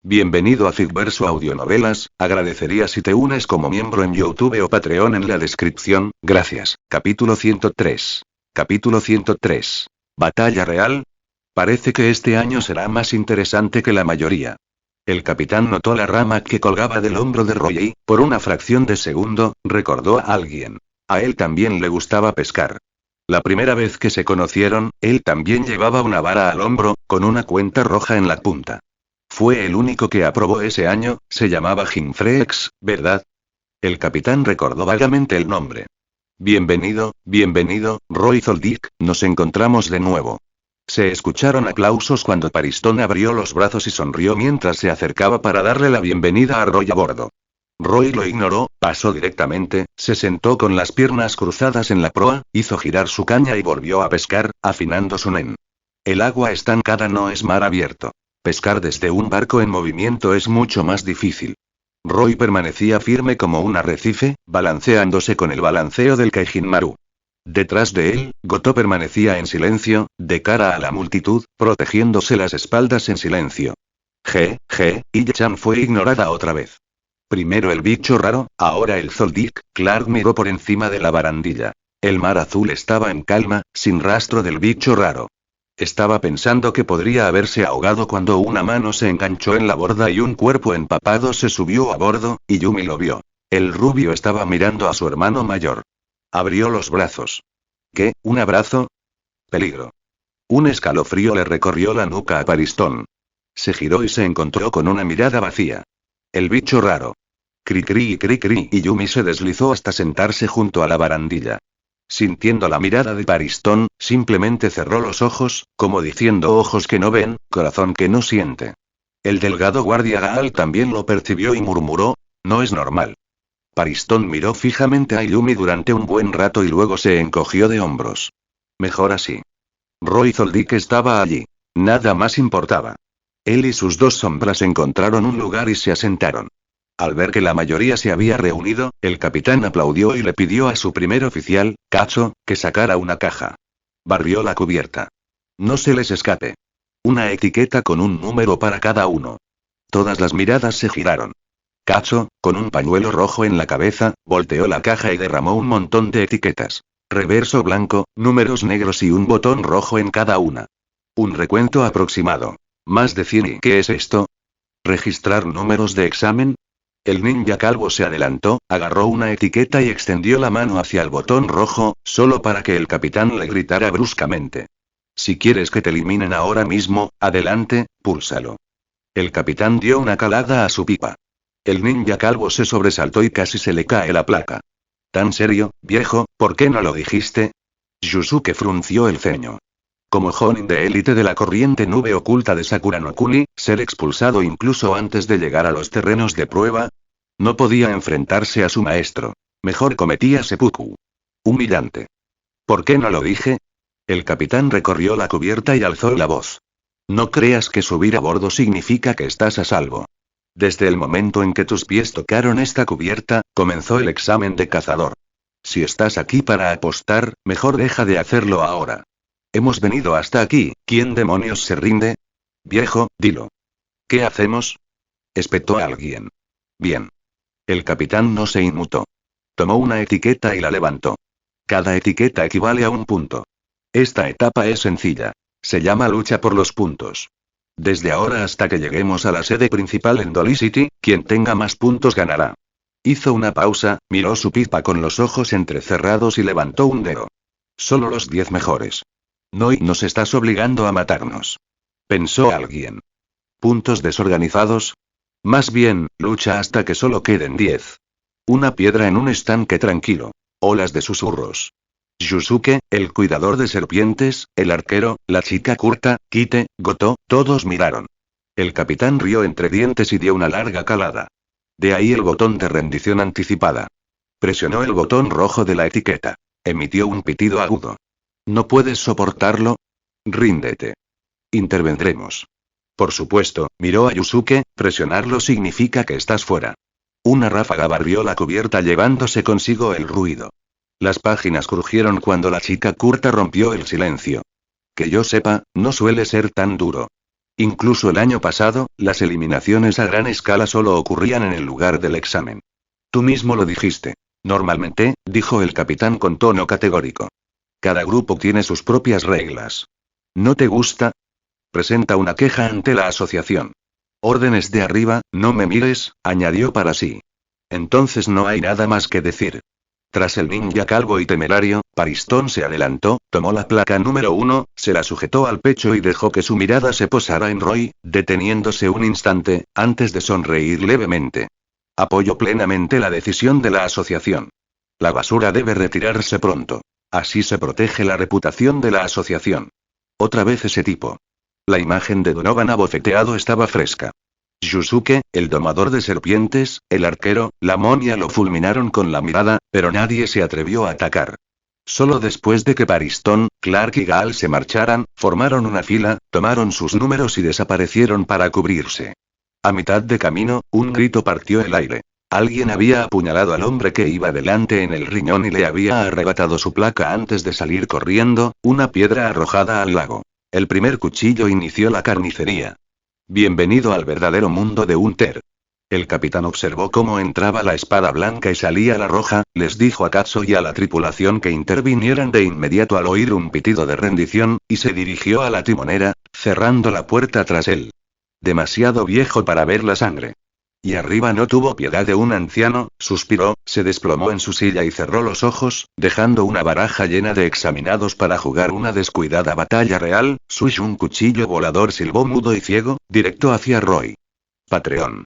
Bienvenido a Ficverso Audionovelas, agradecería si te unes como miembro en YouTube o Patreon en la descripción, gracias. Capítulo 103. Capítulo 103. ¿Batalla real? Parece que este año será más interesante que la mayoría. El capitán notó la rama que colgaba del hombro de Roy y, por una fracción de segundo, recordó a alguien. A él también le gustaba pescar. La primera vez que se conocieron, él también llevaba una vara al hombro, con una cuenta roja en la punta. Fue el único que aprobó ese año, se llamaba Jimfrex, ¿verdad? El capitán recordó vagamente el nombre. Bienvenido, Roy Zoldyck, nos encontramos de nuevo. Se escucharon aplausos cuando Paristón abrió los brazos y sonrió mientras se acercaba para darle la bienvenida a Roy a bordo. Roy lo ignoró, pasó directamente, se sentó con las piernas cruzadas en la proa, hizo girar su caña y volvió a pescar, afinando su nen. El agua estancada no es mar abierto. Pescar desde un barco en movimiento es mucho más difícil. Roy permanecía firme como un arrecife, balanceándose con el balanceo del Kaijin Maru. Detrás de él, Goto permanecía en silencio, de cara a la multitud, protegiéndose las espaldas en silencio. Iye-chan fue ignorada otra vez. Primero el bicho raro, ahora el Zoldyck. Clark miró por encima de la barandilla. El mar azul estaba en calma, sin rastro del bicho raro. Estaba pensando que podría haberse ahogado cuando una mano se enganchó en la borda y un cuerpo empapado se subió a bordo, y Yumi lo vio. El rubio estaba mirando a su hermano mayor. Abrió los brazos. ¿Qué? ¿Un abrazo? Peligro. Un escalofrío le recorrió la nuca a Paristón. Se giró y se encontró con una mirada vacía. El bicho raro. Cri, y Yumi se deslizó hasta sentarse junto a la barandilla. Sintiendo la mirada de Paristón, simplemente cerró los ojos, como diciendo ojos que no ven, corazón que no siente. El delgado guardia Gaal también lo percibió y murmuró, no es normal. Paristón miró fijamente a Yumi durante un buen rato y luego se encogió de hombros. Mejor así. Roy Zoldyck estaba allí. Nada más importaba. Él y sus dos sombras encontraron un lugar y se asentaron. Al ver que la mayoría se había reunido, el capitán aplaudió y le pidió a su primer oficial, Cacho, que sacara una caja. Barrió la cubierta. No se les escape. Una etiqueta con un número para cada uno. Todas las miradas se giraron. Cacho, con un pañuelo rojo en la cabeza, volteó la caja y derramó un montón de etiquetas. Reverso blanco, números negros y un botón rojo en cada una. Un recuento aproximado. Más de 100 ¿y qué es esto? ¿Registrar números de examen? El ninja calvo se adelantó, agarró una etiqueta y extendió la mano hacia el botón rojo, solo para que el capitán le gritara bruscamente. Si quieres que te eliminen ahora mismo, adelante, púlsalo. El capitán dio una calada a su pipa. El ninja calvo se sobresaltó y casi se le cae la placa. ¿Tan serio, viejo, por qué no lo dijiste? Yusuke frunció el ceño. Como Jonin de élite de la corriente nube oculta de Sakura no Kuni, ser expulsado incluso antes de llegar a los terrenos de prueba. No podía enfrentarse a su maestro. Mejor cometía seppuku. Humillante. ¿Por qué no lo dije? El capitán recorrió la cubierta y alzó la voz. No creas que subir a bordo significa que estás a salvo. Desde el momento en que tus pies tocaron esta cubierta, comenzó el examen de cazador. Si estás aquí para apostar, mejor deja de hacerlo ahora. Hemos venido hasta aquí, ¿quién demonios se rinde? Viejo, dilo. ¿Qué hacemos? Espetó alguien. Bien. El capitán no se inmutó. Tomó una etiqueta y la levantó. Cada etiqueta equivale a un punto. Esta etapa es sencilla. Se llama lucha por los puntos. Desde ahora hasta que lleguemos a la sede principal en Dolly City, quien tenga más puntos ganará. Hizo una pausa, miró su pipa con los ojos entrecerrados y levantó un dedo. Solo los 10 mejores. No, y nos estás obligando a matarnos. Pensó alguien. ¿Puntos desorganizados? Más bien, lucha hasta que solo queden 10. Una piedra en un estanque tranquilo. Olas de susurros. Yusuke, el cuidador de serpientes, el arquero, la chica curta, Kite, Goto, todos miraron. El capitán rió entre dientes y dio una larga calada. De ahí el botón de rendición anticipada. Presionó el botón rojo de la etiqueta. Emitió un pitido agudo. ¿No puedes soportarlo? Ríndete. Intervendremos. Por supuesto, miró a Yusuke, presionarlo significa que estás fuera. Una ráfaga barrió la cubierta llevándose consigo el ruido. Las páginas crujieron cuando la chica curta rompió el silencio. Que yo sepa, no suele ser tan duro. Incluso el año pasado, las eliminaciones a gran escala solo ocurrían en el lugar del examen. Tú mismo lo dijiste. Normalmente, dijo el capitán con tono categórico. Cada grupo tiene sus propias reglas. ¿No te gusta? Presenta una queja ante la asociación. Órdenes de arriba, no me mires, añadió para sí. Entonces no hay nada más que decir. Tras el ninja calvo y temerario, Paristón se adelantó, tomó la placa número 1, se la sujetó al pecho y dejó que su mirada se posara en Roy, deteniéndose un instante, antes de sonreír levemente. Apoyo plenamente la decisión de la asociación. La basura debe retirarse pronto. Así se protege la reputación de la asociación. Otra vez ese tipo. La imagen de Donovan abofeteado estaba fresca. Yusuke, el domador de serpientes, el arquero, la momia lo fulminaron con la mirada, pero nadie se atrevió a atacar. Solo después de que Paristón, Clark y Gal se marcharan, formaron una fila, tomaron sus números y desaparecieron para cubrirse. A mitad de camino, un grito partió el aire. Alguien había apuñalado al hombre que iba delante en el riñón y le había arrebatado su placa antes de salir corriendo, una piedra arrojada al lago. El primer cuchillo inició la carnicería. Bienvenido al verdadero mundo de Hunter. El capitán observó cómo entraba la espada blanca y salía la roja, les dijo a Katsu y a la tripulación que intervinieran de inmediato al oír un pitido de rendición, y se dirigió a la timonera, cerrando la puerta tras él. Demasiado viejo para ver la sangre. Y arriba no tuvo piedad de un anciano, suspiró, se desplomó en su silla y cerró los ojos, dejando una baraja llena de examinados para jugar una descuidada batalla real. Swish, un cuchillo volador silbó mudo y ciego, directo hacia Roy. Patreon.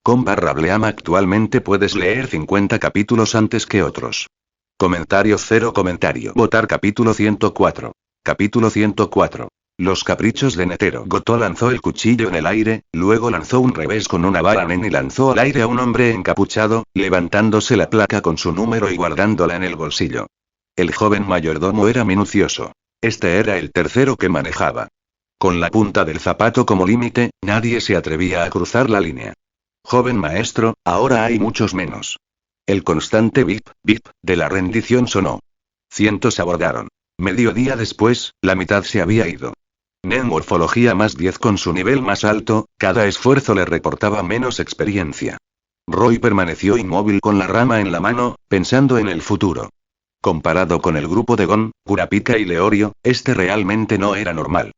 /Bleam actualmente puedes leer 50 capítulos antes que otros. Comentario 0 comentario. Votar capítulo 104. Capítulo 104. Los caprichos de Netero. Goto lanzó el cuchillo en el aire, luego lanzó un revés con una vara nen y lanzó al aire a un hombre encapuchado, levantándose la placa con su número y guardándola en el bolsillo. El joven mayordomo era minucioso. Este era el tercero que manejaba. Con la punta del zapato como límite, nadie se atrevía a cruzar la línea. Joven maestro, ahora hay muchos menos. El constante bip, bip, de la rendición sonó. Cientos abordaron. Mediodía después, la mitad se había ido. Nen morfología más 10 con su nivel más alto, cada esfuerzo le reportaba menos experiencia. Roy permaneció inmóvil con la rama en la mano, pensando en el futuro. Comparado con el grupo de Gon, Kurapika y Leorio, este realmente no era normal.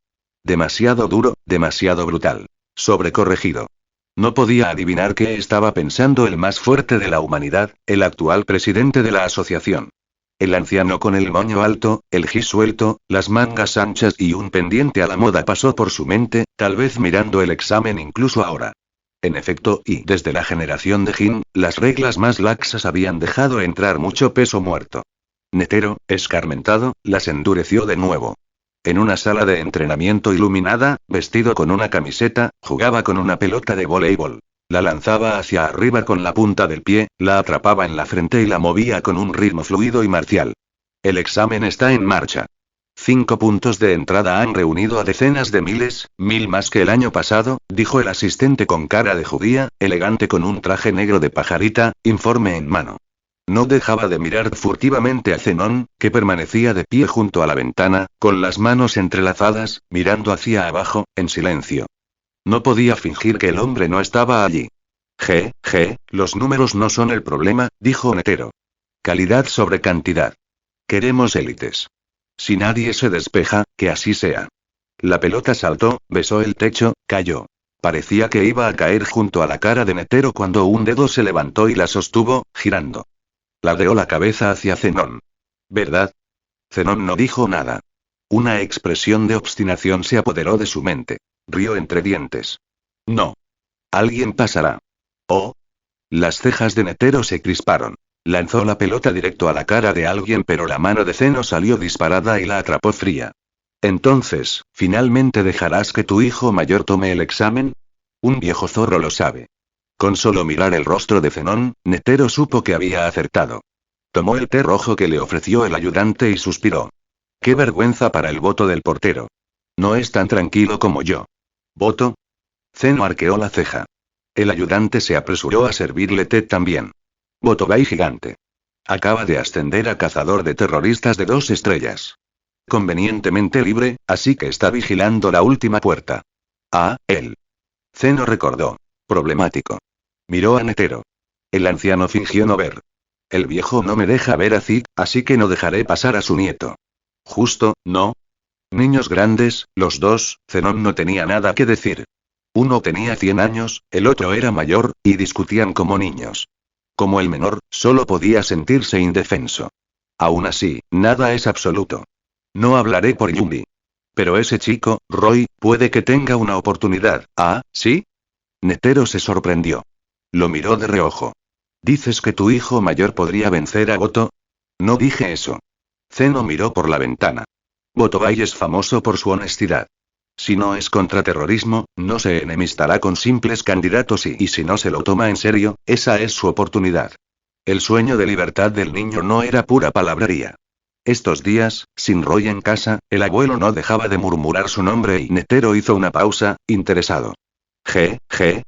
Demasiado duro, demasiado brutal. Sobrecorregido. No podía adivinar qué estaba pensando el más fuerte de la humanidad, el actual presidente de la asociación. El anciano con el moño alto, el gis suelto, las mangas anchas y un pendiente a la moda pasó por su mente, tal vez mirando el examen incluso ahora. En efecto, y desde la generación de Jin, las reglas más laxas habían dejado entrar mucho peso muerto. Netero, escarmentado, las endureció de nuevo. En una sala de entrenamiento iluminada, vestido con una camiseta, jugaba con una pelota de voleibol. La lanzaba hacia arriba con la punta del pie, la atrapaba en la frente y la movía con un ritmo fluido y marcial. El examen está en marcha. 5 puntos de entrada han reunido a decenas de miles, 1000 más que el año pasado, dijo el asistente con cara de judía, elegante con un traje negro de pajarita, informe en mano. No dejaba de mirar furtivamente a Zenón, que permanecía de pie junto a la ventana, con las manos entrelazadas, mirando hacia abajo, en silencio. No podía fingir que el hombre no estaba allí. Los números no son el problema, dijo Netero. Calidad sobre cantidad. Queremos élites. Si nadie se despeja, que así sea. La pelota saltó, besó el techo, cayó. Parecía que iba a caer junto a la cara de Netero cuando un dedo se levantó y la sostuvo, girando. Ladeó la cabeza hacia Zenón. ¿Verdad? Zenón no dijo nada. Una expresión de obstinación se apoderó de su mente. Rió entre dientes. No. Alguien pasará. Oh. Las cejas de Netero se crisparon. Lanzó la pelota directo a la cara de alguien, pero la mano de Zeno salió disparada y la atrapó fría. Entonces, ¿finalmente dejarás que tu hijo mayor tome el examen? Un viejo zorro lo sabe. Con solo mirar el rostro de Zenón, Netero supo que había acertado. Tomó el té rojo que le ofreció el ayudante y suspiró. Qué vergüenza para el voto del portero. No es tan tranquilo como yo. ¿Voto? Zeno arqueó la ceja. El ayudante se apresuró a servirle té también. Botobay gigante. Acaba de ascender a cazador de terroristas de 2 estrellas. Convenientemente libre, así que está vigilando la última puerta. Ah, él. Zeno recordó. Problemático. Miró a Netero. El anciano fingió no ver. El viejo no me deja ver a Zig, así que no dejaré pasar a su nieto. Justo, ¿no? Niños grandes, los dos, Zenón no tenía nada que decir. Uno tenía 100 años, el otro era mayor, y discutían como niños. Como el menor, solo podía sentirse indefenso. Aún así, nada es absoluto. No hablaré por Yumi. Pero ese chico, Roy, puede que tenga una oportunidad. ¿Ah, sí? Netero se sorprendió. Lo miró de reojo. ¿Dices que tu hijo mayor podría vencer a Goto? No dije eso. Zeno miró por la ventana. Gotobay es famoso por su honestidad. Si no es contraterrorismo, no se enemistará con simples candidatos y si no se lo toma en serio, esa es su oportunidad. El sueño de libertad del niño no era pura palabrería. Estos días, sin Roy en casa, el abuelo no dejaba de murmurar su nombre y Netero hizo una pausa, interesado.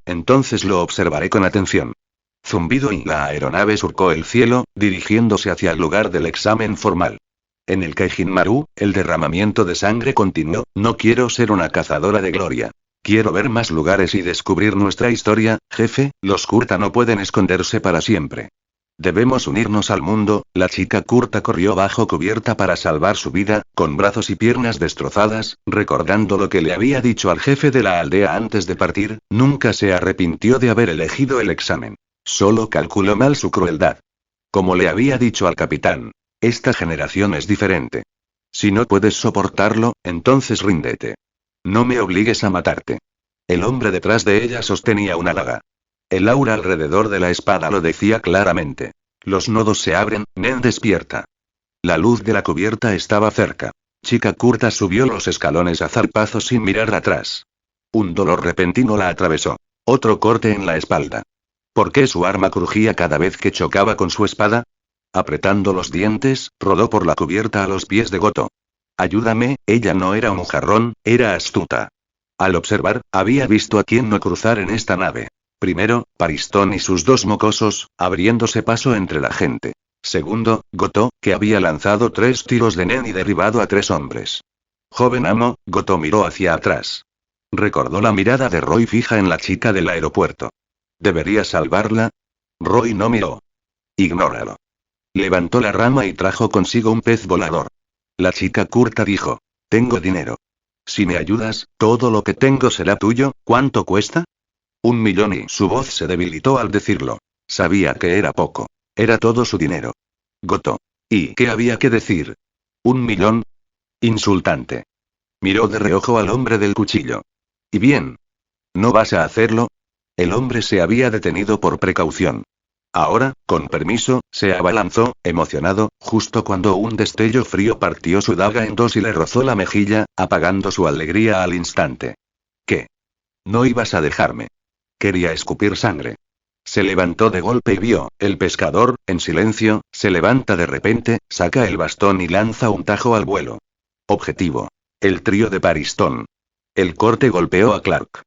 Entonces lo observaré con atención. Zumbido y la aeronave surcó el cielo, dirigiéndose hacia el lugar del examen formal. En el Keijin Maru, el derramamiento de sangre continuó. No quiero ser una cazadora de gloria. Quiero ver más lugares y descubrir nuestra historia, jefe. Los Kurta no pueden esconderse para siempre. Debemos unirnos al mundo. La chica Kurta corrió bajo cubierta para salvar su vida, con brazos y piernas destrozadas, recordando lo que le había dicho al jefe de la aldea antes de partir. Nunca se arrepintió de haber elegido el examen. Solo calculó mal su crueldad. Como le había dicho al capitán. Esta generación es diferente. Si no puedes soportarlo, entonces ríndete. No me obligues a matarte. El hombre detrás de ella sostenía una daga. El aura alrededor de la espada lo decía claramente. Los nodos se abren, Nen despierta. La luz de la cubierta estaba cerca. Chica Kurta subió los escalones a zarpazos sin mirar atrás. Un dolor repentino la atravesó. Otro corte en la espalda. ¿Por qué su arma crujía cada vez que chocaba con su espada? Apretando los dientes, rodó por la cubierta a los pies de Goto. Ayúdame, ella no era un jarrón, era astuta. Al observar, había visto a quién no cruzar en esta nave. Primero, Paristón y sus dos mocosos, abriéndose paso entre la gente. Segundo, Goto, que había lanzado 3 tiros de Nen y derribado a 3 hombres. Joven amo, Goto miró hacia atrás. Recordó la mirada de Roy fija en la chica del aeropuerto. ¿Debería salvarla? Roy no miró. Ignóralo. Levantó la rama y trajo consigo un pez volador. La chica Kurta dijo. Tengo dinero. Si me ayudas, todo lo que tengo será tuyo. ¿Cuánto cuesta? 1 millón y su voz se debilitó al decirlo. Sabía que era poco. Era todo su dinero. Goto. ¿Y qué había que decir? 1 millón. Insultante. Miró de reojo al hombre del cuchillo. ¿Y bien? ¿No vas a hacerlo? El hombre se había detenido por precaución. Ahora, con permiso, se abalanzó, emocionado, justo cuando un destello frío partió su daga en dos y le rozó la mejilla, apagando su alegría al instante. ¿Qué? ¿No ibas a dejarme? Quería escupir sangre. Se levantó de golpe y vio, el pescador, en silencio, se levanta de repente, saca el bastón y lanza un tajo al vuelo. Objetivo. El trío de Paristón. El corte golpeó a Clark.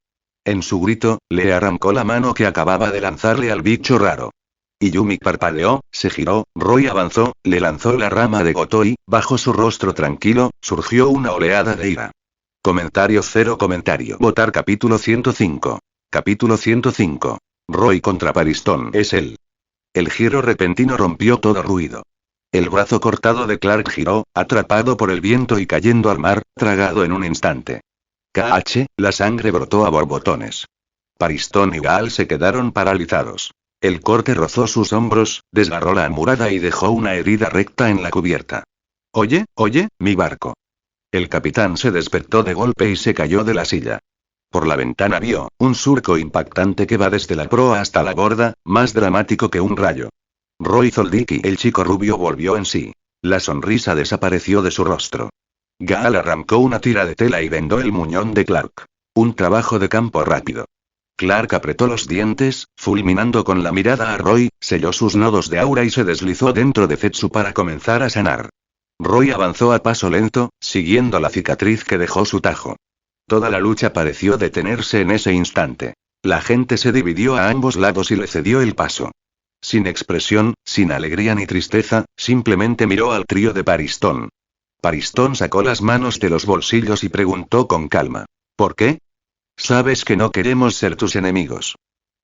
En su grito, le arrancó la mano que acababa de lanzarle al bicho raro. Yumi parpadeó, se giró, Roy avanzó, le lanzó la rama de Goto y, bajo su rostro tranquilo, surgió una oleada de ira. Comentario. Votar capítulo 105. Capítulo 105. Roy contra Paristón es él. El giro repentino rompió todo ruido. El brazo cortado de Clark giró, atrapado por el viento y cayendo al mar, tragado en un instante. La sangre brotó a borbotones. Paristón y Gaal se quedaron paralizados. El corte rozó sus hombros, desgarró la amurada y dejó una herida recta en la cubierta. Oye, mi barco. El capitán se despertó de golpe y se cayó de la silla. Por la ventana vio, un surco impactante que va desde la proa hasta la borda, más dramático que un rayo. Roy Zoldiki, el chico rubio, volvió en sí. La sonrisa desapareció de su rostro. Gaal arrancó una tira de tela y vendó el muñón de Clark. Un trabajo de campo rápido. Clark apretó los dientes, fulminando con la mirada a Roy, selló sus nodos de aura y se deslizó dentro de Zetsu para comenzar a sanar. Roy avanzó a paso lento, siguiendo la cicatriz que dejó su tajo. Toda la lucha pareció detenerse en ese instante. La gente se dividió a ambos lados y le cedió el paso. Sin expresión, sin alegría ni tristeza, simplemente miró al trío de Paristón. Paristón sacó las manos de los bolsillos y preguntó con calma. ¿Por qué? Sabes que no queremos ser tus enemigos.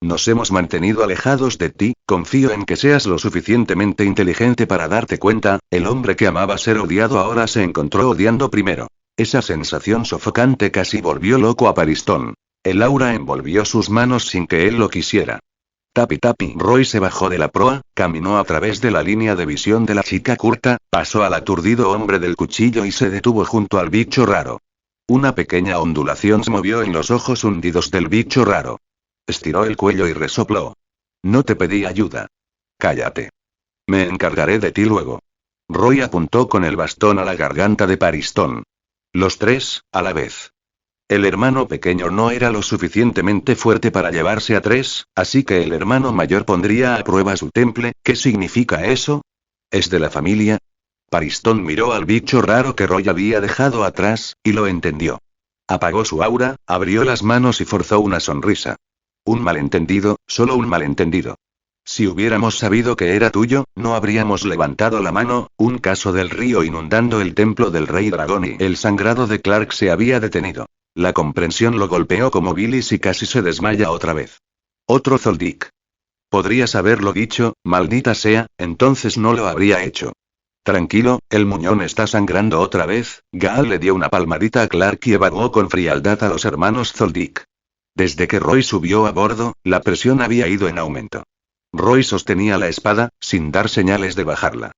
Nos hemos mantenido alejados de ti, confío en que seas lo suficientemente inteligente para darte cuenta, el hombre que amaba ser odiado ahora se encontró odiando primero. Esa sensación sofocante casi volvió loco a Paristón. El aura envolvió sus manos sin que él lo quisiera. Tapi tapi. Roy se bajó de la proa, caminó a través de la línea de visión de la chica curta, pasó al aturdido hombre del cuchillo y se detuvo junto al bicho raro. Una pequeña ondulación se movió en los ojos hundidos del bicho raro. Estiró el cuello y resopló. No te pedí ayuda. Cállate. Me encargaré de ti luego. Roy apuntó con el bastón a la garganta de Paristón. Los tres, a la vez. El hermano pequeño no era lo suficientemente fuerte para llevarse a tres, así que el hermano mayor pondría a prueba su temple. ¿Qué significa eso? ¿Es de la familia? Paristón miró al bicho raro que Roy había dejado atrás, y lo entendió. Apagó su aura, abrió las manos y forzó una sonrisa. Un malentendido, solo un malentendido. Si hubiéramos sabido que era tuyo, no habríamos levantado la mano. Un caso del río inundando el templo del rey dragón y el sangrado de Clark se había detenido. La comprensión lo golpeó como bilis y casi se desmaya otra vez. Otro Zoldyck. Podrías haberlo dicho, maldita sea, entonces no lo habría hecho. Tranquilo, el muñón está sangrando otra vez. Gaal le dio una palmadita a Clark y evaluó con frialdad a los hermanos Zoldyck. Desde que Roy subió a bordo, la presión había ido en aumento. Roy sostenía la espada, sin dar señales de bajarla.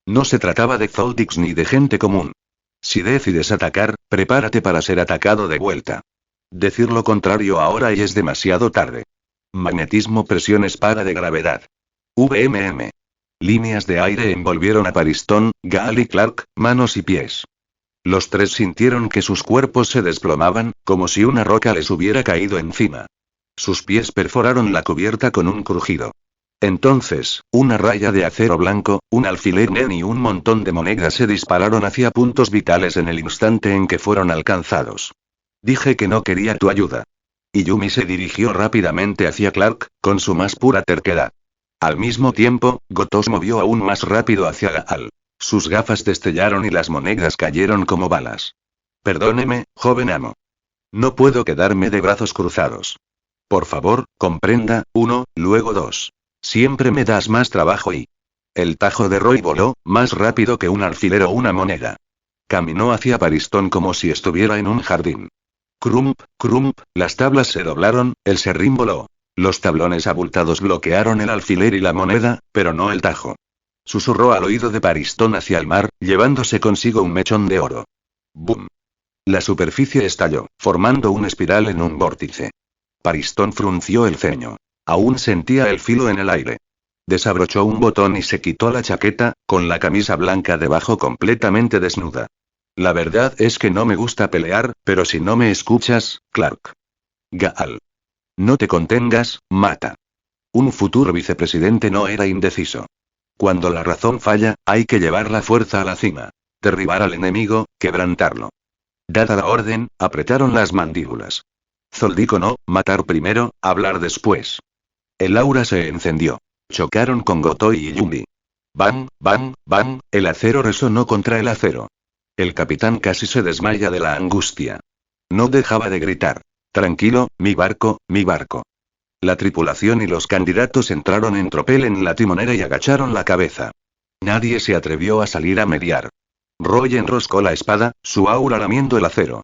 No se trataba de Zoldicks ni de gente común. Si decides atacar, prepárate para ser atacado de vuelta. Decir lo contrario ahora y es demasiado tarde. Magnetismo, presión, espada de gravedad. VMM. Líneas de aire envolvieron a Paristón, Gaal y Clark, manos y pies. Los tres sintieron que sus cuerpos se desplomaban, como si una roca les hubiera caído encima. Sus pies perforaron la cubierta con un crujido. Entonces, una raya de acero blanco, un alfiler nen y un montón de monedas se dispararon hacia puntos vitales en el instante en que fueron alcanzados. Dije que no quería tu ayuda. Y Yumi se dirigió rápidamente hacia Clark, con su más pura terquedad. Al mismo tiempo, Gotos movió aún más rápido hacia Gaal. Sus gafas destellaron y las monedas cayeron como balas. Perdóneme, joven amo. No puedo quedarme de brazos cruzados. Por favor, comprenda, 1, luego 2. Siempre me das más trabajo y... El tajo de Roy voló, más rápido que un alfiler o una moneda. Caminó hacia Paristón como si estuviera en un jardín. Crump, crump, las tablas se doblaron, el serrín voló. Los tablones abultados bloquearon el alfiler y la moneda, pero no el tajo. Susurró al oído de Paristón hacia el mar, llevándose consigo un mechón de oro. ¡Bum! La superficie estalló, formando una espiral en un vórtice. Paristón frunció el ceño. Aún sentía el filo en el aire. Desabrochó un botón y se quitó la chaqueta, con la camisa blanca debajo completamente desnuda. La verdad es que no me gusta pelear, pero si no me escuchas, Clark. Gaal. No te contengas, mata. Un futuro vicepresidente no era indeciso. Cuando la razón falla, hay que llevar la fuerza a la cima. Derribar al enemigo, quebrantarlo. Dada la orden, apretaron las mandíbulas. Zoldyck o no, matar primero, hablar después. El aura se encendió. Chocaron con Gotoy y Yumi. Bang, bang, bang, el acero resonó contra el acero. El capitán casi se desmaya de la angustia. No dejaba de gritar. Tranquilo, mi barco, mi barco. La tripulación y los candidatos entraron en tropel en la timonera y agacharon la cabeza. Nadie se atrevió a salir a mediar. Roy enroscó la espada, su aura lamiendo el acero.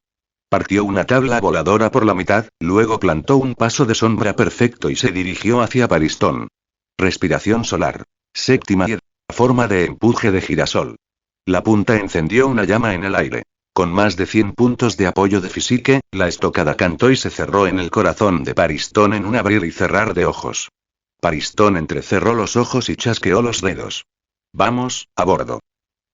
Partió una tabla voladora por la mitad, luego plantó un paso de sombra perfecto y se dirigió hacia Paristón. Respiración solar. Séptima y forma de empuje de girasol. La punta encendió una llama en el aire. Con más de 100 puntos de apoyo de physique, la estocada cantó y se cerró en el corazón de Paristón en un abrir y cerrar de ojos. Paristón entrecerró los ojos y chasqueó los dedos. Vamos, a bordo.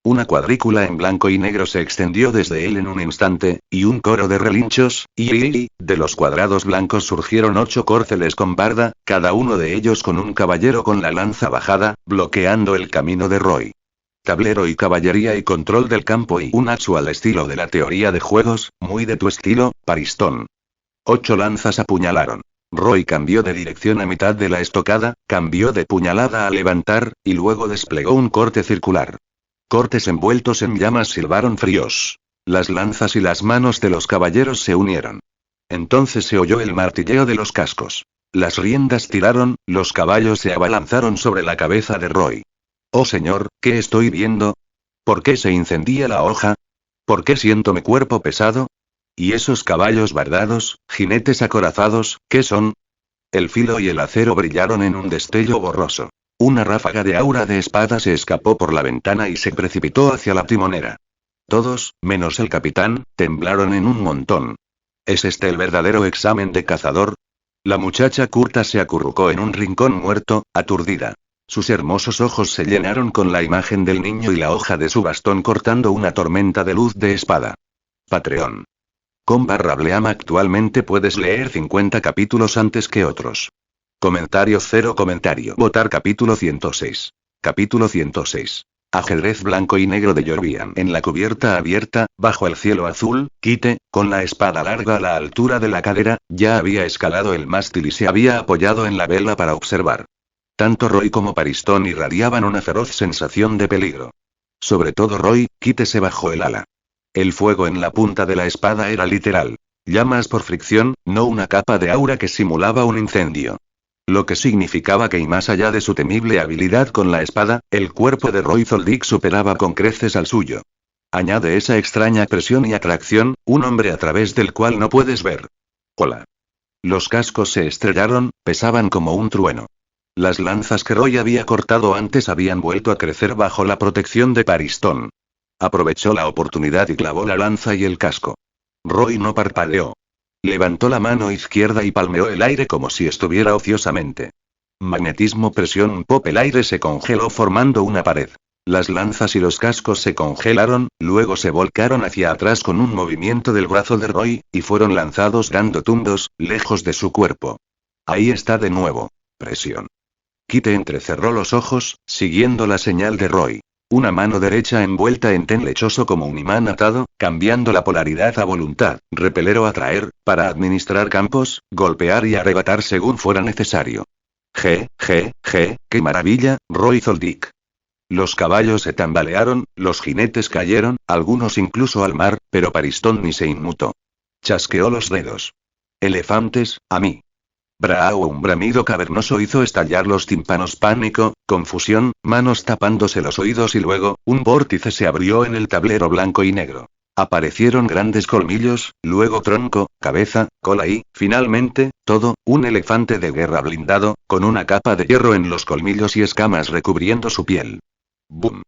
Una cuadrícula en blanco y negro se extendió desde él en un instante, y un coro de relinchos, y de los cuadrados blancos surgieron 8 córceles con barda, cada uno de ellos con un caballero con la lanza bajada, bloqueando el camino de Roy. Tablero y caballería y control del campo y un hacho al estilo de la teoría de juegos, muy de tu estilo, Paristón. 8 lanzas apuñalaron. Roy cambió de dirección a mitad de la estocada, cambió de puñalada a levantar, y luego desplegó un corte circular. Cortes envueltos en llamas silbaron fríos. Las lanzas y las manos de los caballeros se unieron. Entonces se oyó el martilleo de los cascos. Las riendas tiraron, los caballos se abalanzaron sobre la cabeza de Roy. Oh señor, ¿qué estoy viendo? ¿Por qué se incendia la hoja? ¿Por qué siento mi cuerpo pesado? ¿Y esos caballos bardados, jinetes acorazados, qué son? El filo y el acero brillaron en un destello borroso. Una ráfaga de aura de espada se escapó por la ventana y se precipitó hacia la timonera. Todos, menos el capitán, temblaron en un montón. ¿Es este el verdadero examen de cazador? La muchacha curta se acurrucó en un rincón muerto, aturdida. Sus hermosos ojos se llenaron con la imagen del niño y la hoja de su bastón cortando una tormenta de luz de espada. Patreon. /Bleam actualmente puedes leer 50 capítulos antes que otros. Comentario 0 comentario. Votar capítulo 106. Capítulo 106. Ajedrez blanco y negro de Jorvian. En la cubierta abierta, bajo el cielo azul, Kite, con la espada larga a la altura de la cadera, ya había escalado el mástil y se había apoyado en la vela para observar. Tanto Roy como Paristón irradiaban una feroz sensación de peligro. Sobre todo Roy, Kite se bajó el ala. El fuego en la punta de la espada era literal. Llamas por fricción, no una capa de aura que simulaba un incendio. Lo que significaba que y más allá de su temible habilidad con la espada, el cuerpo de Roy Zoldyck superaba con creces al suyo. Añade esa extraña presión y atracción, un hombre a través del cual no puedes ver. Hola. Los cascos se estrellaron, pesaban como un trueno. Las lanzas que Roy había cortado antes habían vuelto a crecer bajo la protección de Paristón. Aprovechó la oportunidad y clavó la lanza y el casco. Roy no parpadeó. Levantó la mano izquierda y palmeó el aire como si estuviera ociosamente. Magnetismo presión pop. El aire se congeló formando una pared. Las lanzas y los cascos se congelaron, luego se volcaron hacia atrás con un movimiento del brazo de Roy, y fueron lanzados dando tumbos, lejos de su cuerpo. Ahí está de nuevo. Presión. Kite entrecerró los ojos, siguiendo la señal de Roy. Una mano derecha envuelta en ten lechoso como un imán atado, cambiando la polaridad a voluntad, repeler o atraer, para administrar campos, golpear y arrebatar según fuera necesario. ¡Qué maravilla, Roy Zoldyck! Los caballos se tambalearon, los jinetes cayeron, algunos incluso al mar, pero Paristón ni se inmutó. Chasqueó los dedos. Elefantes, a mí. Un bramido cavernoso hizo estallar los tímpanos. Pánico, confusión, manos tapándose los oídos y luego, un vórtice se abrió en el tablero blanco y negro. Aparecieron grandes colmillos, luego tronco, cabeza, cola y, finalmente, todo, un elefante de guerra blindado, con una capa de hierro en los colmillos y escamas recubriendo su piel. ¡Bum!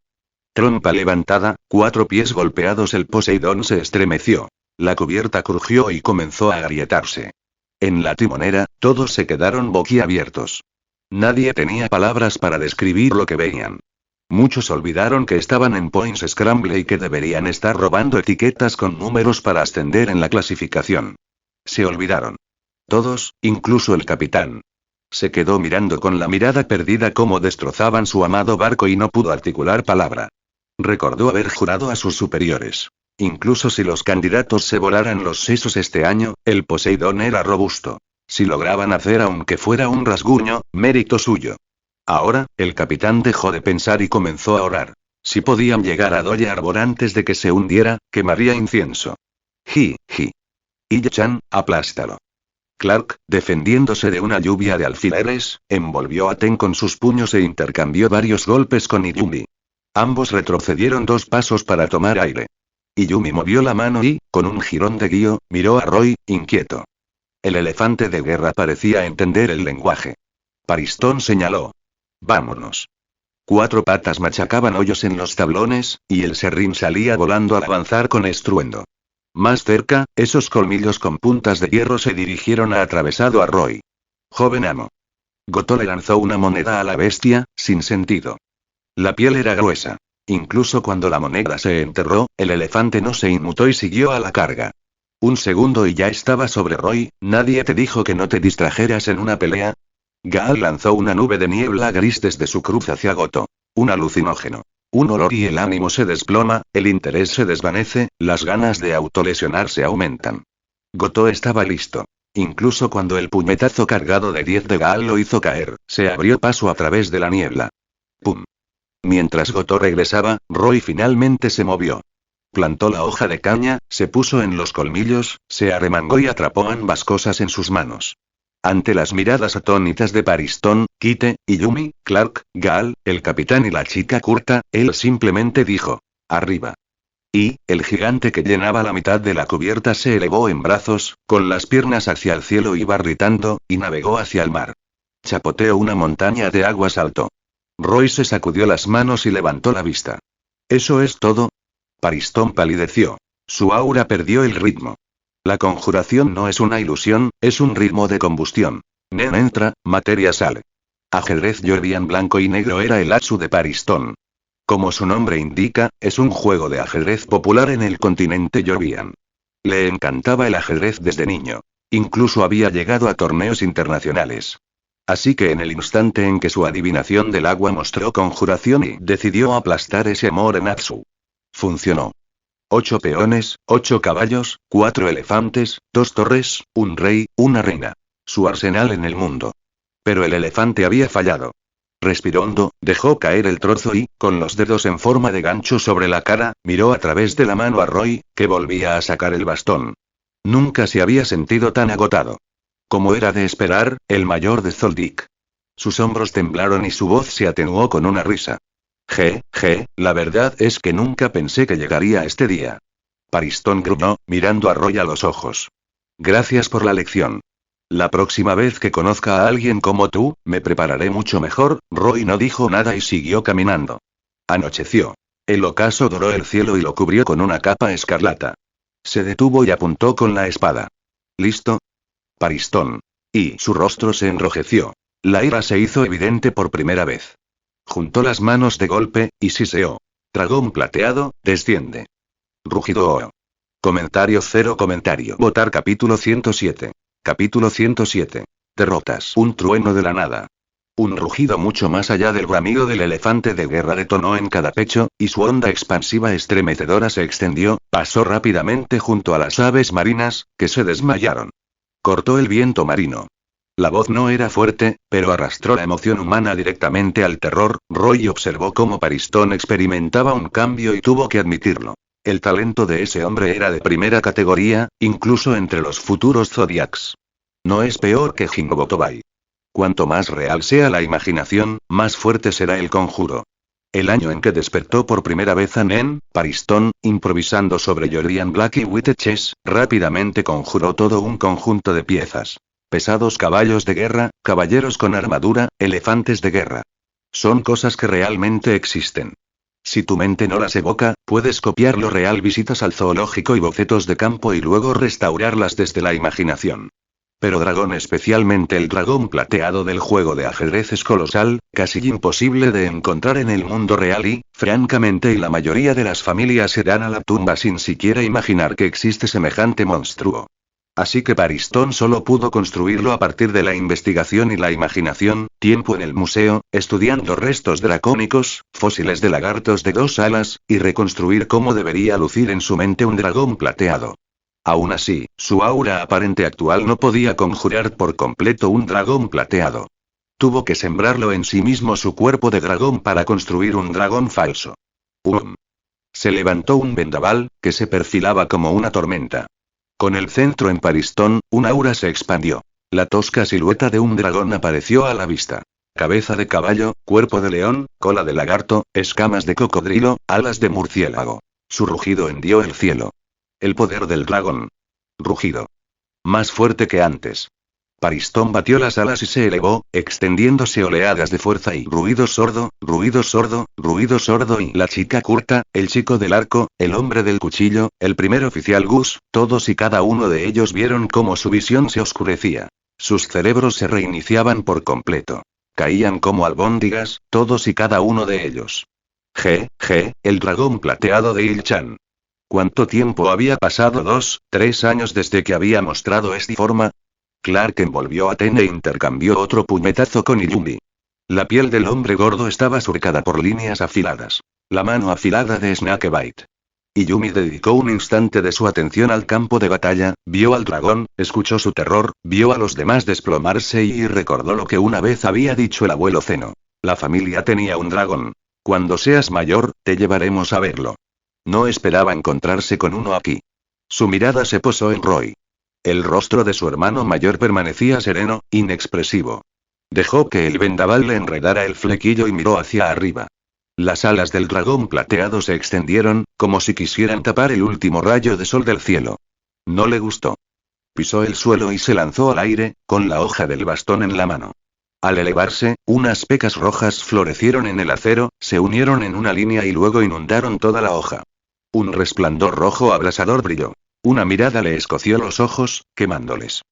Trompa levantada, 4 pies golpeados. El Poseidón se estremeció. La cubierta crujió y comenzó a agrietarse. En la timonera, todos se quedaron boquiabiertos. Nadie tenía palabras para describir lo que veían. Muchos olvidaron que estaban en Points Scramble y que deberían estar robando etiquetas con números para ascender en la clasificación. Se olvidaron. Todos, incluso el capitán. Se quedó mirando con la mirada perdida cómo destrozaban su amado barco y no pudo articular palabra. Recordó haber jurado a sus superiores. Incluso si los candidatos se volaran los sesos este año, el Poseidón era robusto. Si lograban hacer aunque fuera un rasguño, mérito suyo. Ahora, el capitán dejó de pensar y comenzó a orar. Si podían llegar a Doye Arbor antes de que se hundiera, quemaría incienso. Ji. Ille-chan, aplástalo. Clark, defendiéndose de una lluvia de alfileres, envolvió a Ten con sus puños e intercambió varios golpes con Iyumi. Ambos retrocedieron 2 pasos para tomar aire. Iyumi movió la mano y, con un jirón de guío, miró a Roy, inquieto. El elefante de guerra parecía entender el lenguaje. Paristón señaló. Vámonos. 4 patas machacaban hoyos en los tablones, y el serrín salía volando al avanzar con estruendo. Más cerca, esos colmillos con puntas de hierro se dirigieron a atravesado a Roy. Joven amo. Goto le lanzó una moneda a la bestia, sin sentido. La piel era gruesa. Incluso cuando la moneda se enterró, el elefante no se inmutó y siguió a la carga. Un segundo y ya estaba sobre Roy. ¿Nadie te dijo que no te distrajeras en una pelea? Gaal lanzó una nube de niebla gris desde su cruz hacia Goto. Un alucinógeno. Un olor y el ánimo se desploma, el interés se desvanece, las ganas de autolesionarse aumentan. Goto estaba listo. Incluso cuando el puñetazo cargado de 10 de Gaal lo hizo caer, se abrió paso a través de la niebla. ¡Pum! Mientras Goto regresaba, Roy finalmente se movió. Plantó la hoja de caña, se puso en los colmillos, se arremangó y atrapó ambas cosas en sus manos. Ante las miradas atónitas de Pariston, Kite, y Yumi, Clark, Gal, el capitán y la chica curta, él simplemente dijo: arriba. Y, el gigante que llenaba la mitad de la cubierta se elevó en brazos, con las piernas hacia el cielo y barritando, y navegó hacia el mar. Chapoteó una montaña de agua saltó. Roy se sacudió las manos y levantó la vista. ¿Eso es todo? Pariston palideció. Su aura perdió el ritmo. La conjuración no es una ilusión, es un ritmo de combustión. Nen entra, materia sale. Ajedrez Jordian blanco y negro era el Atsu de Pariston. Como su nombre indica, es un juego de ajedrez popular en el continente Jordian. Le encantaba el ajedrez desde niño. Incluso había llegado a torneos internacionales. Así que en el instante en que su adivinación del agua mostró conjuración y decidió aplastar ese amor en Atsu. Funcionó. 8 peones, 8 caballos, 4 elefantes, 2 torres, un rey, una reina. Su arsenal en el mundo. Pero el elefante había fallado. Respiró hondo, dejó caer el trozo y, con los dedos en forma de gancho sobre la cara, miró a través de la mano a Roy, que volvía a sacar el bastón. Nunca se había sentido tan agotado. Como era de esperar, el mayor de Zoldyck. Sus hombros temblaron y su voz se atenuó con una risa. La verdad es que nunca pensé que llegaría este día. Pariston gruñó, mirando a Roy a los ojos. Gracias por la lección. La próxima vez que conozca a alguien como tú, me prepararé mucho mejor. Roy no dijo nada y siguió caminando. Anocheció. El ocaso doró el cielo y lo cubrió con una capa escarlata. Se detuvo y apuntó con la espada. ¿Listo? Pariston. Y su rostro se enrojeció. La ira se hizo evidente por primera vez. Juntó las manos de golpe, y siseó. Dragón plateado, desciende. Rugido. Comentario 0 comentario. Votar capítulo 107. Capítulo 107. Derrotas. Un trueno de la nada. Un rugido mucho más allá del bramido del elefante de guerra detonó en cada pecho, y su onda expansiva estremecedora se extendió, pasó rápidamente junto a las aves marinas, que se desmayaron. Cortó el viento marino. La voz no era fuerte, pero arrastró la emoción humana directamente al terror. Roy observó cómo Pariston experimentaba un cambio y tuvo que admitirlo. El talento de ese hombre era de primera categoría, incluso entre los futuros Zodiacs. No es peor que Jingobotobai. Cuanto más real sea la imaginación, más fuerte será el conjuro. El año en que despertó por primera vez a Nen, Pariston, improvisando sobre Jordian Black y White Chess, rápidamente conjuró todo un conjunto de piezas. Pesados caballos de guerra, caballeros con armadura, elefantes de guerra. Son cosas que realmente existen. Si tu mente no las evoca, puedes copiar lo real, visitas al zoológico y bocetos de campo y luego restaurarlas desde la imaginación. Pero dragón, especialmente el dragón plateado del juego de ajedrez, es colosal, casi imposible de encontrar en el mundo real y, francamente, la mayoría de las familias irán a la tumba sin siquiera imaginar que existe semejante monstruo. Así que Pariston solo pudo construirlo a partir de la investigación y la imaginación, tiempo en el museo, estudiando restos dracónicos, fósiles de lagartos de 2 alas, y reconstruir cómo debería lucir en su mente un dragón plateado. Aún así, su aura aparente actual no podía conjurar por completo un dragón plateado. Tuvo que sembrarlo en sí mismo su cuerpo de dragón para construir un dragón falso. Se levantó un vendaval, que se perfilaba como una tormenta. Con el centro en Pariston, un aura se expandió. La tosca silueta de un dragón apareció a la vista. Cabeza de caballo, cuerpo de león, cola de lagarto, escamas de cocodrilo, alas de murciélago. Su rugido hendió el cielo. El poder del dragón. Rugido. Más fuerte que antes. Pariston batió las alas y se elevó, extendiéndose oleadas de fuerza y ruido sordo, ruido sordo, ruido sordo, y la chica curta, el chico del arco, el hombre del cuchillo, el primer oficial Gus, todos y cada uno de ellos vieron cómo su visión se oscurecía. Sus cerebros se reiniciaban por completo. Caían como albóndigas, todos y cada uno de ellos. El dragón plateado de Il-chan. ¿Cuánto tiempo había pasado? 2, 3 años desde que había mostrado esta forma. Clark envolvió a Ten e intercambió otro puñetazo con Yumi. La piel del hombre gordo estaba surcada por líneas afiladas. La mano afilada de Snakebite. Yumi dedicó un instante de su atención al campo de batalla, vio al dragón, escuchó su terror, vio a los demás desplomarse y recordó lo que una vez había dicho el abuelo Zeno. La familia tenía un dragón. Cuando seas mayor, te llevaremos a verlo. No esperaba encontrarse con uno aquí. Su mirada se posó en Roy. El rostro de su hermano mayor permanecía sereno, inexpresivo. Dejó que el vendaval le enredara el flequillo y miró hacia arriba. Las alas del dragón plateado se extendieron, como si quisieran tapar el último rayo de sol del cielo. No le gustó. Pisó el suelo y se lanzó al aire, con la hoja del bastón en la mano. Al elevarse, unas pecas rojas florecieron en el acero, se unieron en una línea y luego inundaron toda la hoja. Un resplandor rojo abrasador brilló. Una mirada le escoció los ojos, quemándoles.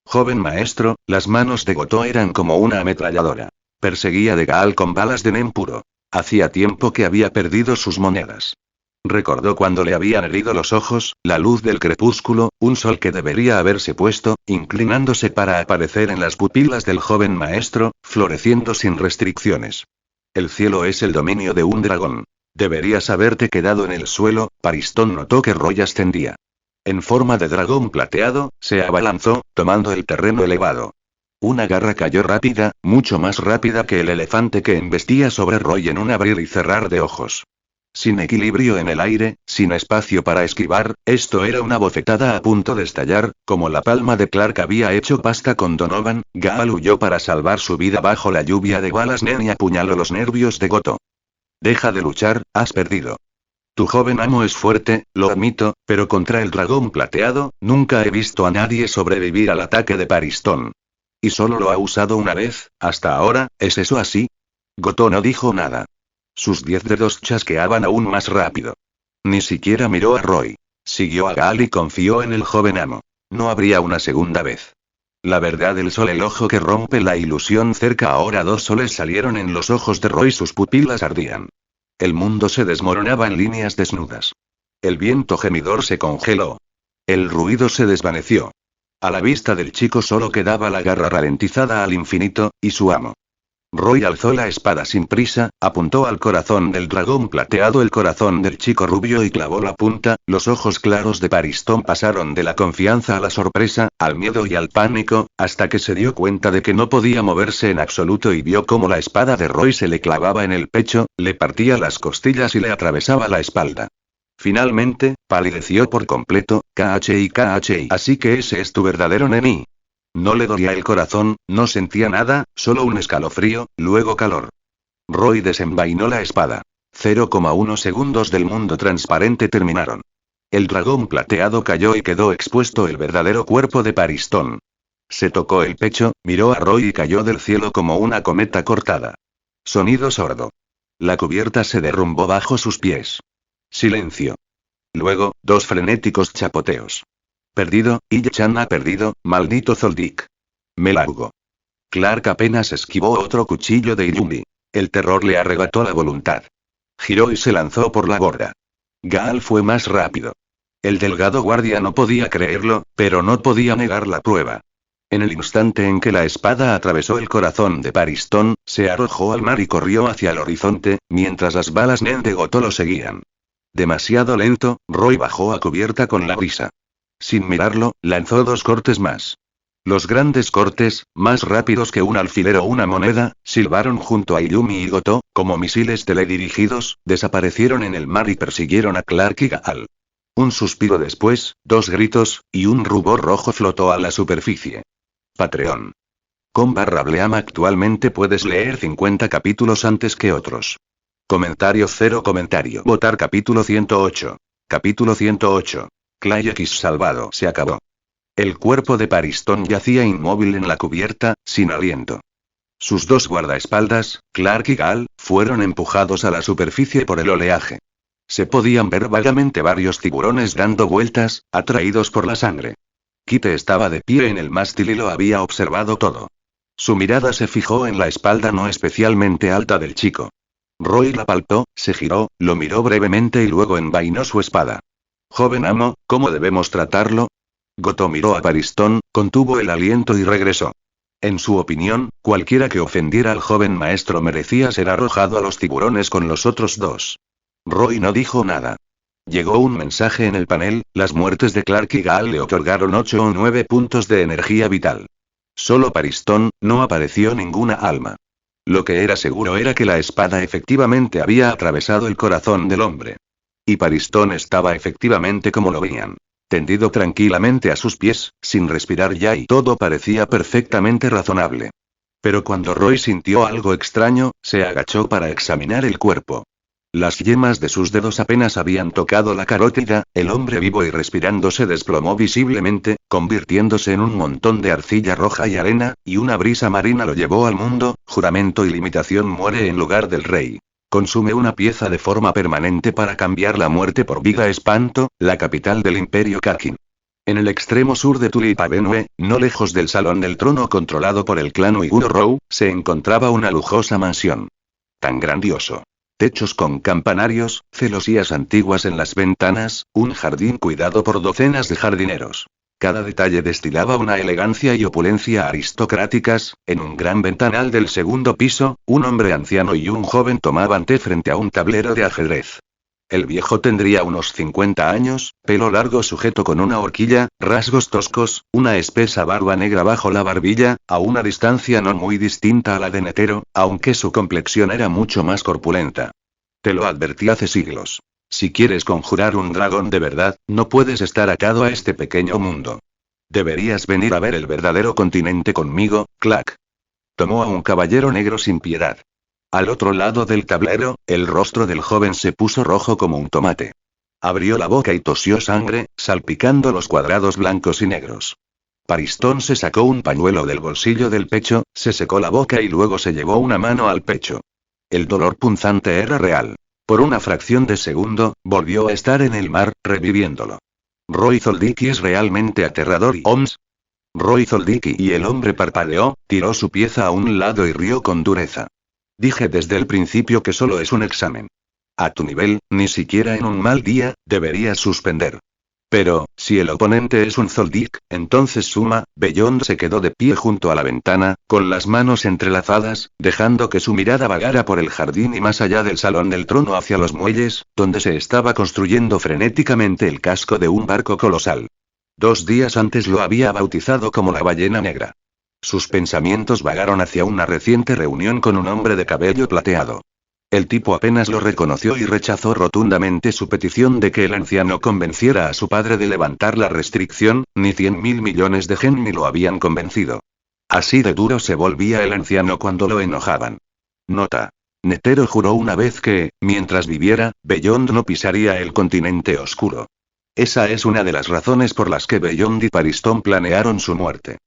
Joven maestro, las manos de Goto eran como una ametralladora. Perseguía de Gaal con balas de nen puro. Hacía tiempo que había perdido sus monedas. Recordó cuando le habían herido los ojos, la luz del crepúsculo, un sol que debería haberse puesto, inclinándose para aparecer en las pupilas del joven maestro, floreciendo sin restricciones. El cielo es el dominio de un dragón. Deberías haberte quedado en el suelo. Paristón notó que Roy ascendía. En forma de dragón plateado, se abalanzó, tomando el terreno elevado. Una garra cayó rápida, mucho más rápida que el elefante que embestía sobre Roy en un abrir y cerrar de ojos. Sin equilibrio en el aire, sin espacio para esquivar, esto era una bofetada a punto de estallar, como la palma de Clark había hecho pasta con Donovan. Gaal huyó para salvar su vida bajo la lluvia de balas nen y apuñaló los nervios de Goto. Deja de luchar, has perdido. Tu joven amo es fuerte, lo admito, pero contra el dragón plateado, nunca he visto a nadie sobrevivir al ataque de Paristón. Y solo lo ha usado una vez, hasta ahora, ¿es eso así? Goto no dijo nada. Sus 10 dedos chasqueaban aún más rápido. Ni siquiera miró a Roy. Siguió a Gaal y confió en el joven amo. No habría una segunda vez. La verdad, el sol, el ojo que rompe la ilusión cerca. Ahora 2 soles salieron en los ojos de Roy, sus pupilas ardían. El mundo se desmoronaba en líneas desnudas. El viento gemidor se congeló. El ruido se desvaneció. A la vista del chico solo quedaba la garra ralentizada al infinito, y su amo. Roy alzó la espada sin prisa, apuntó al corazón del dragón plateado, el corazón del chico rubio, y clavó la punta. Los ojos claros de Paristón pasaron de la confianza a la sorpresa, al miedo y al pánico, hasta que se dio cuenta de que no podía moverse en absoluto y vio cómo la espada de Roy se le clavaba en el pecho, le partía las costillas y le atravesaba la espalda. Finalmente, palideció por completo. KHI. Así que ese es tu verdadero Neni. No le dolía el corazón, no sentía nada, solo un escalofrío, luego calor. Roy desenvainó la espada. 0,1 segundos del mundo transparente terminaron. El dragón plateado cayó y quedó expuesto el verdadero cuerpo de Paristón. Se tocó el pecho, miró a Roy y cayó del cielo como una cometa cortada. Sonido sordo. La cubierta se derrumbó bajo sus pies. Silencio. Luego, 2 frenéticos chapoteos. Perdido, Ille-chan ha perdido, maldito Zoldyck. Me largo. Clark apenas esquivó otro cuchillo de Illumi. El terror le arrebató la voluntad. Giró y se lanzó por la borda. Gaal fue más rápido. El delgado guardia no podía creerlo, pero no podía negar la prueba. En el instante en que la espada atravesó el corazón de Paristón, se arrojó al mar y corrió hacia el horizonte, mientras las balas nen de Goto lo seguían. Demasiado lento, Roy bajó a cubierta con la brisa. Sin mirarlo, lanzó 2 cortes más. Los grandes cortes, más rápidos que un alfiler o una moneda, silbaron junto a Illumi y Goto, como misiles teledirigidos, desaparecieron en el mar y persiguieron a Clark y Gaal. Un suspiro después, 2 gritos, y un rubor rojo flotó a la superficie. Patreon. /Bleam. Actualmente puedes leer 50 capítulos antes que otros. Comentario 0 comentario. Votar capítulo 108. Capítulo 108. Clay X salvado. Se acabó. El cuerpo de Paristón yacía inmóvil en la cubierta, sin aliento. Sus 2 guardaespaldas, Clark y Gaal, fueron empujados a la superficie por el oleaje. Se podían ver vagamente varios tiburones dando vueltas, atraídos por la sangre. Kite estaba de pie en el mástil y lo había observado todo. Su mirada se fijó en la espalda no especialmente alta del chico. Roy la palpó, se giró, lo miró brevemente y luego envainó su espada. Joven amo, ¿cómo debemos tratarlo? Goto miró a Paristón, contuvo el aliento y regresó. En su opinión, cualquiera que ofendiera al joven maestro merecía ser arrojado a los tiburones con los otros 2. Roy no dijo nada. Llegó un mensaje en el panel: las muertes de Clark y Gaal le otorgaron 8 o 9 puntos de energía vital. Solo Paristón, no apareció ninguna alma. Lo que era seguro era que la espada efectivamente había atravesado el corazón del hombre. Y Paristón estaba efectivamente como lo veían. Tendido tranquilamente a sus pies, sin respirar ya, y todo parecía perfectamente razonable. Pero cuando Roy sintió algo extraño, se agachó para examinar el cuerpo. Las yemas de sus dedos apenas habían tocado la carótida, el hombre vivo y respirando se desplomó visiblemente, convirtiéndose en un montón de arcilla roja y arena, y una brisa marina lo llevó al mundo. Juramento y limitación: muere en lugar del rey. Consume una pieza de forma permanente para cambiar la muerte por vida. Espanto, la capital del Imperio Kakin. En el extremo sur de Tulip Avenue, no lejos del Salón del Trono controlado por el clan Uiguro Row, se encontraba una lujosa mansión. Tan grandioso. Techos con campanarios, celosías antiguas en las ventanas, un jardín cuidado por docenas de jardineros. Cada detalle destilaba una elegancia y opulencia aristocráticas. En un gran ventanal del segundo piso, un hombre anciano y un joven tomaban té frente a un tablero de ajedrez. El viejo tendría unos 50 años, pelo largo sujeto con una horquilla, rasgos toscos, una espesa barba negra bajo la barbilla, a una distancia no muy distinta a la de Netero, aunque su complexión era mucho más corpulenta. Te lo advertí hace siglos. Si quieres conjurar un dragón de verdad, no puedes estar atado a este pequeño mundo. Deberías venir a ver el verdadero continente conmigo, Clack. Tomó a un caballero negro sin piedad. Al otro lado del tablero, el rostro del joven se puso rojo como un tomate. Abrió la boca y tosió sangre, salpicando los cuadrados blancos y negros. Paristón se sacó un pañuelo del bolsillo del pecho, se secó la boca y luego se llevó una mano al pecho. El dolor punzante era real. Por una fracción de segundo, volvió a estar en el mar, reviviéndolo. Roy Zoldicki es realmente aterrador y... ¿Oms? Roy Zoldicki, y el hombre parpadeó, tiró su pieza a un lado y rió con dureza. Dije desde el principio que solo es un examen. A tu nivel, ni siquiera en un mal día, deberías suspender. Pero, si el oponente es un Zoldyck, entonces suma. Beyond se quedó de pie junto a la ventana, con las manos entrelazadas, dejando que su mirada vagara por el jardín y más allá del Salón del Trono hacia los muelles, donde se estaba construyendo frenéticamente el casco de un barco colosal. 2 días antes lo había bautizado como la ballena negra. Sus pensamientos vagaron hacia una reciente reunión con un hombre de cabello plateado. El tipo apenas lo reconoció y rechazó rotundamente su petición de que el anciano convenciera a su padre de levantar la restricción. Ni 100.000 millones de Genmi lo habían convencido. Así de duro se volvía el anciano cuando lo enojaban. Nota. Netero juró una vez que, mientras viviera, Beyond no pisaría el continente oscuro. Esa es una de las razones por las que Beyond y Paristón planearon su muerte.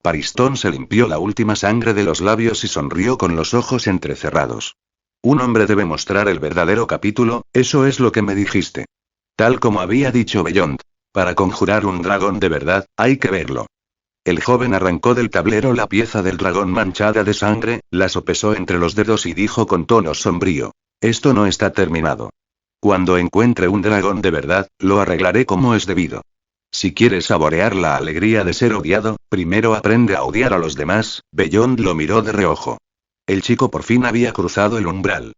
Paristón se limpió la última sangre de los labios y sonrió con los ojos entrecerrados. Un hombre debe mostrar el verdadero capítulo, eso es lo que me dijiste. Tal como había dicho Beyond. Para conjurar un dragón de verdad, hay que verlo. El joven arrancó del tablero la pieza del dragón manchada de sangre, la sopesó entre los dedos y dijo con tono sombrío. Esto no está terminado. Cuando encuentre un dragón de verdad, lo arreglaré como es debido. Si quieres saborear la alegría de ser odiado, primero aprende a odiar a los demás. Beyond lo miró de reojo. El chico por fin había cruzado el umbral.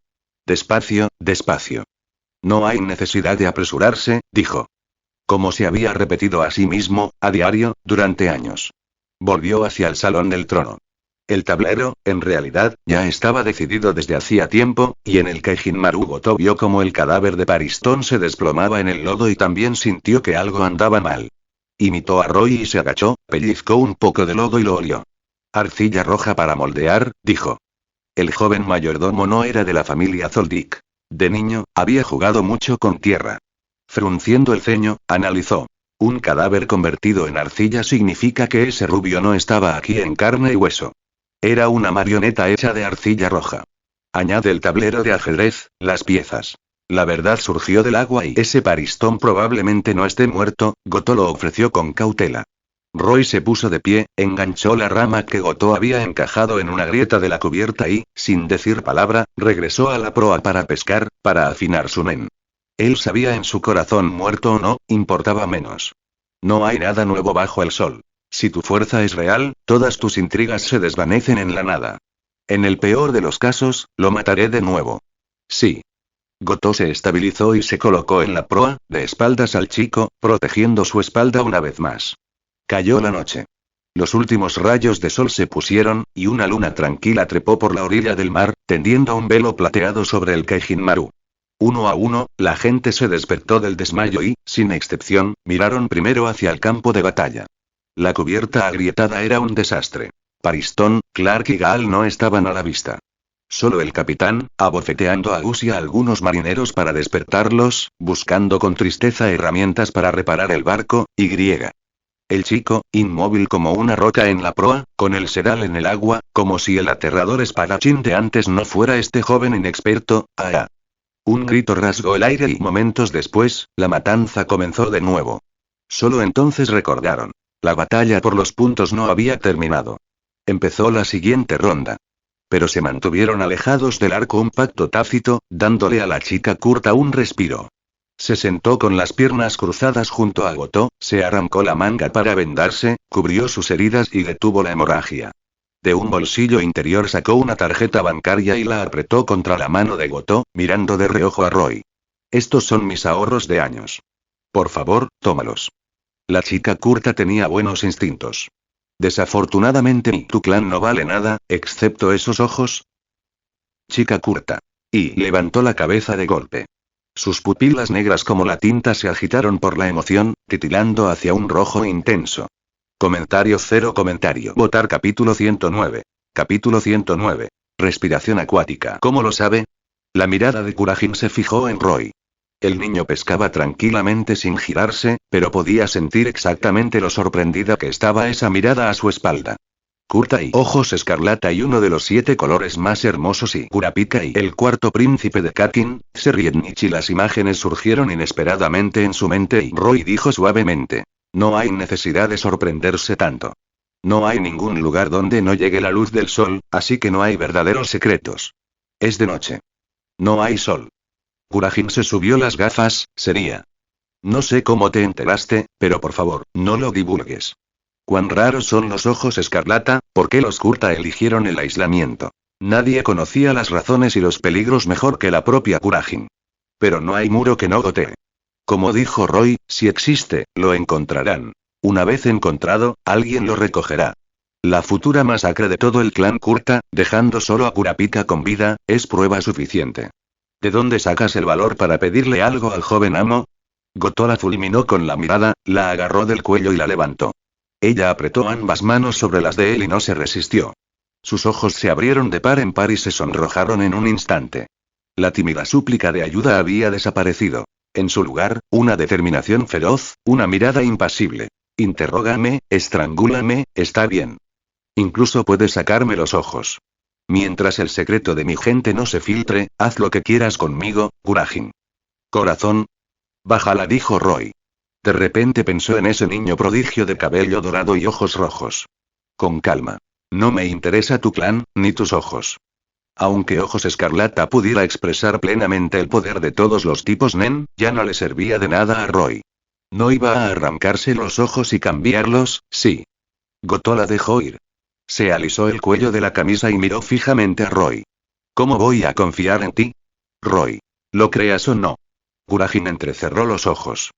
Despacio, despacio. No hay necesidad de apresurarse, dijo. Como se había repetido a sí mismo, a diario, durante años. Volvió hacia el Salón del Trono. El tablero, en realidad, ya estaba decidido desde hacía tiempo, y en el Kaijin Maru Goto vio como el cadáver de Paristón se desplomaba en el lodo y también sintió que algo andaba mal. Imitó a Roy y se agachó, pellizcó un poco de lodo y lo olió. Arcilla roja para moldear, dijo. El joven mayordomo no era de la familia Zoldyck. De niño, había jugado mucho con tierra. Frunciendo el ceño, analizó. Un cadáver convertido en arcilla significa que ese rubio no estaba aquí en carne y hueso. Era una marioneta hecha de arcilla roja. Añade el tablero de ajedrez, las piezas. La verdad surgió del agua y ese Paristón probablemente no esté muerto. Goto lo ofreció con cautela. Roy se puso de pie, enganchó la rama que Goto había encajado en una grieta de la cubierta y, sin decir palabra, regresó a la proa para pescar, para afinar su nen. Él sabía en su corazón, muerto o no, importaba menos. No hay nada nuevo bajo el sol. Si tu fuerza es real, todas tus intrigas se desvanecen en la nada. En el peor de los casos, lo mataré de nuevo. Sí. Goto se estabilizó y se colocó en la proa, de espaldas al chico, protegiendo su espalda una vez más. Cayó la noche. Los últimos rayos de sol se pusieron, y una luna tranquila trepó por la orilla del mar, tendiendo un velo plateado sobre el Kaijin Maru. Uno a uno, la gente se despertó del desmayo y, sin excepción, miraron primero hacia el campo de batalla. La cubierta agrietada era un desastre. Pariston, Clark y Gaal no estaban a la vista. Solo el capitán, abofeteando a Gus y a algunos marineros para despertarlos, buscando con tristeza herramientas para reparar el barco, y griega. El chico, inmóvil como una roca en la proa, con el sedal en el agua, como si el aterrador espadachín de antes no fuera este joven inexperto. ¡Ah! Un grito rasgó el aire y momentos después, la matanza comenzó de nuevo. Solo entonces recordaron. La batalla por los puntos no había terminado. Empezó la siguiente ronda. Pero se mantuvieron alejados del arco, un pacto tácito, dándole a la chica curta un respiro. Se sentó con las piernas cruzadas junto a Gotó, se arrancó la manga para vendarse, cubrió sus heridas y detuvo la hemorragia. De un bolsillo interior sacó una tarjeta bancaria y la apretó contra la mano de Gotó, mirando de reojo a Roy. Estos son mis ahorros de años. Por favor, tómalos. La chica curta tenía buenos instintos. Desafortunadamente tu clan no vale nada, excepto esos ojos. Chica curta. Y levantó la cabeza de golpe. Sus pupilas negras como la tinta se agitaron por la emoción, titilando hacia un rojo intenso. Comentario cero comentario. Votar capítulo 109. Capítulo 109. Respiración acuática. ¿Cómo lo sabe? La mirada de Kurajin se fijó en Roy. El niño pescaba tranquilamente sin girarse, pero podía sentir exactamente lo sorprendida que estaba esa mirada a su espalda. Curta y ojos escarlata y uno de los 7 colores más hermosos y Kurapika y el cuarto príncipe de Kakin, Seriednichi. Las imágenes surgieron inesperadamente en su mente y Roy dijo suavemente. No hay necesidad de sorprenderse tanto. No hay ningún lugar donde no llegue la luz del sol, así que no hay verdaderos secretos. Es de noche. No hay sol. Kurajin se subió las gafas, sería. No sé cómo te enteraste, pero por favor, no lo divulgues. Cuán raros son los ojos escarlata, ¿por qué los Kurta eligieron el aislamiento? Nadie conocía las razones y los peligros mejor que la propia Kurajin. Pero no hay muro que no gotee. Como dijo Roy, si existe, lo encontrarán. Una vez encontrado, alguien lo recogerá. La futura masacre de todo el clan Kurta, dejando solo a Kurapika con vida, es prueba suficiente. ¿De dónde sacas el valor para pedirle algo al joven amo? Gotó la fulminó con la mirada, la agarró del cuello y la levantó. Ella apretó ambas manos sobre las de él y no se resistió. Sus ojos se abrieron de par en par y se sonrojaron en un instante. La tímida súplica de ayuda había desaparecido. En su lugar, una determinación feroz, una mirada impasible. Interrógame, estrangúlame, está bien. Incluso puedes sacarme los ojos. Mientras el secreto de mi gente no se filtre, haz lo que quieras conmigo, Kurajin. Corazón. Bájala, dijo Roy. De repente pensó en ese niño prodigio de cabello dorado y ojos rojos. Con calma. No me interesa tu clan, ni tus ojos. Aunque Ojos Escarlata pudiera expresar plenamente el poder de todos los tipos Nen, ya no le servía de nada a Roy. No iba a arrancarse los ojos y cambiarlos, sí. Gotó la dejó ir. Se alisó el cuello de la camisa y miró fijamente a Roy. ¿Cómo voy a confiar en ti? Roy. ¿Lo creas o no? Kurajin entrecerró los ojos.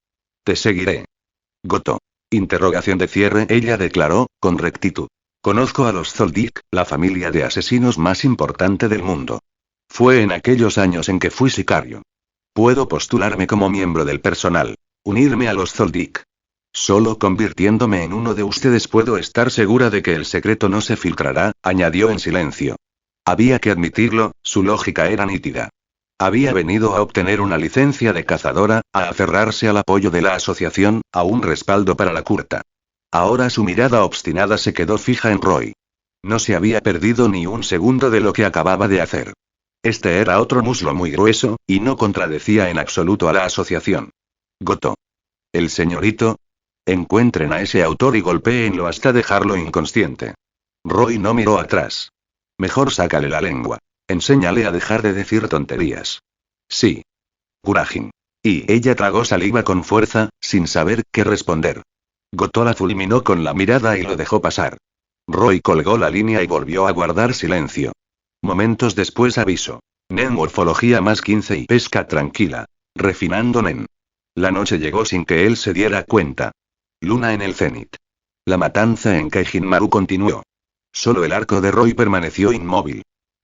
Te seguiré. Gotó. Interrogación de cierre, ella declaró, con rectitud. Conozco a los Zoldyck, la familia de asesinos más importante del mundo. Fue en aquellos años en que fui sicario. Puedo postularme como miembro del personal. Unirme a los Zoldyck. Solo convirtiéndome en uno de ustedes puedo estar segura de que el secreto no se filtrará, añadió en silencio. Había que admitirlo, su lógica era nítida. Había venido a obtener una licencia de cazadora, a aferrarse al apoyo de la asociación, a un respaldo para la curta. Ahora su mirada obstinada se quedó fija en Roy. No se había perdido ni un segundo de lo que acababa de hacer. Este era otro muslo muy grueso, y no contradecía en absoluto a la asociación. Gotó. El señorito. Encuentren a ese autor y golpéenlo hasta dejarlo inconsciente. Roy no miró atrás. Mejor sácale la lengua. Enséñale a dejar de decir tonterías. Sí. Kurajin. Y ella tragó saliva con fuerza, sin saber qué responder. Gotó la fulminó con la mirada y lo dejó pasar. Roy colgó la línea y volvió a guardar silencio. Momentos después avisó. Nen morfología más 15 y pesca tranquila. Refinando Nen. La noche llegó sin que él se diera cuenta. Luna en el cenit. La matanza en Kaijinmaru continuó. Solo el arco de Roy permaneció inmóvil.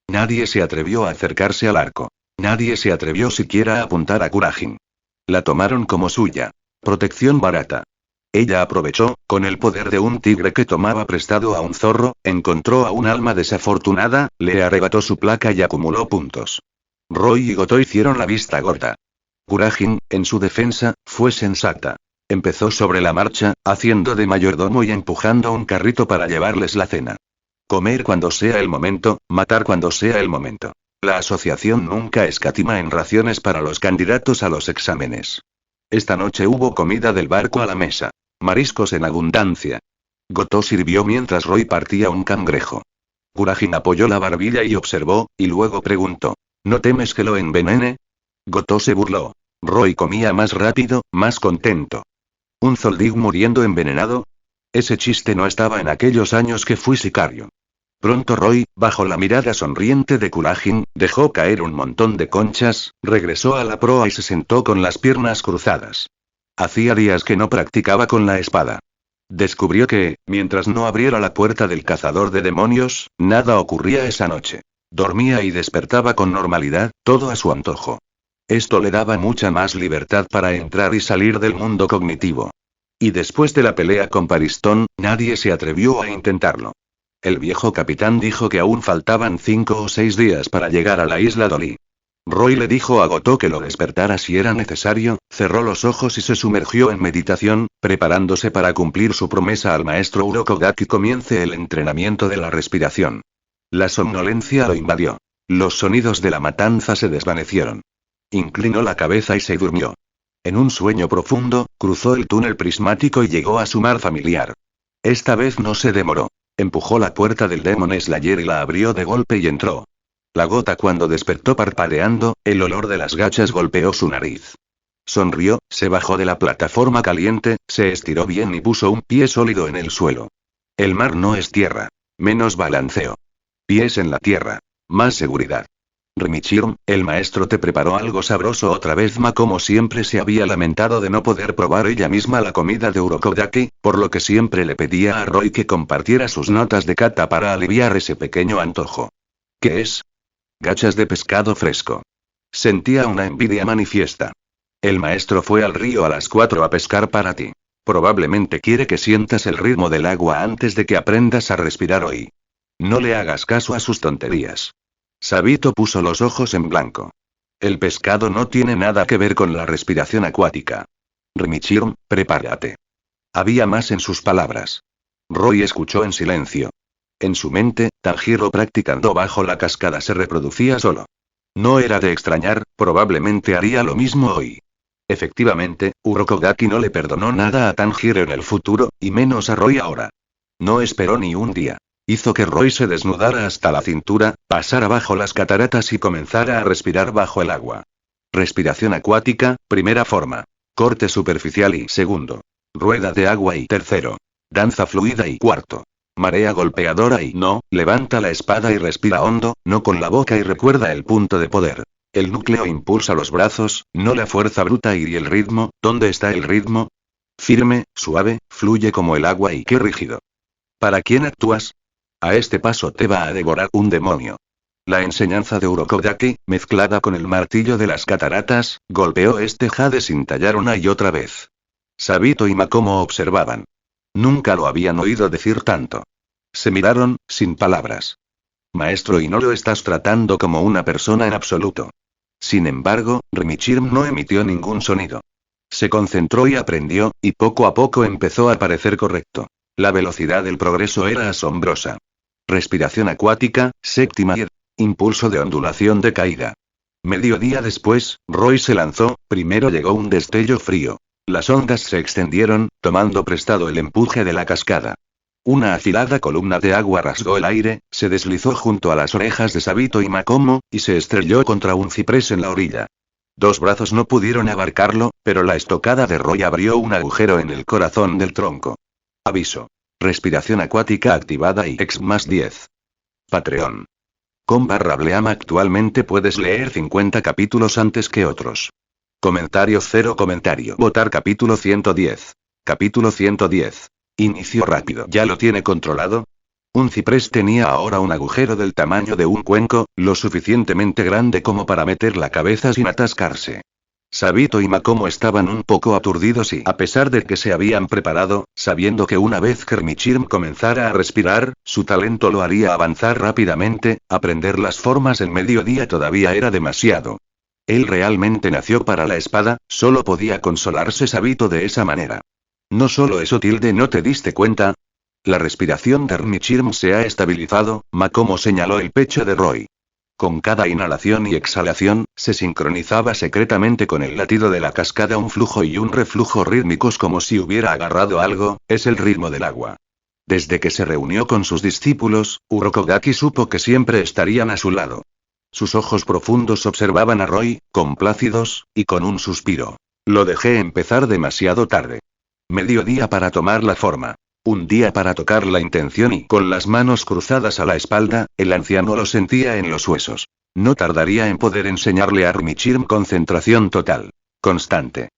Nadie se atrevió a acercarse al arco. Nadie se atrevió siquiera a apuntar a Kurajin. La tomaron como suya. Protección barata. Ella aprovechó, con el poder de un tigre que tomaba prestado a un zorro, encontró a un alma desafortunada, le arrebató su placa y acumuló puntos. Roy y Goto hicieron la vista gorda. Kurajin, en su defensa, fue sensata. Empezó sobre la marcha, haciendo de mayordomo y empujando un carrito para llevarles la cena. Comer cuando sea el momento, matar cuando sea el momento. La asociación nunca escatima en raciones para los candidatos a los exámenes. Esta noche hubo comida del barco a la mesa. Mariscos en abundancia. Goto sirvió mientras Roy partía un cangrejo. Kurajin apoyó la barbilla y observó, y luego preguntó: ¿No temes que lo envenene? Goto se burló. Roy comía más rápido, más contento. ¿Un Zoldyck muriendo envenenado? Ese chiste no estaba en aquellos años que fui sicario. Pronto Roy, bajo la mirada sonriente de Kurajin, dejó caer un montón de conchas, regresó a la proa y se sentó con las piernas cruzadas. Hacía días que no practicaba con la espada. Descubrió que, mientras no abriera la puerta del cazador de demonios, nada ocurría esa noche. Dormía y despertaba con normalidad, todo a su antojo. Esto le daba mucha más libertad para entrar y salir del mundo cognitivo. Y después de la pelea con Paristón, nadie se atrevió a intentarlo. El viejo capitán dijo que aún faltaban 5 o 6 días para llegar a la isla Dolly. Roy le dijo a Goto que lo despertara si era necesario, cerró los ojos y se sumergió en meditación, preparándose para cumplir su promesa al maestro Urokodaki. Comience el entrenamiento de la respiración. La somnolencia lo invadió. Los sonidos de la matanza se desvanecieron. Inclinó la cabeza y se durmió. En un sueño profundo, cruzó el túnel prismático y llegó a su mar familiar. Esta vez no se demoró. Empujó la puerta del Demon Slayer y la abrió de golpe y entró. La gota cuando despertó parpadeando, el olor de las gachas golpeó su nariz. Sonrió, se bajó de la plataforma caliente, se estiró bien y puso un pie sólido en el suelo. El mar no es tierra. Menos balanceo. Pies en la tierra. Más seguridad. Rimichirm, el maestro te preparó algo sabroso otra vez. Ma como siempre se había lamentado de no poder probar ella misma la comida de Urokodaki, por lo que siempre le pedía a Roy que compartiera sus notas de kata para aliviar ese pequeño antojo. ¿Qué es? Gachas de pescado fresco. Sentía una envidia manifiesta. El maestro fue al río a las 4 a pescar para ti. Probablemente quiere que sientas el ritmo del agua antes de que aprendas a respirar hoy. No le hagas caso a sus tonterías. Sabito puso los ojos en blanco. El pescado no tiene nada que ver con la respiración acuática. Rimichirm, prepárate. Había más en sus palabras. Roy escuchó en silencio. En su mente, Tanjiro practicando bajo la cascada se reproducía solo. No era de extrañar, probablemente haría lo mismo hoy. Efectivamente, Urokodaki no le perdonó nada a Tanjiro en el futuro, y menos a Roy ahora. No esperó ni un día. Hizo que Roy se desnudara hasta la cintura, pasara bajo las cataratas y comenzara a respirar bajo el agua. Respiración acuática, primera forma. Corte superficial y segundo. Rueda de agua y tercero. Danza fluida y cuarto. Marea golpeadora y no, levanta la espada y respira hondo, no con la boca y recuerda el punto de poder. El núcleo impulsa los brazos, no la fuerza bruta y el ritmo, ¿dónde está el ritmo? Firme, suave, fluye como el agua y qué rígido. ¿Para quién actúas? A este paso te va a devorar un demonio. La enseñanza de Urokodaki, mezclada con el martillo de las cataratas, golpeó este jade sin tallar una y otra vez. Sabito y Makomo observaban. Nunca lo habían oído decir tanto. Se miraron, sin palabras. Maestro, y no lo estás tratando como una persona en absoluto. Sin embargo, Rimichirm no emitió ningún sonido. Se concentró y aprendió, y poco a poco empezó a parecer correcto. La velocidad del progreso era asombrosa. Respiración acuática, séptima y impulso de ondulación de caída. Mediodía después, Roy se lanzó, primero llegó un destello frío. Las ondas se extendieron, tomando prestado el empuje de la cascada. Una afilada columna de agua rasgó el aire, se deslizó junto a las orejas de Sabito y Makomo, y se estrelló contra un ciprés en la orilla. Dos brazos no pudieron abarcarlo, pero la estocada de Roy abrió un agujero en el corazón del tronco. Aviso. Respiración acuática activada y X+10. Patreon. /Bleam. Actualmente puedes leer 50 capítulos antes que otros. Comentario 0 comentario. Votar capítulo 110. Capítulo 110. Inicio rápido. ¿Ya lo tiene controlado? Un ciprés tenía ahora un agujero del tamaño de un cuenco, lo suficientemente grande como para meter la cabeza sin atascarse. Sabito y Makomo estaban un poco aturdidos y, a pesar de que se habían preparado, sabiendo que una vez que Hermichirm comenzara a respirar, su talento lo haría avanzar rápidamente, aprender las formas en mediodía todavía era demasiado. Él realmente nació para la espada, solo podía consolarse Sabito de esa manera. No solo eso, ¿no te diste cuenta? La respiración de Hermichirm se ha estabilizado, Makomo señaló el pecho de Roy. Con cada inhalación y exhalación, se sincronizaba secretamente con el latido de la cascada un flujo y un reflujo rítmicos como si hubiera agarrado algo, es el ritmo del agua. Desde que se reunió con sus discípulos, Urokodaki supo que siempre estarían a su lado. Sus ojos profundos observaban a Roy, complácidos, y con un suspiro. Lo dejé empezar demasiado tarde. Mediodía para tomar la forma. Un día para tocar la intención y, con las manos cruzadas a la espalda, el anciano lo sentía en los huesos. No tardaría en poder enseñarle a Hermichirm concentración total. Constante.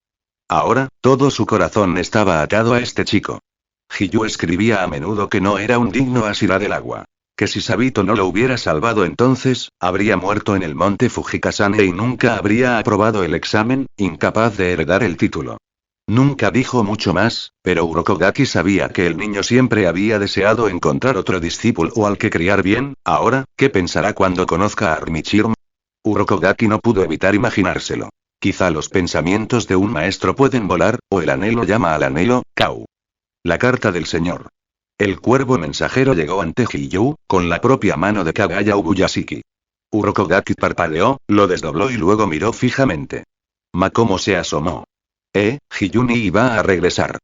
Ahora, todo su corazón estaba atado a este chico. Hiyu escribía a menudo que no era un digno Ashira del agua. Que si Sabito no lo hubiera salvado entonces, habría muerto en el monte Fujikasane y nunca habría aprobado el examen, incapaz de heredar el título. Nunca dijo mucho más, pero Urokodaki sabía que el niño siempre había deseado encontrar otro discípulo al que criar bien. Ahora, ¿qué pensará cuando conozca a Hermichirm? Urokodaki no pudo evitar imaginárselo. Quizá los pensamientos de un maestro pueden volar, o el anhelo llama al anhelo, Kau. La carta del señor. El cuervo mensajero llegó ante Hiyu, con la propia mano de Kagaya Ubuyashiki. Urokodaki parpadeó, lo desdobló y luego miró fijamente. Makomo se asomó. Hiyuni iba a regresar.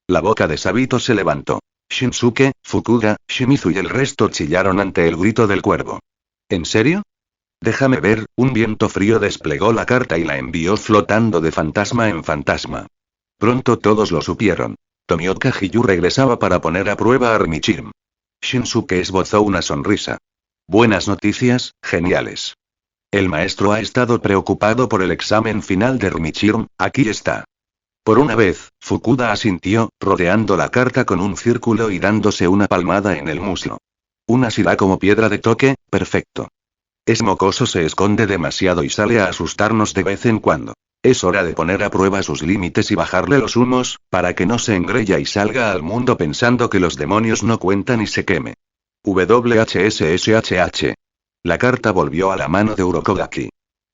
La boca de Sabito se levantó. Shinsuke, Fukuda, Shimizu y el resto chillaron ante el grito del cuervo. ¿En serio? Déjame ver, un viento frío desplegó la carta y la envió flotando de fantasma en fantasma. Pronto todos lo supieron. Tomioka Hiyu regresaba para poner a prueba a Hermichirm. Shinsuke esbozó una sonrisa. Buenas noticias, geniales. El maestro ha estado preocupado por el examen final de Hermichirm, aquí está. Por una vez, Fukuda asintió, rodeando la carta con un círculo y dándose una palmada en el muslo. Una Ashira como piedra de toque, perfecto. Es mocoso, se esconde demasiado y sale a asustarnos de vez en cuando. Es hora de poner a prueba sus límites y bajarle los humos, para que no se engrella y salga al mundo pensando que los demonios no cuentan y se queme. WHSSHH. La carta volvió a la mano de Urokodaki.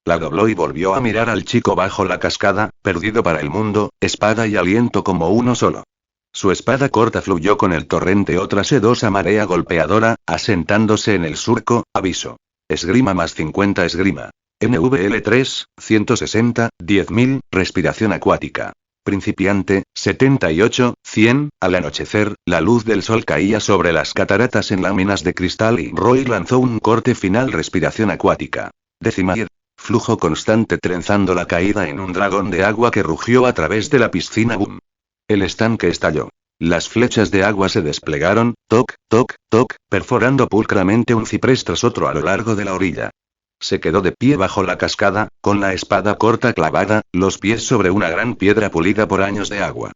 La dobló y volvió a mirar al chico bajo la cascada, perdido para el mundo, espada y aliento como uno solo. Su espada corta fluyó con el torrente otra sedosa marea golpeadora, asentándose en el surco, aviso. Esgrima más 50 esgrima. NVL3, 160, 10.000, respiración acuática. Principiante, 78, 100, al anochecer, la luz del sol caía sobre las cataratas en láminas de cristal y Roy lanzó un corte final, respiración acuática. Décima. Flujo constante trenzando la caída en un dragón de agua que rugió a través de la piscina. Boom. El estanque estalló. Las flechas de agua se desplegaron, toc, toc, toc, perforando pulcramente un ciprés tras otro a lo largo de la orilla. Se quedó de pie bajo la cascada, con la espada corta clavada, los pies sobre una gran piedra pulida por años de agua.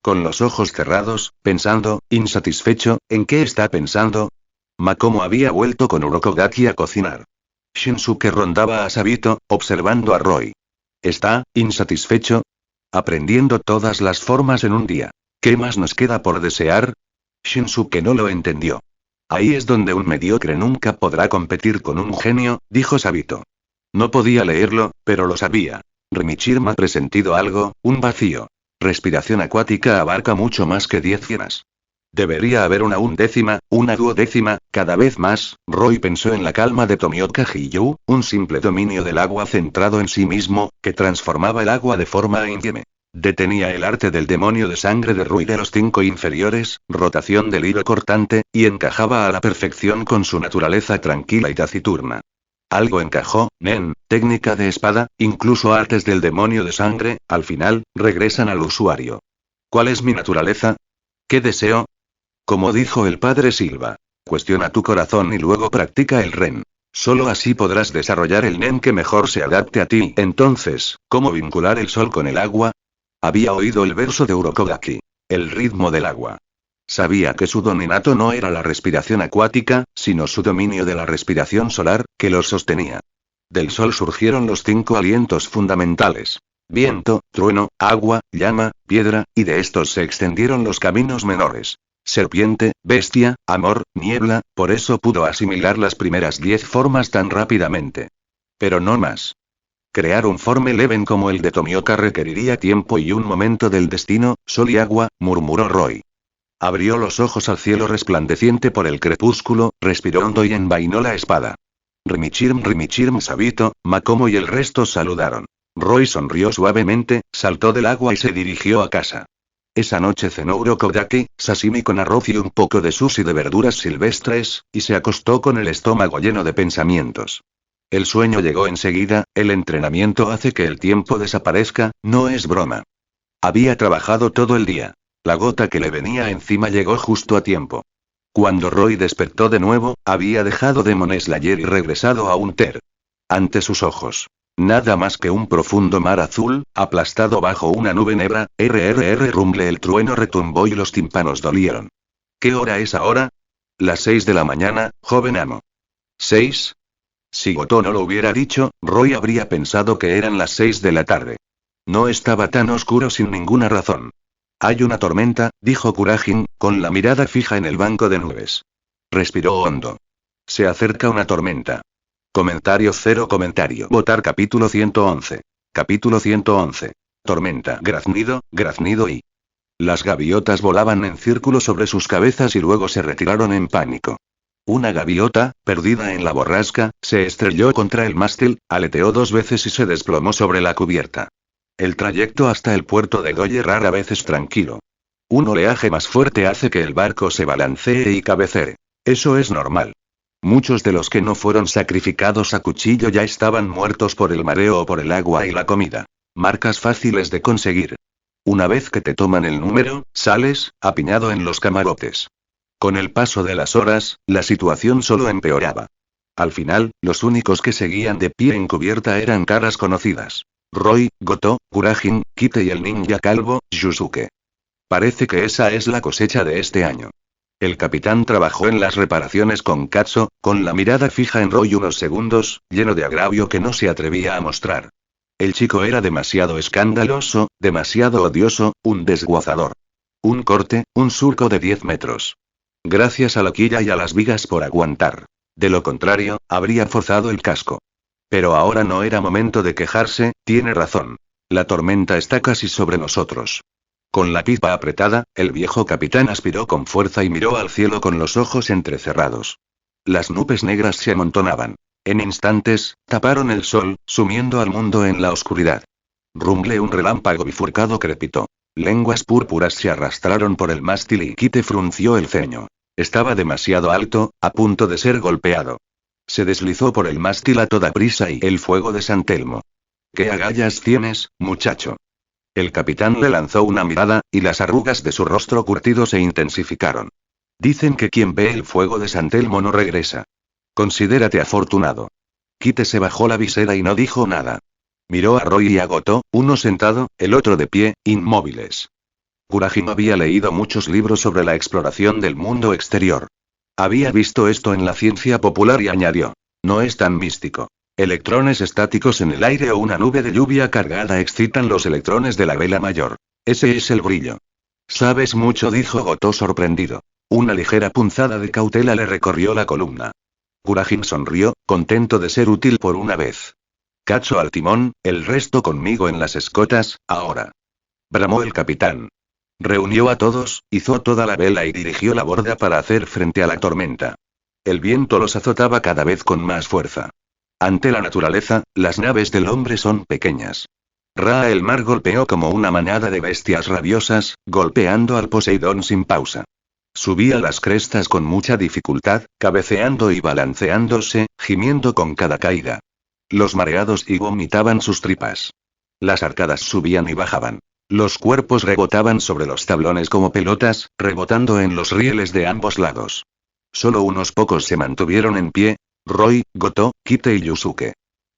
Con los ojos cerrados, pensando, insatisfecho, ¿en qué está pensando? Makomo había vuelto con Urokodaki a cocinar. Shinsuke rondaba a Sabito, observando a Roy. ¿Está insatisfecho? Aprendiendo todas las formas en un día. ¿Qué más nos queda por desear? Shinsuke no lo entendió. Ahí es donde un mediocre nunca podrá competir con un genio, dijo Sabito. No podía leerlo, pero lo sabía. Hermichirm ha presentido algo, un vacío. Respiración acuática abarca mucho más que 10 cienas. Debería haber una undécima, una duodécima, cada vez más. Roy pensó en la calma de Tomioka Hiyu, un simple dominio del agua centrado en sí mismo, que transformaba el agua de forma ínfime. Detenía el arte del demonio de sangre de Rui de los 5 inferiores, rotación del hilo cortante, y encajaba a la perfección con su naturaleza tranquila y taciturna. Algo encajó, Nen, técnica de espada, incluso artes del demonio de sangre, al final, regresan al usuario. ¿Cuál es mi naturaleza? ¿Qué deseo? Como dijo el padre Silva, cuestiona tu corazón y luego practica el Ren. Solo así podrás desarrollar el Nen que mejor se adapte a ti. Entonces, ¿cómo vincular el sol con el agua? Había oído el verso de Urokodaki. El ritmo del agua. Sabía que su don innato no era la respiración acuática, sino su dominio de la respiración solar, que los sostenía. Del sol surgieron los 5 alientos fundamentales. Viento, trueno, agua, llama, piedra, y de estos se extendieron los caminos menores. Serpiente, bestia, amor, niebla, por eso pudo asimilar las primeras 10 formas tan rápidamente. Pero no más. Crear un forme leven como el de Tomioka requeriría tiempo y un momento del destino, sol y agua, murmuró Roy. Abrió los ojos al cielo resplandeciente por el crepúsculo, respiró hondo y envainó la espada. Rimichirm Sabito, Makomo y el resto saludaron. Roy sonrió suavemente, saltó del agua y se dirigió a casa. Esa noche cenó urokodaki, sashimi con arroz y un poco de sushi de verduras silvestres, y se acostó con el estómago lleno de pensamientos. El sueño llegó enseguida, el entrenamiento hace que el tiempo desaparezca, no es broma. Había trabajado todo el día. La gota que le venía encima llegó justo a tiempo. Cuando Roy despertó de nuevo, había dejado Demon Slayer y regresado a Unter. Ante sus ojos. Nada más que un profundo mar azul, aplastado bajo una nube negra, rumble el trueno retumbó y los tímpanos dolieron. ¿Qué hora es ahora? Las 6 de la mañana, joven amo. ¿6? Si Goto no lo hubiera dicho, Roy habría pensado que eran las 6 de la tarde. No estaba tan oscuro sin ninguna razón. Hay una tormenta, dijo Kurajin, con la mirada fija en el banco de nubes. Respiró hondo. Se acerca una tormenta. Comentario. Votar capítulo 111. Capítulo 111. Tormenta. Graznido y... Las gaviotas volaban en círculo sobre sus cabezas y luego se retiraron en pánico. Una gaviota, perdida en la borrasca, se estrelló contra el mástil, aleteó 2 veces y se desplomó sobre la cubierta. El trayecto hasta el puerto de Goye rara vez es tranquilo. Un oleaje más fuerte hace que el barco se balancee y cabecee. Eso es normal. Muchos de los que no fueron sacrificados a cuchillo ya estaban muertos por el mareo o por el agua y la comida. Marcas fáciles de conseguir. Una vez que te toman el número, sales, apiñado en los camarotes. Con el paso de las horas, la situación solo empeoraba. Al final, los únicos que seguían de pie en cubierta eran caras conocidas. Roy, Goto, Kurajin, Kite y el ninja calvo, Yusuke. Parece que esa es la cosecha de este año. El capitán trabajó en las reparaciones con Katso, con la mirada fija en Roy unos segundos, lleno de agravio que no se atrevía a mostrar. El chico era demasiado escandaloso, demasiado odioso, un desguazador. Un corte, un surco de 10 metros. Gracias a la quilla y a las vigas por aguantar. De lo contrario, habría forzado el casco. Pero ahora no era momento de quejarse, tiene razón. La tormenta está casi sobre nosotros. Con la pipa apretada, el viejo capitán aspiró con fuerza y miró al cielo con los ojos entrecerrados. Las nubes negras se amontonaban. En instantes, taparon el sol, sumiendo al mundo en la oscuridad. Rumble un relámpago bifurcado crepitó. Lenguas púrpuras se arrastraron por el mástil y Kite frunció el ceño. Estaba demasiado alto, a punto de ser golpeado. Se deslizó por el mástil a toda prisa y el fuego de San Telmo. ¿Qué agallas tienes, muchacho? El capitán le lanzó una mirada, y las arrugas de su rostro curtido se intensificaron. Dicen que quien ve el fuego de San Telmo no regresa. Considérate afortunado. Kite se bajó la visera y no dijo nada. Miró a Roy y a Goto, uno sentado, el otro de pie, inmóviles. Kurajin había leído muchos libros sobre la exploración del mundo exterior. Había visto esto en la ciencia popular y añadió. No es tan místico. Electrones estáticos en el aire o una nube de lluvia cargada excitan los electrones de la vela mayor. Ese es el brillo. Sabes mucho, dijo Goto sorprendido. Una ligera punzada de cautela le recorrió la columna. Kurajin sonrió, contento de ser útil por una vez. Katso al timón, el resto conmigo en las escotas, ahora. Bramó el capitán. Reunió a todos, hizo toda la vela y dirigió la borda para hacer frente a la tormenta. El viento los azotaba cada vez con más fuerza. Ante la naturaleza, las naves del hombre son pequeñas. El mar golpeó como una manada de bestias rabiosas, golpeando al Poseidón sin pausa. Subía las crestas con mucha dificultad, cabeceando y balanceándose, gimiendo con cada caída. Los mareados y vomitaban sus tripas. Las arcadas subían y bajaban. Los cuerpos rebotaban sobre los tablones como pelotas, rebotando en los rieles de ambos lados. Solo unos pocos se mantuvieron en pie. Roy, Goto, Kite y Yusuke.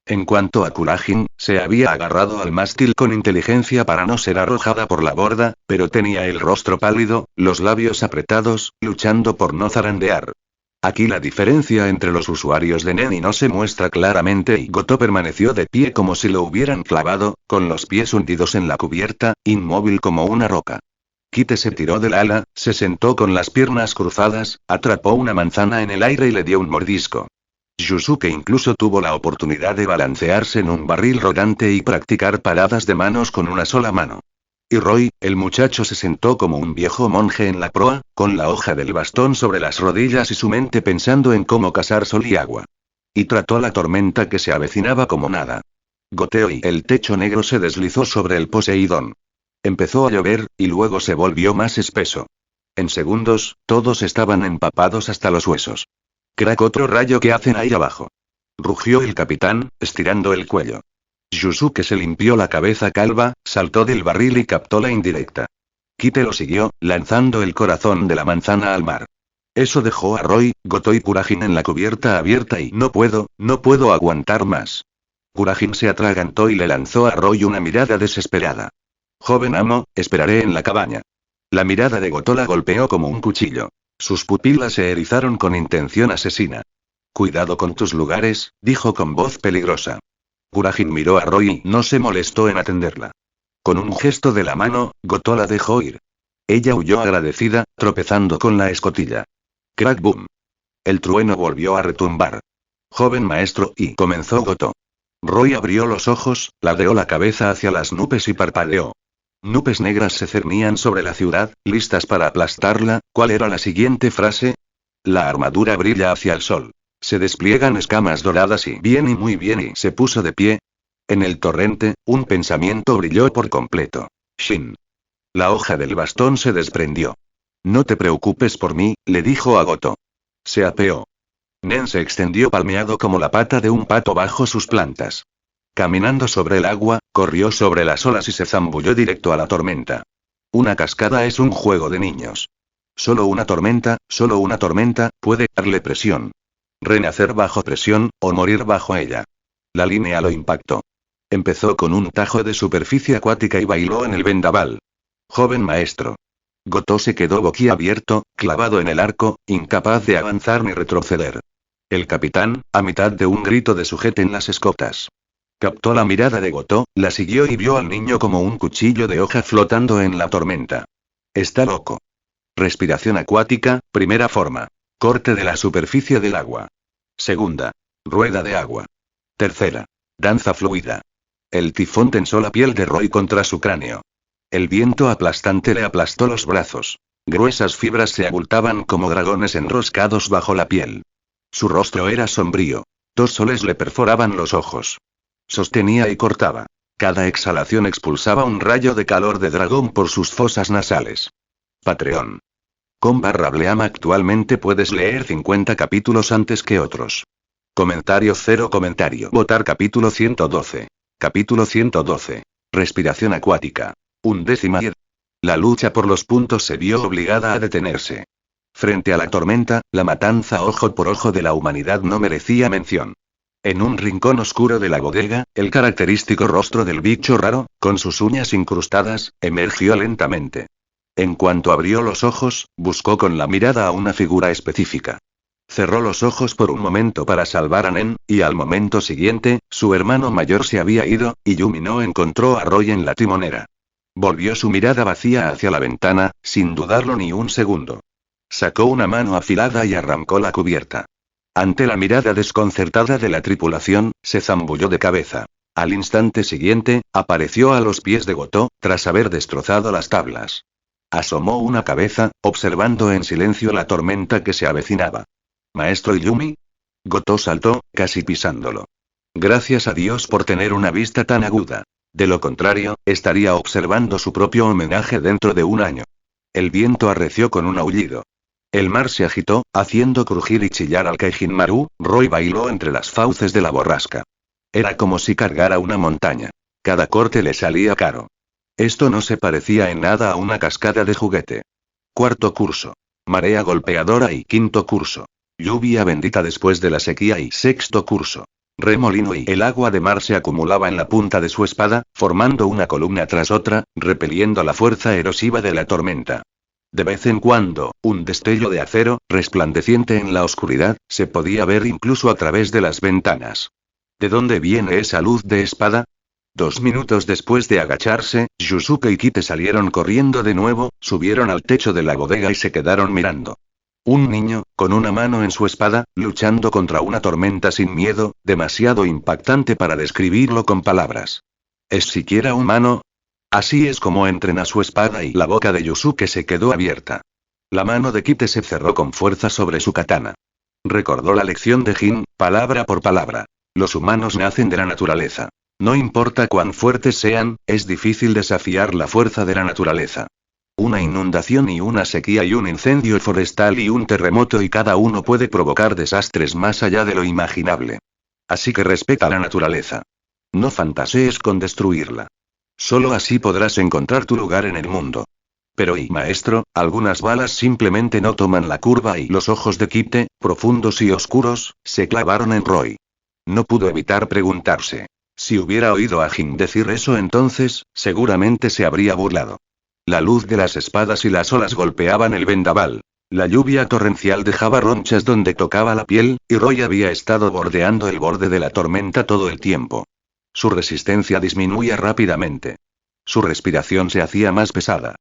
En cuanto a Kurajin, se había agarrado al mástil con inteligencia para no ser arrojada por la borda, pero tenía el rostro pálido, los labios apretados, luchando por no zarandear. Aquí la diferencia entre los usuarios de Neni no se muestra claramente y Goto permaneció de pie como si lo hubieran clavado, con los pies hundidos en la cubierta, inmóvil como una roca. Kite se tiró del ala, se sentó con las piernas cruzadas, atrapó una manzana en el aire y le dio un mordisco. Yusuke incluso tuvo la oportunidad de balancearse en un barril rodante y practicar paradas de manos con una sola mano. Y Roy, el muchacho se sentó como un viejo monje en la proa, con la hoja del bastón sobre las rodillas y su mente pensando en cómo cazar sol y agua. Y trató la tormenta que se avecinaba como nada. Goteó y el techo negro se deslizó sobre el Poseidón. Empezó a llover, y luego se volvió más espeso. En segundos, todos estaban empapados hasta los huesos. Crack, otro rayo que hacen ahí abajo. Rugió el capitán, estirando el cuello. Yusuke se limpió la cabeza calva, saltó del barril y captó la indirecta. Kite lo siguió, lanzando el corazón de la manzana al mar. Eso dejó a Roy, Goto y Kurajin en la cubierta abierta y no puedo aguantar más. Kurajin se atragantó y le lanzó a Roy una mirada desesperada. Joven amo, esperaré en la cabaña. La mirada de Goto la golpeó como un cuchillo. Sus pupilas se erizaron con intención asesina. Cuidado con tus lugares, dijo con voz peligrosa. Kurajin miró a Roy y no se molestó en atenderla. Con un gesto de la mano, Goto la dejó ir. Ella huyó agradecida, tropezando con la escotilla. Crack boom. El trueno volvió a retumbar. Joven maestro, y comenzó Goto. Roy abrió los ojos, ladeó la cabeza hacia las nubes y parpadeó. Nubes negras se cernían sobre la ciudad, listas para aplastarla. ¿Cuál era la siguiente frase? La armadura brilla hacia el sol. Se despliegan escamas doradas y bien y muy bien, y se puso de pie. En el torrente, un pensamiento brilló por completo. Shin. La hoja del bastón se desprendió. No te preocupes por mí, le dijo a Goto. Se apeó. Nen se extendió palmeado como la pata de un pato bajo sus plantas. Caminando sobre el agua, corrió sobre las olas y se zambulló directo a la tormenta. Una cascada es un juego de niños. Solo una tormenta puede darle presión. Renacer bajo presión, o morir bajo ella. La línea lo impactó. Empezó con un tajo de superficie acuática y bailó en el vendaval. Joven maestro. Goto se quedó boquiabierto, clavado en el arco, incapaz de avanzar ni retroceder. El capitán, a mitad de un grito de sujeten las escotas. Captó la mirada de Goto, la siguió y vio al niño como un cuchillo de hoja flotando en la tormenta. Está loco. Respiración acuática, primera forma. Corte de la superficie del agua. Segunda. Rueda de agua. Tercera. Danza fluida. El tifón tensó la piel de Roy contra su cráneo. El viento aplastante le aplastó los brazos. Gruesas fibras se abultaban como dragones enroscados bajo la piel. Su rostro era sombrío. 2 soles le perforaban los ojos. Sostenía y cortaba. Cada exhalación expulsaba un rayo de calor de dragón por sus fosas nasales. Patreon. /Bleam actualmente puedes leer 50 capítulos antes que otros. Comentario 0 comentario. Votar capítulo 112. Capítulo 112. Respiración acuática. 11. La lucha por los puntos se vio obligada a detenerse. Frente a la tormenta, la matanza ojo por ojo de la humanidad no merecía mención. En un rincón oscuro de la bodega, el característico rostro del bicho raro, con sus uñas incrustadas, emergió lentamente. En cuanto abrió los ojos, buscó con la mirada a una figura específica. Cerró los ojos por un momento para salvar a Nen, y al momento siguiente, su hermano mayor se había ido, y Yumi no encontró a Roy en la timonera. Volvió su mirada vacía hacia la ventana, sin dudarlo ni un segundo. Sacó una mano afilada y arrancó la cubierta. Ante la mirada desconcertada de la tripulación, se zambulló de cabeza. Al instante siguiente, apareció a los pies de Goto, tras haber destrozado las tablas. Asomó una cabeza, observando en silencio la tormenta que se avecinaba. ¿Maestro Yumi? Goto saltó, casi pisándolo. Gracias a Dios por tener una vista tan aguda. De lo contrario, estaría observando su propio homenaje dentro de un año. El viento arreció con un aullido. El mar se agitó, haciendo crujir y chillar al Kaijinmaru. Roy bailó entre las fauces de la borrasca. Era como si cargara una montaña. Cada corte le salía caro. Esto no se parecía en nada a una cascada de juguete. 4º curso. Marea golpeadora y 5º curso. Lluvia bendita después de la sequía y 6º curso. remolino y el agua de mar se acumulaba en la punta de su espada, formando una columna tras otra, repeliendo la fuerza erosiva de la tormenta. De vez en cuando, un destello de acero, resplandeciente en la oscuridad, se podía ver incluso a través de las ventanas. ¿De dónde viene esa luz de espada? 2 minutos después de agacharse, Yusuke y Kite salieron corriendo de nuevo, subieron al techo de la bodega y se quedaron mirando. Un niño, con una mano en su espada, luchando contra una tormenta sin miedo, demasiado impactante para describirlo con palabras. ¿Es siquiera humano? Así es como entrena su espada y la boca de Yusuke se quedó abierta. La mano de Kite se cerró con fuerza sobre su katana. Recordó la lección de Jin, palabra por palabra. Los humanos nacen de la naturaleza. No importa cuán fuertes sean, es difícil desafiar la fuerza de la naturaleza. Una inundación y una sequía y un incendio forestal y un terremoto y cada uno puede provocar desastres más allá de lo imaginable. Así que respeta la naturaleza. No fantasees con destruirla. Solo así podrás encontrar tu lugar en el mundo. Pero maestro, algunas balas simplemente no toman la curva y los ojos de Kite, profundos y oscuros, se clavaron en Roy. No pudo evitar preguntarse. Si hubiera oído a Jin decir eso entonces, seguramente se habría burlado. La luz de las espadas y las olas golpeaban el vendaval. La lluvia torrencial dejaba ronchas donde tocaba la piel, y Roy había estado bordeando el borde de la tormenta todo el tiempo. Su resistencia disminuía rápidamente. Su respiración se hacía más pesada.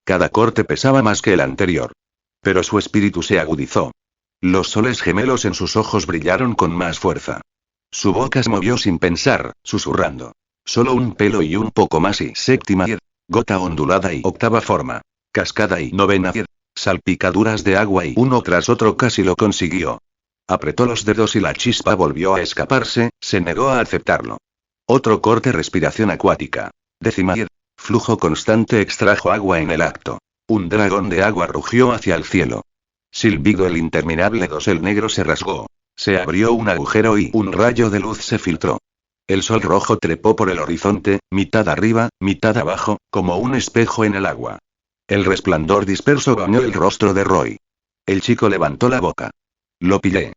Cada corte pesaba más que el anterior. Pero su espíritu se agudizó. Los soles gemelos en sus ojos brillaron con más fuerza. Su boca se movió sin pensar, susurrando. Solo un pelo y un poco más y séptima y gota ondulada y octava forma. Cascada y novena y salpicaduras de agua y uno tras otro casi lo consiguió. Apretó los dedos y la chispa volvió a escaparse, se negó a aceptarlo. Otro corte respiración acuática. Décima y flujo constante extrajo agua en el acto. Un dragón de agua rugió hacia el cielo. Silbido el interminable dosel negro se rasgó. Se abrió un agujero y un rayo de luz se filtró. El sol rojo trepó por el horizonte, mitad arriba, mitad abajo, como un espejo en el agua. El resplandor disperso bañó el rostro de Roy. El chico levantó la boca. Lo pillé.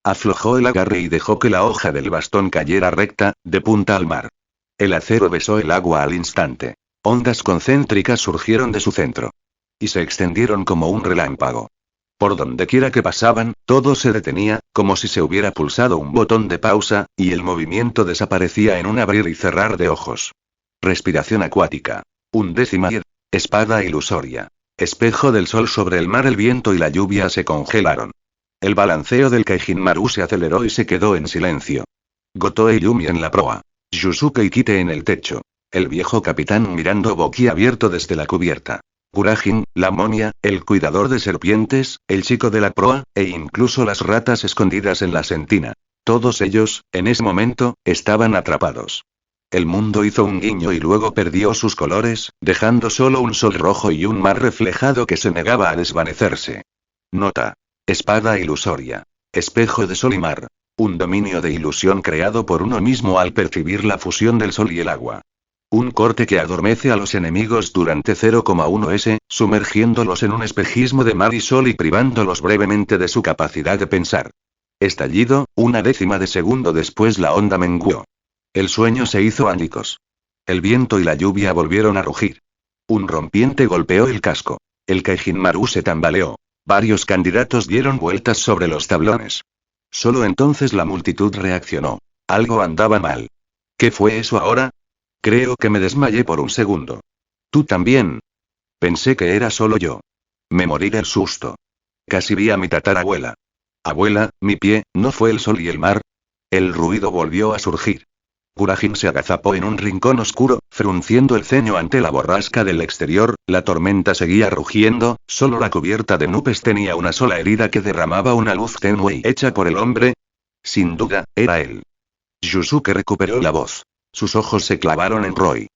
Aflojó el agarre y dejó que la hoja del bastón cayera recta, de punta al mar. El acero besó el agua al instante. Ondas concéntricas surgieron de su centro. Y se extendieron como un relámpago. Por donde quiera que pasaban, todo se detenía, como si se hubiera pulsado un botón de pausa, y el movimiento desaparecía en un abrir y cerrar de ojos. Respiración acuática. Undécima y espada ilusoria. Espejo del sol sobre el mar. El viento y la lluvia se congelaron. El balanceo del Kaijinmaru se aceleró y se quedó en silencio. Goto y Yumi en la proa. Yusuke y Kite en el techo. El viejo capitán mirando boquiabierto desde la cubierta. Kurajin, la momia, el cuidador de serpientes, el chico de la proa, e incluso las ratas escondidas en la sentina. Todos ellos, en ese momento, estaban atrapados. El mundo hizo un guiño y luego perdió sus colores, dejando solo un sol rojo y un mar reflejado que se negaba a desvanecerse. Nota. Espada ilusoria. Espejo de sol y mar. Un dominio de ilusión creado por uno mismo al percibir la fusión del sol y el agua. Un corte que adormece a los enemigos durante 0,1 sumergiéndolos en un espejismo de mar y sol y privándolos brevemente de su capacidad de pensar. Estallido, 1/10 de segundo después la onda menguó. El sueño se hizo añicos. El viento y la lluvia volvieron a rugir. Un rompiente golpeó el casco. El Kaijinmaru se tambaleó. Varios candidatos dieron vueltas sobre los tablones. Solo entonces la multitud reaccionó. Algo andaba mal. ¿Qué fue eso ahora? Creo que me desmayé por un segundo. ¿Tú también? Pensé que era solo yo. Me morí del susto. Casi vi a mi tatarabuela. Abuela, mi pie, ¿no fue el sol y el mar? El ruido volvió a surgir. Kurajin se agazapó en un rincón oscuro, frunciendo el ceño ante la borrasca del exterior. La tormenta seguía rugiendo, solo la cubierta de nubes tenía una sola herida que derramaba una luz tenue y hecha por el hombre. Sin duda, era él. Yusuke recuperó la voz. Sus ojos se clavaron en Roy.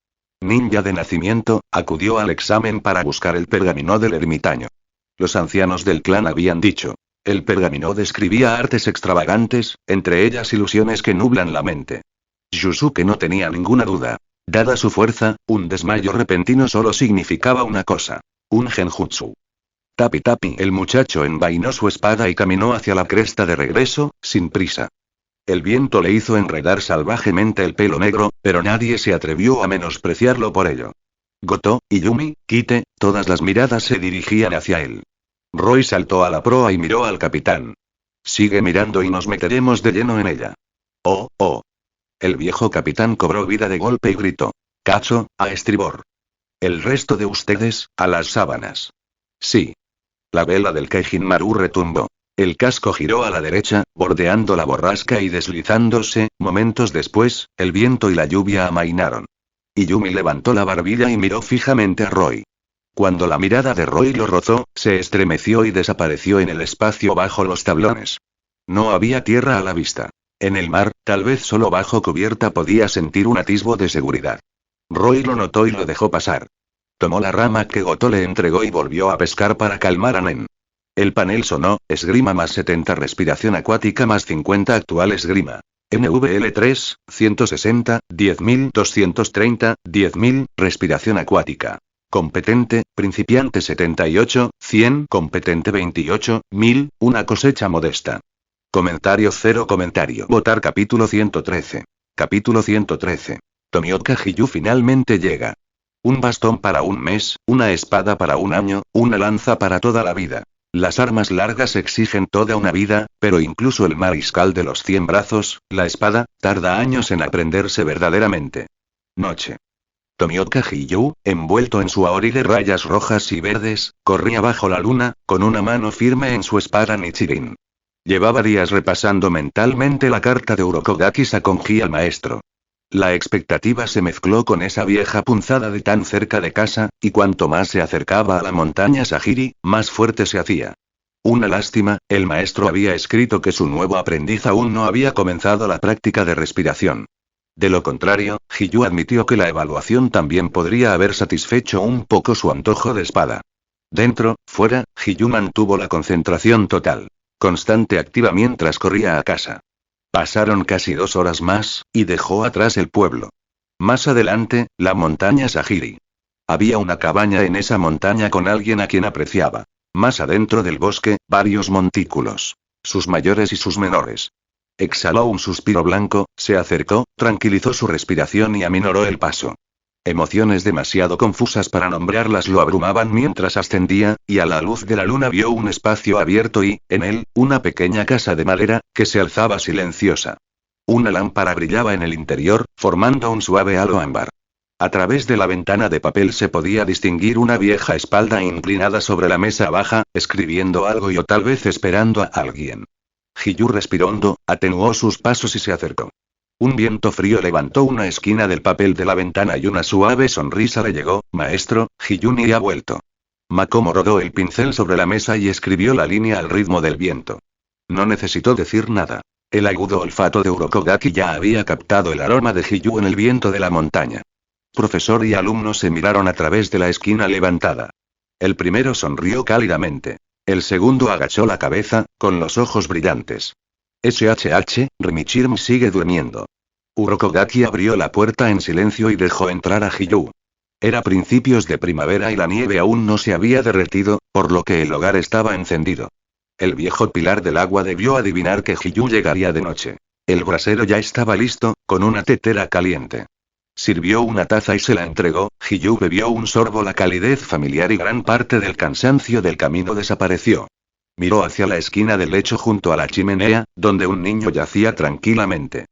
Ninja de nacimiento, acudió al examen para buscar el pergamino del ermitaño. Los ancianos del clan habían dicho. El pergamino describía artes extravagantes, entre ellas ilusiones que nublan la mente. Yusuke no tenía ninguna duda. Dada su fuerza, un desmayo repentino solo significaba una cosa. Un genjutsu. Tapi tapi. El muchacho envainó su espada y caminó hacia la cresta de regreso, sin prisa. El viento le hizo enredar salvajemente el pelo negro, pero nadie se atrevió a menospreciarlo por ello. Goto, y Yumi, Kite, todas las miradas se dirigían hacia él. Roy saltó a la proa y miró al capitán. Sigue mirando y nos meteremos de lleno en ella. Oh, oh. El viejo capitán cobró vida de golpe y gritó. Cacho, a estribor. El resto de ustedes, a las sábanas. Sí. La vela del Keijin Maru retumbó. El casco giró a la derecha, bordeando la borrasca y deslizándose. Momentos después, el viento y la lluvia amainaron. Y Yumi levantó la barbilla y miró fijamente a Roy. Cuando la mirada de Roy lo rozó, se estremeció y desapareció en el espacio bajo los tablones. No había tierra a la vista. En el mar, tal vez solo bajo cubierta podía sentir un atisbo de seguridad. Roy lo notó y lo dejó pasar. Tomó la rama que Goto le entregó y volvió a pescar para calmar a Nen. El panel sonó, esgrima más 70 respiración acuática más 50 actual esgrima. NVL3, 160, 10.230, 10.000, respiración acuática. Competente, principiante 78, 100, competente 28, 1000, una cosecha modesta. Comentario 0 comentario. Votar capítulo 113. Capítulo 113. Tomioka Hiyu finalmente llega. Un bastón para un mes, una espada para un año, una lanza para toda la vida. Las armas largas exigen toda una vida, pero incluso el mariscal de los 100 brazos, la espada, tarda años en aprenderse verdaderamente. Noche. Tomioka Hiyu, envuelto en su aori de rayas rojas y verdes, corría bajo la luna, con una mano firme en su espada Nichirin. Llevaba días repasando mentalmente la carta de Urokogaki Sakonji al maestro. La expectativa se mezcló con esa vieja punzada de tan cerca de casa, y cuanto más se acercaba a la montaña Sahiri, más fuerte se hacía. Una lástima, el maestro había escrito que su nuevo aprendiz aún no había comenzado la práctica de respiración. De lo contrario, Hiyu admitió que la evaluación también podría haber satisfecho un poco su antojo de espada. Dentro, fuera, Hiyu mantuvo la concentración total. Constante activa mientras corría a casa. Pasaron casi 2 horas más, y dejó atrás el pueblo. Más adelante, la montaña Sahiri. Había una cabaña en esa montaña con alguien a quien apreciaba. Más adentro del bosque, varios montículos. Sus mayores y sus menores. Exhaló un suspiro blanco, se acercó, tranquilizó su respiración y aminoró el paso. Emociones demasiado confusas para nombrarlas lo abrumaban mientras ascendía, y a la luz de la luna vio un espacio abierto y, en él, una pequeña casa de madera, que se alzaba silenciosa. Una lámpara brillaba en el interior, formando un suave halo ámbar. A través de la ventana de papel se podía distinguir una vieja espalda inclinada sobre la mesa baja, escribiendo algo o tal vez esperando a alguien. Hiyu respiró hondo, atenuó sus pasos y se acercó. Un viento frío levantó una esquina del papel de la ventana y una suave sonrisa le llegó. Maestro, Hiyu ni ha vuelto. Makomo rodó el pincel sobre la mesa y escribió la línea al ritmo del viento. No necesitó decir nada. El agudo olfato de Urokogaki ya había captado el aroma de Hiyu en el viento de la montaña. Profesor y alumno se miraron a través de la esquina levantada. El primero sonrió cálidamente. El segundo agachó la cabeza, con los ojos brillantes. SHH, Rimichirm sigue durmiendo. Urokogaki abrió la puerta en silencio y dejó entrar a Hiyu. Era principios de primavera y la nieve aún no se había derretido, por lo que el hogar estaba encendido. El viejo pilar del agua debió adivinar que Hiyu llegaría de noche. El brasero ya estaba listo, con una tetera caliente. Sirvió una taza y se la entregó. Hiyu bebió un sorbo. La calidez familiar y gran parte del cansancio del camino desapareció. Miró hacia la esquina del lecho junto a la chimenea, donde un niño yacía tranquilamente.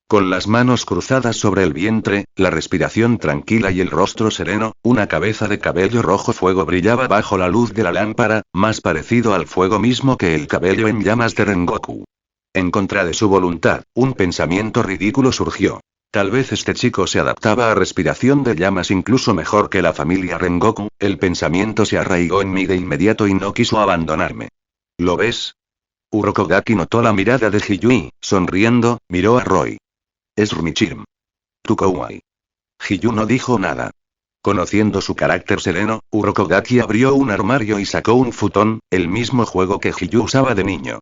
Con las manos cruzadas sobre el vientre, la respiración tranquila y el rostro sereno, una cabeza de cabello rojo fuego brillaba bajo la luz de la lámpara, más parecido al fuego mismo que el cabello en llamas de Rengoku. En contra de su voluntad, un pensamiento ridículo surgió. Tal vez este chico se adaptaba a respiración de llamas incluso mejor que la familia Rengoku. El pensamiento se arraigó en mí de inmediato y no quiso abandonarme. ¿Lo ves? Urokogaki notó la mirada de Hiyu y, sonriendo, miró a Roy. Es Rimichirm. Tukouai. Hiyu no dijo nada. Conociendo su carácter sereno, Urokogaki abrió un armario y sacó un futón, el mismo juego que Hiyu usaba de niño.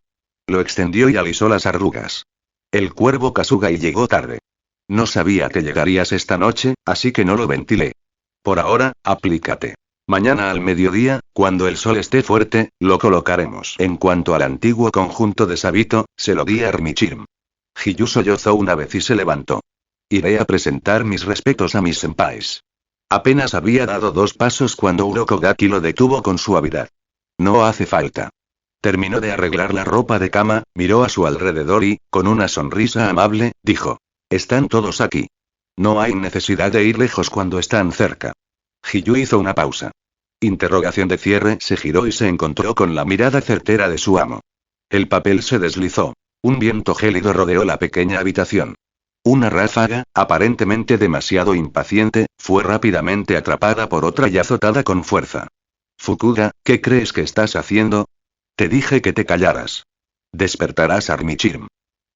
Lo extendió y alisó las arrugas. El cuervo Kasugai llegó tarde. No sabía que llegarías esta noche, así que no lo ventilé. Por ahora, aplícate. Mañana al mediodía, cuando el sol esté fuerte, lo colocaremos. En cuanto al antiguo conjunto de Sabito, se lo di a Rimichirm. Hiyu sollozó una vez y se levantó. Iré a presentar mis respetos a mis senpais. Apenas había dado 2 pasos cuando Urokodaki lo detuvo con suavidad. No hace falta. Terminó de arreglar la ropa de cama, miró a su alrededor y, con una sonrisa amable, dijo: están todos aquí. No hay necesidad de ir lejos cuando están cerca. Hiyu hizo una pausa. Interrogación de cierre. Se giró y se encontró con la mirada certera de su amo. El papel se deslizó. Un viento gélido rodeó la pequeña habitación. Una ráfaga, aparentemente demasiado impaciente, fue rápidamente atrapada por otra y azotada con fuerza. Fukuda, ¿qué crees que estás haciendo? Te dije que te callaras. Despertarás a Armichirm.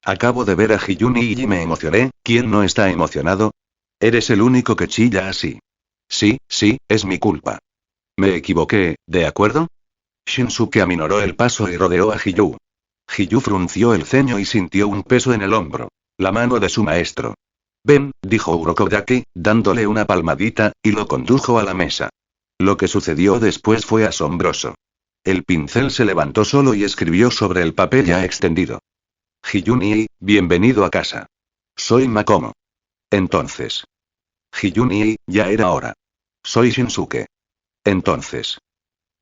Acabo de ver a Hiyuni y me emocioné. ¿Quién no está emocionado? Eres el único que chilla así. Sí, es mi culpa. Me equivoqué, ¿de acuerdo? Shinsuke aminoró el paso y rodeó a Hiyu. Hiyu frunció el ceño y sintió un peso en el hombro. La mano de su maestro. Ven, dijo Urokodaki, dándole una palmadita, y lo condujo a la mesa. Lo que sucedió después fue asombroso. El pincel se levantó solo y escribió sobre el papel ya extendido. Hiyuni, bienvenido a casa. Soy Makomo. Entonces. Hiyuni, ya era hora. Soy Shinsuke. Entonces.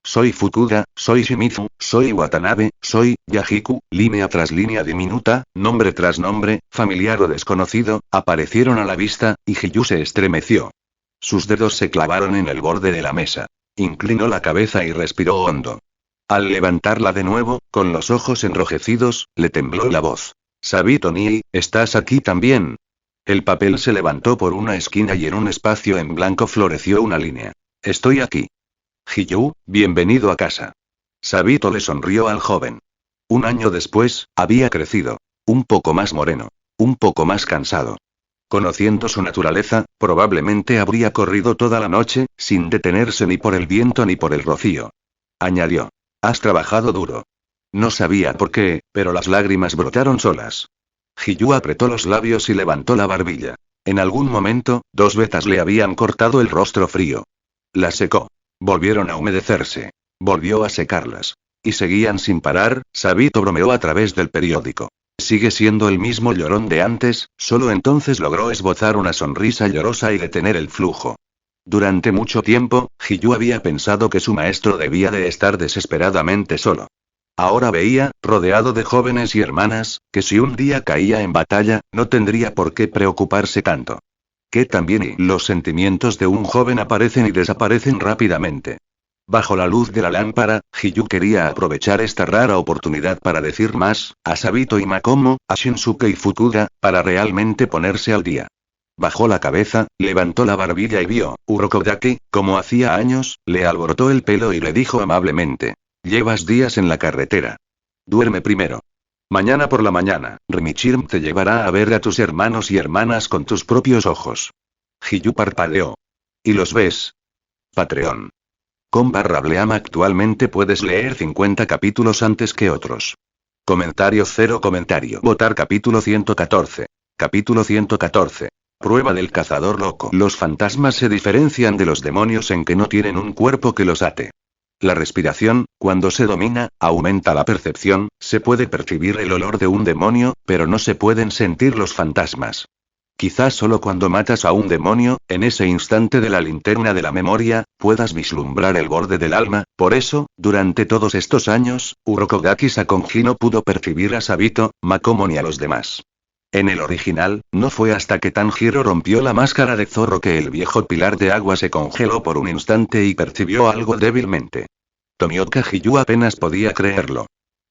Soy Fukuda, soy Shimizu, soy Watanabe, soy Yajiku. Línea tras línea diminuta, nombre tras nombre, familiar o desconocido, aparecieron a la vista, y Hiyu se estremeció. Sus dedos se clavaron en el borde de la mesa. Inclinó la cabeza y respiró hondo. Al levantarla de nuevo, con los ojos enrojecidos, le tembló la voz. Sabito Nii, ¿estás aquí también? El papel se levantó por una esquina y en un espacio en blanco floreció una línea. Estoy aquí. Hiyu, bienvenido a casa. Sabito le sonrió al joven. Un año después, había crecido. Un poco más moreno. Un poco más cansado. Conociendo su naturaleza, probablemente habría corrido toda la noche, sin detenerse ni por el viento ni por el rocío. Añadió. Has trabajado duro. No sabía por qué, pero las lágrimas brotaron solas. Hiyu apretó los labios y levantó la barbilla. En algún momento, 2 vetas le habían cortado el rostro frío. Las secó. Volvieron a humedecerse. Volvió a secarlas. Y seguían sin parar. Sabito bromeó a través del periódico. Sigue siendo el mismo llorón de antes. Solo entonces logró esbozar una sonrisa llorosa y detener el flujo. Durante mucho tiempo, Hiyu había pensado que su maestro debía de estar desesperadamente solo. Ahora veía, rodeado de jóvenes y hermanas, que si un día caía en batalla, no tendría por qué preocuparse tanto. Que también los sentimientos de un joven aparecen y desaparecen rápidamente. Bajo la luz de la lámpara, Hiyu quería aprovechar esta rara oportunidad para decir más, a Sabito y Makomo, a Shinsuke y Fukuda, para realmente ponerse al día. Bajó la cabeza, levantó la barbilla y vio, Urokodaki, como hacía años, le alborotó el pelo y le dijo amablemente. Llevas días en la carretera. Duerme primero. Mañana por la mañana, Armichirm te llevará a ver a tus hermanos y hermanas con tus propios ojos. Hiyu parpadeó. ¿Y los ves? Patreon. com/Bleam actualmente puedes leer 50 capítulos antes que otros. Comentario 0 comentario. Votar capítulo 114. Capítulo 114. Prueba del cazador loco. Los fantasmas se diferencian de los demonios en que no tienen un cuerpo que los ate. La respiración, cuando se domina, aumenta la percepción, se puede percibir el olor de un demonio, pero no se pueden sentir los fantasmas. Quizás solo cuando matas a un demonio, en ese instante de la linterna de la memoria, puedas vislumbrar el borde del alma. Por eso, durante todos estos años, Urokodaki Sakonji no pudo percibir a Sabito, Makomo ni a los demás. En el original, no fue hasta que Tanjiro rompió la máscara de zorro que el viejo pilar de agua se congeló por un instante y percibió algo débilmente. Tomioka Hiyu apenas podía creerlo.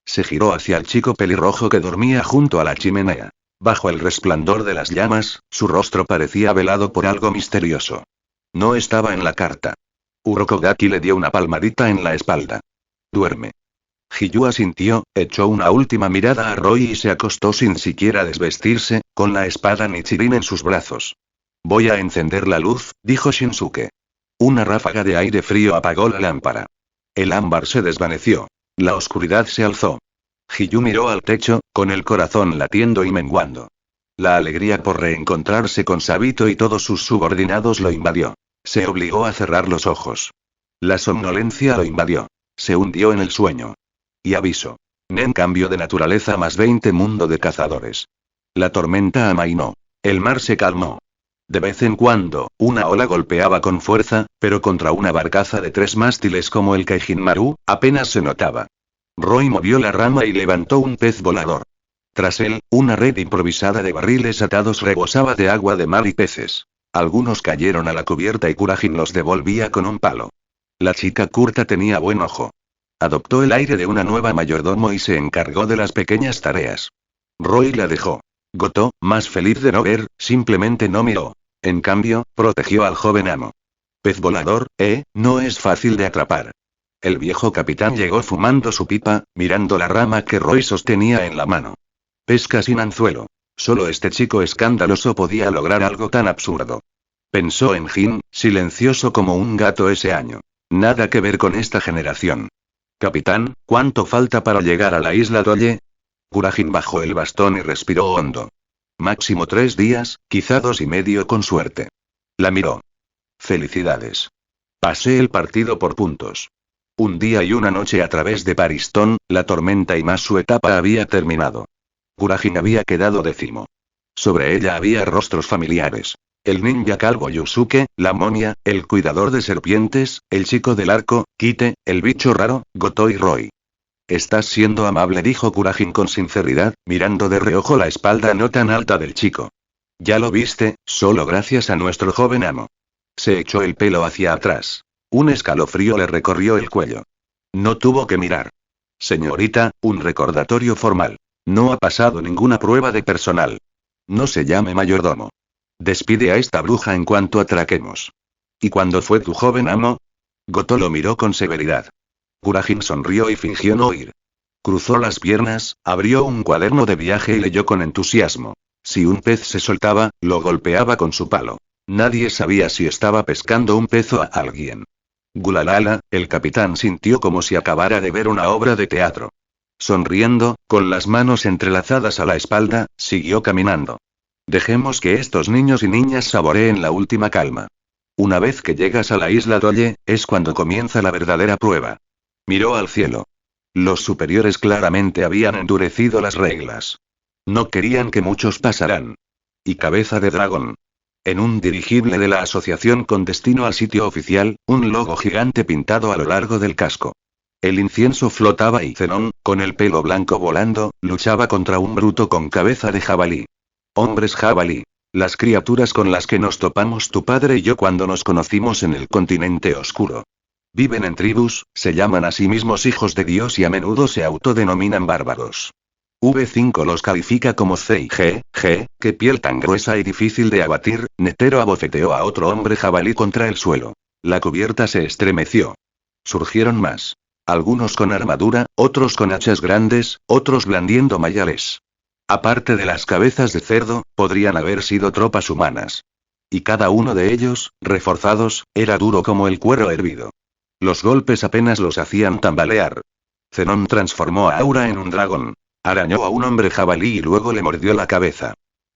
Se giró hacia el chico pelirrojo que dormía junto a la chimenea. Bajo el resplandor de las llamas, su rostro parecía velado por algo misterioso. No estaba en la carta. Urokodaki le dio una palmadita en la espalda. Duerme. Hiyu asintió, echó una última mirada a Roy y se acostó sin siquiera desvestirse, con la espada Nichirin en sus brazos. Voy a encender la luz, dijo Shinsuke. Una ráfaga de aire frío apagó la lámpara. El ámbar se desvaneció. La oscuridad se alzó. Hiyu miró al techo, con el corazón latiendo y menguando. La alegría por reencontrarse con Sabito y todos sus subordinados lo invadió. Se obligó a cerrar los ojos. La somnolencia lo invadió. Se hundió en el sueño. Y aviso. Nen cambio de naturaleza más 20 mundo de cazadores. La tormenta amainó. El mar se calmó. De vez en cuando, una ola golpeaba con fuerza, pero contra una barcaza de 3 mástiles como el Kaijin Maru, apenas se notaba. Roy movió la rama y levantó un pez volador. Tras él, una red improvisada de barriles atados rebosaba de agua de mar y peces. Algunos cayeron a la cubierta y Kurajin los devolvía con un palo. La chica curta tenía buen ojo. Adoptó el aire de una nueva mayordomo y se encargó de las pequeñas tareas. Roy la dejó. Goto, más feliz de no ver, simplemente no miró. En cambio, protegió al joven amo. Pez volador, no es fácil de atrapar. El viejo capitán llegó fumando su pipa, mirando la rama que Roy sostenía en la mano. Pesca sin anzuelo. Solo este chico escandaloso podía lograr algo tan absurdo. Pensó en Jin, silencioso como un gato ese año. Nada que ver con esta generación. Capitán, ¿cuánto falta para llegar a la isla Tolle? Kurajin bajó el bastón y respiró hondo. Máximo 3 días, quizá 2 y medio con suerte. La miró. Felicidades. Pasé el partido por puntos. Un día y una noche a través de Paristón, la tormenta y más su etapa había terminado. Kurajin había quedado 10º. Sobre ella había rostros familiares. El ninja calvo Yusuke, la momia, el cuidador de serpientes, el chico del arco, Kite, el bicho raro, Goto y Roy. Estás siendo amable, dijo Kurajin con sinceridad, mirando de reojo la espalda no tan alta del chico. Ya lo viste, solo gracias a nuestro joven amo. Se echó el pelo hacia atrás. Un escalofrío le recorrió el cuello. No tuvo que mirar. Señorita, un recordatorio formal. No ha pasado ninguna prueba de personal. No se llame mayordomo. Despide a esta bruja en cuanto atraquemos. ¿Y cuándo fue tu joven amo? Goto lo miró con severidad. Kurajin sonrió y fingió no oír. Cruzó las piernas, abrió un cuaderno de viaje y leyó con entusiasmo. Si un pez se soltaba, lo golpeaba con su palo. Nadie sabía si estaba pescando un pez o a alguien. Gulalala, el capitán sintió como si acabara de ver una obra de teatro. Sonriendo, con las manos entrelazadas a la espalda, siguió caminando. Dejemos que estos niños y niñas saboreen la última calma. Una vez que llegas a la isla Tolle, es cuando comienza la verdadera prueba. Miró al cielo. Los superiores claramente habían endurecido las reglas. No querían que muchos pasaran. Y cabeza de dragón. En un dirigible de la asociación con destino al sitio oficial, un logo gigante pintado a lo largo del casco. El incienso flotaba y Zenón, con el pelo blanco volando, luchaba contra un bruto con cabeza de jabalí. Hombres jabalí. Las criaturas con las que nos topamos tu padre y yo cuando nos conocimos en el continente oscuro. Viven en tribus, se llaman a sí mismos hijos de Dios y a menudo se autodenominan bárbaros. V5 los califica como C y G, qué piel tan gruesa y difícil de abatir. Netero abofeteó a otro hombre jabalí contra el suelo. La cubierta se estremeció. Surgieron más. Algunos con armadura, otros con hachas grandes, otros blandiendo mayales. Aparte de las cabezas de cerdo, podrían haber sido tropas humanas. Y cada uno de ellos, reforzados, era duro como el cuero hervido. Los golpes apenas los hacían tambalear. Zenón transformó a Aura en un dragón. Arañó a un hombre jabalí y luego le mordió la cabeza.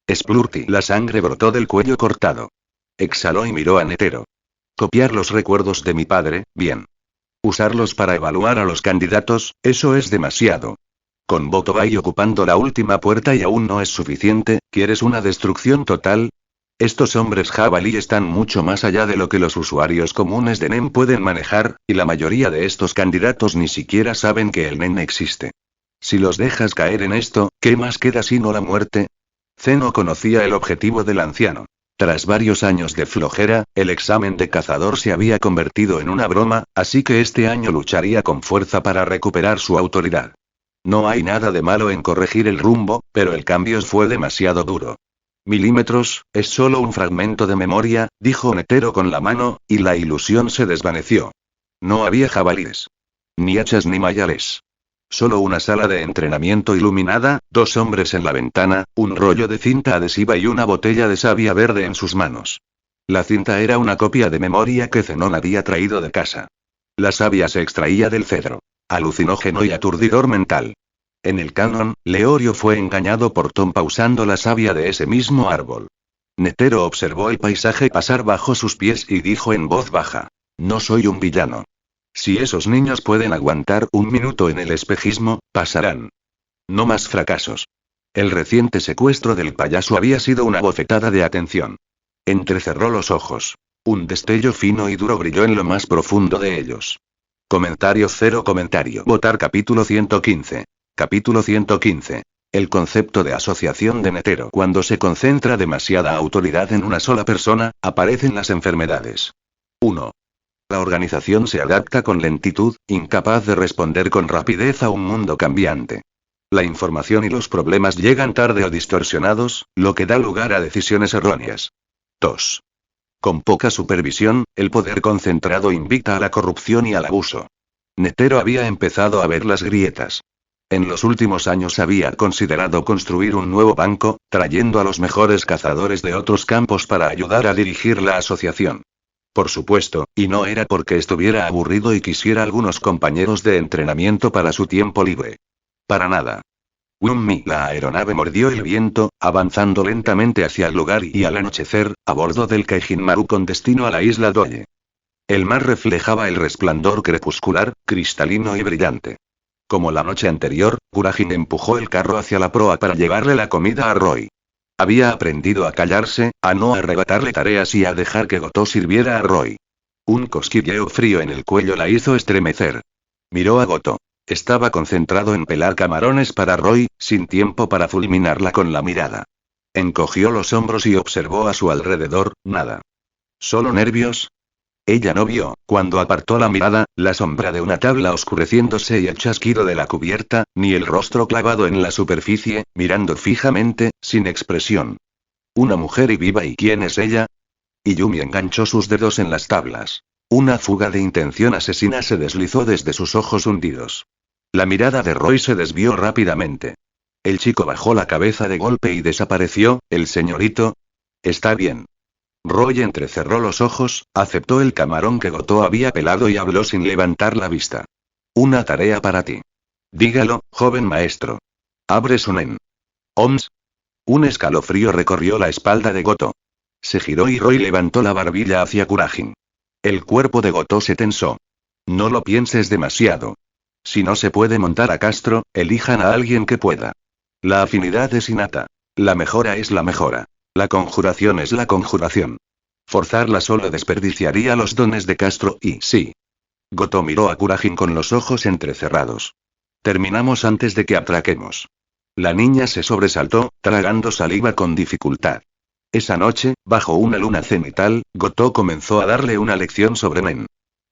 Splurty, la sangre brotó del cuello cortado. Exhaló y miró a Netero. Copiar los recuerdos de mi padre, bien. Usarlos para evaluar a los candidatos, eso es demasiado. Con Botobai ocupando la última puerta y aún no es suficiente, ¿quieres una destrucción total? Estos hombres jabalí están mucho más allá de lo que los usuarios comunes de NEM pueden manejar, y la mayoría de estos candidatos ni siquiera saben que el NEM existe. Si los dejas caer en esto, ¿qué más queda sino la muerte? Zeno conocía el objetivo del anciano. Tras varios años de flojera, el examen de cazador se había convertido en una broma, así que este año lucharía con fuerza para recuperar su autoridad. No hay nada de malo en corregir el rumbo, pero el cambio fue demasiado duro. Milímetros, es solo un fragmento de memoria, dijo Netero con la mano, y la ilusión se desvaneció. No había jabalíes. Ni hachas ni mayales. Solo una sala de entrenamiento iluminada, 2 hombres en la ventana, un rollo de cinta adhesiva y una botella de savia verde en sus manos. La cinta era una copia de memoria que Zenón había traído de casa. La savia se extraía del cedro. Alucinógeno y aturdidor mental. En el canon, Leorio fue engañado por Tompa usando la savia de ese mismo árbol. Netero observó el paisaje pasar bajo sus pies y dijo en voz baja. No soy un villano. Si esos niños pueden aguantar un minuto en el espejismo, pasarán. No más fracasos. El reciente secuestro del payaso había sido una bofetada de atención. Entrecerró los ojos. Un destello fino y duro brilló en lo más profundo de ellos. Comentario cero comentario. Votar capítulo 115. Capítulo 115. El concepto de asociación de Netero. Cuando se concentra demasiada autoridad en una sola persona, aparecen las enfermedades. 1. La organización se adapta con lentitud, incapaz de responder con rapidez a un mundo cambiante. La información y los problemas llegan tarde o distorsionados, lo que da lugar a decisiones erróneas. 2. Con poca supervisión, el poder concentrado invita a la corrupción y al abuso. Netero había empezado a ver las grietas. En los últimos años había considerado construir un nuevo banco, trayendo a los mejores cazadores de otros campos para ayudar a dirigir la asociación. Por supuesto, y no era porque estuviera aburrido y quisiera algunos compañeros de entrenamiento para su tiempo libre. Para nada. Wunmi, la aeronave mordió el viento, avanzando lentamente hacia el lugar y al anochecer, a bordo del Kaijin Maru con destino a la isla Doye. El mar reflejaba el resplandor crepuscular, cristalino y brillante. Como la noche anterior, Kurajin empujó el carro hacia la proa para llevarle la comida a Roy. Había aprendido a callarse, a no arrebatarle tareas y a dejar que Goto sirviera a Roy. Un cosquilleo frío en el cuello la hizo estremecer. Miró a Goto. Estaba concentrado en pelar camarones para Roy, sin tiempo para fulminarla con la mirada. Encogió los hombros y observó a su alrededor, nada. ¿Solo nervios? Ella no vio, cuando apartó la mirada, la sombra de una tabla oscureciéndose y el chasquido de la cubierta, ni el rostro clavado en la superficie, mirando fijamente, sin expresión. Una mujer y viva, ¿y quién es ella? Yumi enganchó sus dedos en las tablas. Una fuga de intención asesina se deslizó desde sus ojos hundidos. La mirada de Roy se desvió rápidamente. El chico bajó la cabeza de golpe y desapareció. ¿El señorito? Está bien. Roy entrecerró los ojos, aceptó el camarón que Goto había pelado y habló sin levantar la vista. Una tarea para ti. Dígalo, joven maestro. Abre su nen. Oms. Un escalofrío recorrió la espalda de Goto. Se giró y Roy levantó la barbilla hacia Kurajin. El cuerpo de Goto se tensó. No lo pienses demasiado. Si no se puede montar a Castro, elijan a alguien que pueda. La afinidad es innata. La mejora es la mejora. La conjuración es la conjuración. Forzarla solo desperdiciaría los dones de Castro y sí. Goto miró a Kurajin con los ojos entrecerrados. Terminamos antes de que atraquemos. La niña se sobresaltó, tragando saliva con dificultad. Esa noche, bajo una luna cenital, Goto comenzó a darle una lección sobre Nen.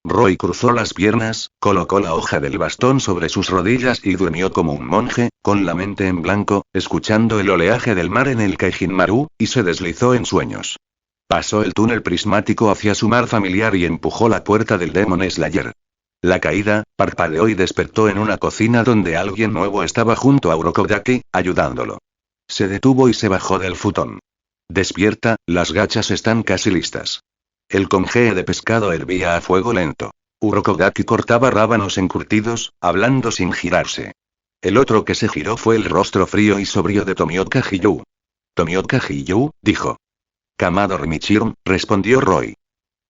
Roy cruzó las piernas, colocó la hoja del bastón sobre sus rodillas y durmió como un monje, con la mente en blanco, escuchando el oleaje del mar en el Kaijin Maru, y se deslizó en sueños. Pasó el túnel prismático hacia su mar familiar y empujó la puerta del Demon Slayer. La caída, parpadeó y despertó en una cocina donde alguien nuevo estaba junto a Urokodaki, ayudándolo. Se detuvo y se bajó del futón. Despierta, las gachas están casi listas. El congee de pescado hervía a fuego lento. Urokodaki cortaba rábanos encurtidos, hablando sin girarse. El otro que se giró fue el rostro frío y sobrio de Tomioka Hiyu. Tomioka Hiyu, dijo. Kamado Rimichirm, respondió Roy.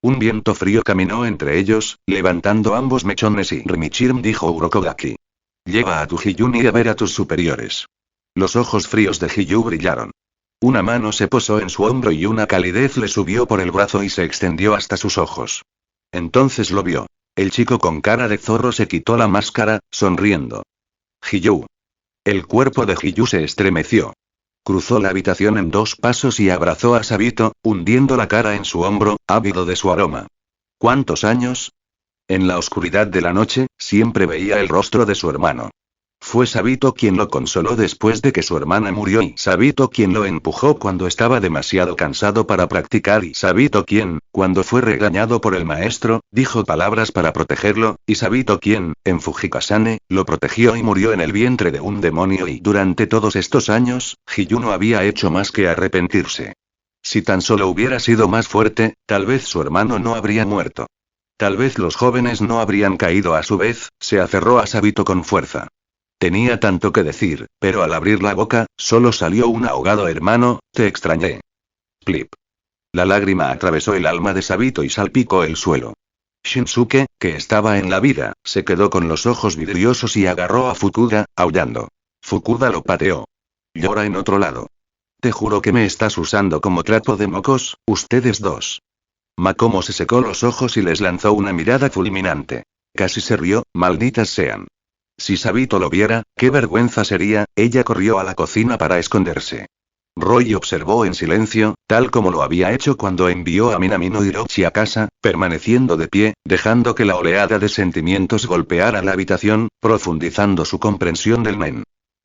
Un viento frío caminó entre ellos, levantando ambos mechones y Rimichirm dijo Urokodaki. Lleva a tu Hiyuni a ver a tus superiores. Los ojos fríos de Hiyu brillaron. Una mano se posó en su hombro y una calidez le subió por el brazo y se extendió hasta sus ojos. Entonces lo vio. El chico con cara de zorro se quitó la máscara, sonriendo. Hiyu. El cuerpo de Hiyu se estremeció. Cruzó la habitación en 2 pasos y abrazó a Sabito, hundiendo la cara en su hombro, ávido de su aroma. ¿Cuántos años? En la oscuridad de la noche, siempre veía el rostro de su hermano. Fue Sabito quien lo consoló después de que su hermana murió y Sabito quien lo empujó cuando estaba demasiado cansado para practicar y Sabito quien, cuando fue regañado por el maestro, dijo palabras para protegerlo, y Sabito quien, en Fujikasane, lo protegió y murió en el vientre de un demonio y durante todos estos años, Hiyu no había hecho más que arrepentirse. Si tan solo hubiera sido más fuerte, tal vez su hermano no habría muerto. Tal vez los jóvenes no habrían caído a su vez, se aferró a Sabito con fuerza. Tenía tanto que decir, pero al abrir la boca, solo salió un ahogado hermano, te extrañé. Plip. La lágrima atravesó el alma de Sabito y salpicó el suelo. Shinsuke, que estaba en la vida, se quedó con los ojos vidriosos y agarró a Fukuda, aullando. Fukuda lo pateó. Llora en otro lado. Te juro que me estás usando como trapo de mocos, ustedes dos. Makomo se secó los ojos y les lanzó una mirada fulminante. Casi se rió, malditas sean. Si Sabito lo viera, qué vergüenza sería. Ella corrió a la cocina para esconderse. Roy observó en silencio, tal como lo había hecho cuando envió a Minamino Hiroshi a casa, permaneciendo de pie, dejando que la oleada de sentimientos golpeara la habitación, profundizando su comprensión del nen.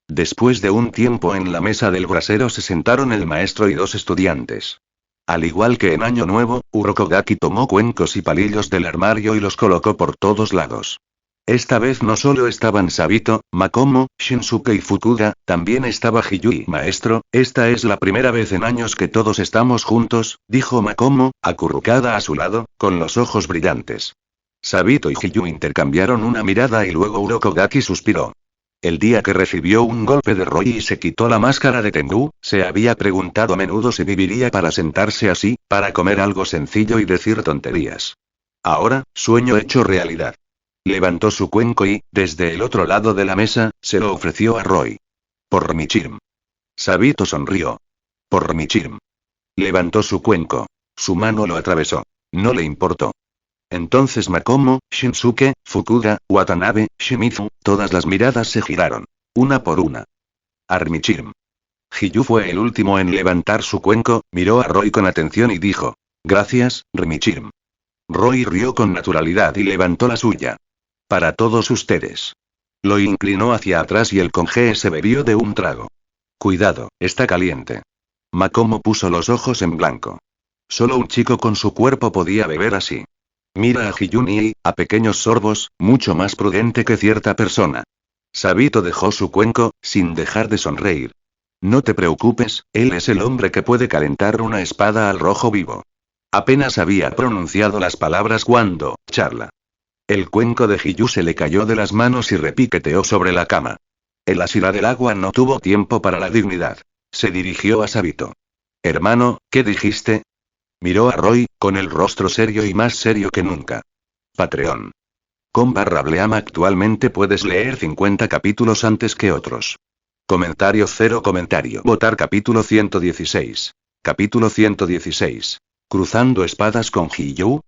Después de un tiempo en la mesa del brasero se sentaron el maestro y dos estudiantes. Al igual que en Año Nuevo, Urokodaki tomó cuencos y palillos del armario y los colocó por todos lados. Esta vez no solo estaban Sabito, Makomo, Shinsuke y Fukuda, también estaba Hiyui. Maestro, esta es la primera vez en años que todos estamos juntos, dijo Makomo, acurrucada a su lado, con los ojos brillantes. Sabito y Hiyui intercambiaron una mirada y luego Urokodaki suspiró. El día que recibió un golpe de Roy y se quitó la máscara de Tengu, se había preguntado a menudo si viviría para sentarse así, para comer algo sencillo y decir tonterías. Ahora, sueño hecho realidad. Levantó su cuenco y, desde el otro lado de la mesa, se lo ofreció a Roy. Por Michirum. Sabito sonrió. Por Michirum. Levantó su cuenco. Su mano lo atravesó. No le importó. Entonces Makomo, Shinsuke, Fukuda, Watanabe, Shimizu, todas las miradas se giraron. Una por una. Armichirum. Hiyu fue el último en levantar su cuenco, miró a Roy con atención y dijo. Gracias, Rimichirum. Roy rió con naturalidad y levantó la suya. Para todos ustedes. Lo inclinó hacia atrás y el conge se bebió de un trago. Cuidado, está caliente. Makomo puso los ojos en blanco. Solo un chico con su cuerpo podía beber así. Mira a Hiyuni, a pequeños sorbos, mucho más prudente que cierta persona. Sabito dejó su cuenco, sin dejar de sonreír. No te preocupes, él es el hombre que puede calentar una espada al rojo vivo. Apenas había pronunciado las palabras cuando, charla. El cuenco de Hiyu se le cayó de las manos y repiqueteó sobre la cama. El Ashira del agua no tuvo tiempo para la dignidad. Se dirigió a Sabito. Hermano, ¿qué dijiste? Miró a Roy, con el rostro serio y más serio que nunca. Patreon. /Bleam actualmente puedes leer 50 capítulos antes que otros. Comentario 0 comentario. Votar capítulo 116. Capítulo 116. Cruzando espadas con Hiyu.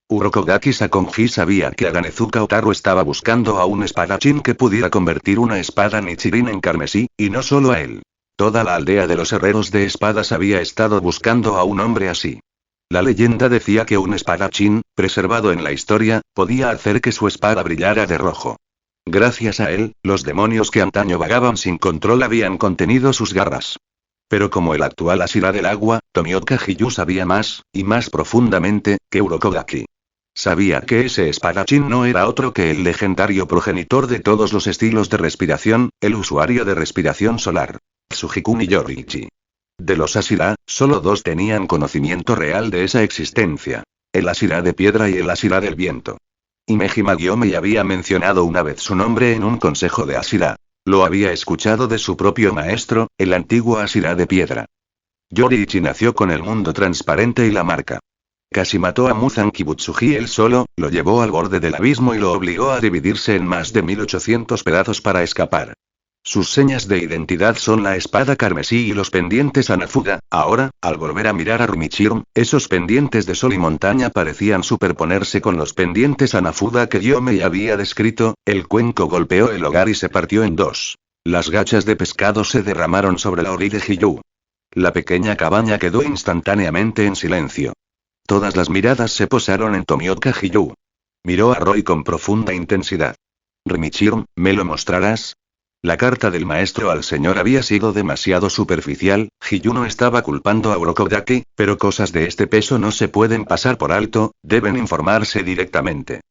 Urokodaki Sakonji sabía que Aganezuka Otaru estaba buscando a un espadachín que pudiera convertir una espada Nichirin en carmesí, y no solo a él. Toda la aldea de los herreros de espadas había estado buscando a un hombre así. La leyenda decía que un espadachín, preservado en la historia, podía hacer que su espada brillara de rojo. Gracias a él, los demonios que antaño vagaban sin control habían contenido sus garras. Pero como el actual Ashira del agua, Tomioka Hiyu sabía más, y más profundamente, que Urokodaki. Sabía que ese espadachín no era otro que el legendario progenitor de todos los estilos de respiración, el usuario de respiración solar. Tsujikuni Yoriichi. De los Ashira, solo dos tenían conocimiento real de esa existencia. El Ashira de piedra y el Ashira del viento. Himeji Magyomi había mencionado una vez su nombre en un consejo de Ashira. Lo había escuchado de su propio maestro, el antiguo Ashira de piedra. Yoriichi nació con el mundo transparente y la marca. Casi mató a Muzan Kibutsuji él solo, lo llevó al borde del abismo y lo obligó a dividirse en más de 1800 pedazos para escapar. Sus señas de identidad son la espada carmesí y los pendientes Hanafuda. Ahora, al volver a mirar a Rumichirum, esos pendientes de sol y montaña parecían superponerse con los pendientes Hanafuda que Yomei había descrito. El cuenco golpeó el hogar y se partió en dos. Las gachas de pescado se derramaron sobre la orilla de Hiyu. La pequeña cabaña quedó instantáneamente en silencio. Todas las miradas se posaron en Tomioka Hiyu. Miró a Roy con profunda intensidad. Rumichirum, ¿me lo mostrarás? La carta del maestro al señor había sido demasiado superficial. Hiyu no estaba culpando a Urokodaki, pero cosas de este peso no se pueden pasar por alto, deben informarse directamente.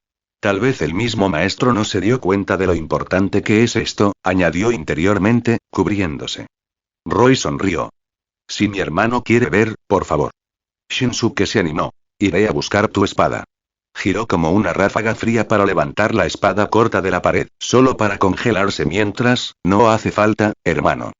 Tal vez el mismo maestro no se dio cuenta de lo importante que es esto, añadió interiormente, cubriéndose. Roy sonrió. Si mi hermano quiere ver, por favor. Shinsuke se animó. Iré a buscar tu espada. Giró como una ráfaga fría para levantar la espada corta de la pared, solo para congelarse mientras, no hace falta, hermano.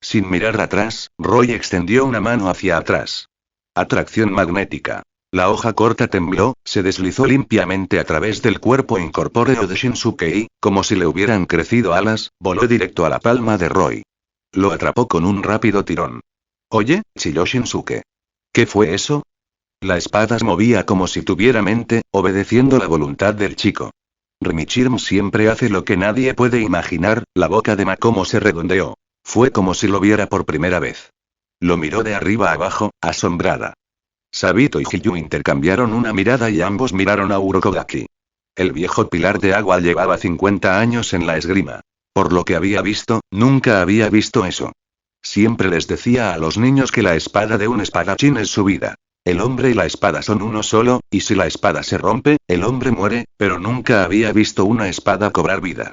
Sin mirar atrás, Roy extendió una mano hacia atrás. Atracción magnética. La hoja corta tembló, se deslizó limpiamente a través del cuerpo incorpóreo de Shinsuke y, como si le hubieran crecido alas, voló directo a la palma de Roy. Lo atrapó con un rápido tirón. Oye, chilló Shinsuke. ¿Qué fue eso? La espada se movía como si tuviera mente, obedeciendo la voluntad del chico. Rimichirm siempre hace lo que nadie puede imaginar, la boca de Makomo se redondeó. Fue como si lo viera por primera vez. Lo miró de arriba a abajo, asombrada. Sabito y Hiyu intercambiaron una mirada y ambos miraron a Urokodaki. El viejo pilar de agua llevaba 50 años en la esgrima. Por lo que había visto, nunca había visto eso. Siempre les decía a los niños que la espada de un espadachín es su vida. El hombre y la espada son uno solo, y si la espada se rompe, el hombre muere, pero nunca había visto una espada cobrar vida.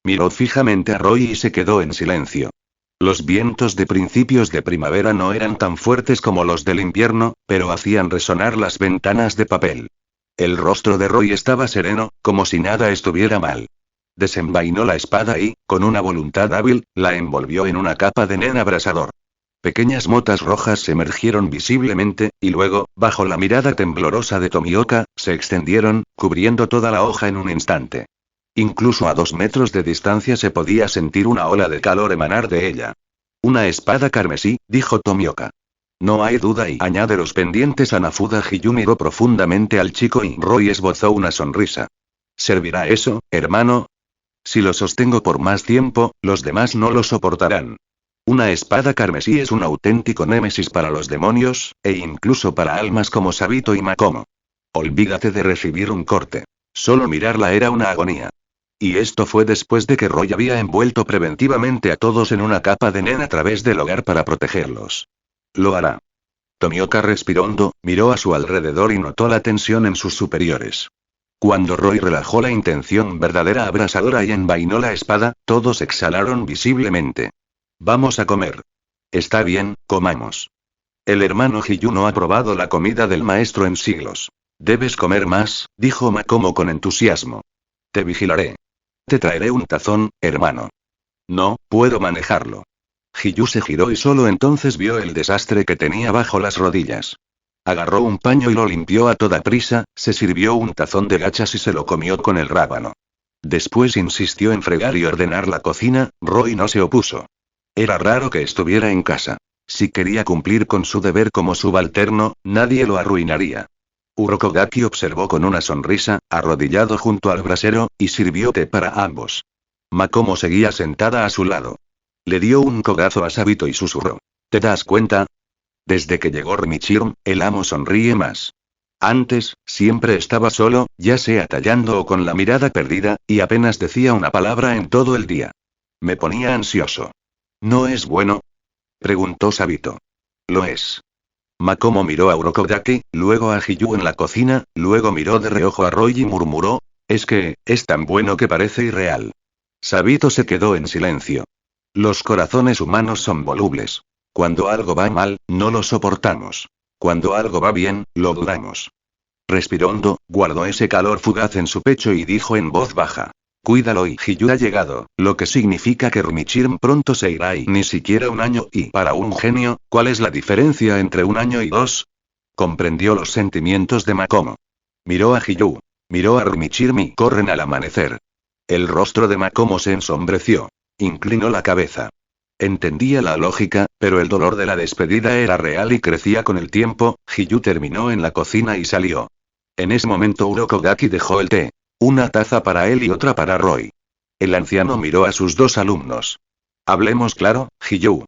Miró fijamente a Roy y se quedó en silencio. Los vientos de principios de primavera no eran tan fuertes como los del invierno, pero hacían resonar las ventanas de papel. El rostro de Roy estaba sereno, como si nada estuviera mal. Desenvainó la espada y, con una voluntad hábil, la envolvió en una capa de nen abrasador. Pequeñas motas rojas emergieron visiblemente, y luego, bajo la mirada temblorosa de Tomioka, se extendieron, cubriendo toda la hoja en un instante. Incluso a 2 metros de distancia se podía sentir una ola de calor emanar de ella. Una espada carmesí, dijo Tomioka. No hay duda y añade los pendientes. Hanafuda Hiyu miró profundamente al chico y Roy esbozó una sonrisa. ¿Servirá eso, hermano? Si lo sostengo por más tiempo, los demás no lo soportarán. Una espada carmesí es un auténtico némesis para los demonios, e incluso para almas como Sabito y Makomo. Olvídate de recibir un corte. Solo mirarla era una agonía. Y esto fue después de que Roy había envuelto preventivamente a todos en una capa de nen a través del hogar para protegerlos. Lo hará. Tomioka respiró hondo, miró a su alrededor y notó la tensión en sus superiores. Cuando Roy relajó la intención verdadera abrasadora y envainó la espada, todos exhalaron visiblemente. Vamos a comer. Está bien, comamos. El hermano Hiyu no ha probado la comida del maestro en siglos. Debes comer más, dijo Makomo con entusiasmo. Te vigilaré. Te traeré un tazón, hermano. No, puedo manejarlo. Hiyu se giró y solo entonces vio el desastre que tenía bajo las rodillas. Agarró un paño y lo limpió a toda prisa, se sirvió un tazón de gachas y se lo comió con el rábano. Después insistió en fregar y ordenar la cocina. Roy no se opuso. Era raro que estuviera en casa. Si quería cumplir con su deber como subalterno, nadie lo arruinaría. Urokodaki observó con una sonrisa, arrodillado junto al brasero, y sirvió té para ambos. Makomo seguía sentada a su lado. Le dio un codazo a Sabito y susurró. ¿Te das cuenta? Desde que llegó Rimichirm, el amo sonríe más. Antes, siempre estaba solo, ya sea tallando o con la mirada perdida, y apenas decía una palabra en todo el día. Me ponía ansioso. ¿No es bueno? Preguntó Sabito. Lo es. Makomo miró a Urokodaki, luego a Hiyu en la cocina, luego miró de reojo a Roy y murmuró. Es que, es tan bueno que parece irreal. Sabito se quedó en silencio. Los corazones humanos son volubles. Cuando algo va mal, no lo soportamos. Cuando algo va bien, lo dudamos. Respiró hondo, guardó ese calor fugaz en su pecho y dijo en voz baja. Cuídalo y Hiyu ha llegado, lo que significa que Rimichirm pronto se irá y ni siquiera un año y para un genio, ¿cuál es la diferencia entre un año y 2? Comprendió los sentimientos de Makomo. Miró a Hiyu. Miró a Rimichirm y corren al amanecer. El rostro de Makomo se ensombreció. Inclinó la cabeza. Entendía la lógica, pero el dolor de la despedida era real y crecía con el tiempo. Hiyu terminó en la cocina y salió. En ese momento Urokodaki dejó el té. Una taza para él y otra para Roy. El anciano miró a sus 2 alumnos. Hablemos claro, Hiyu.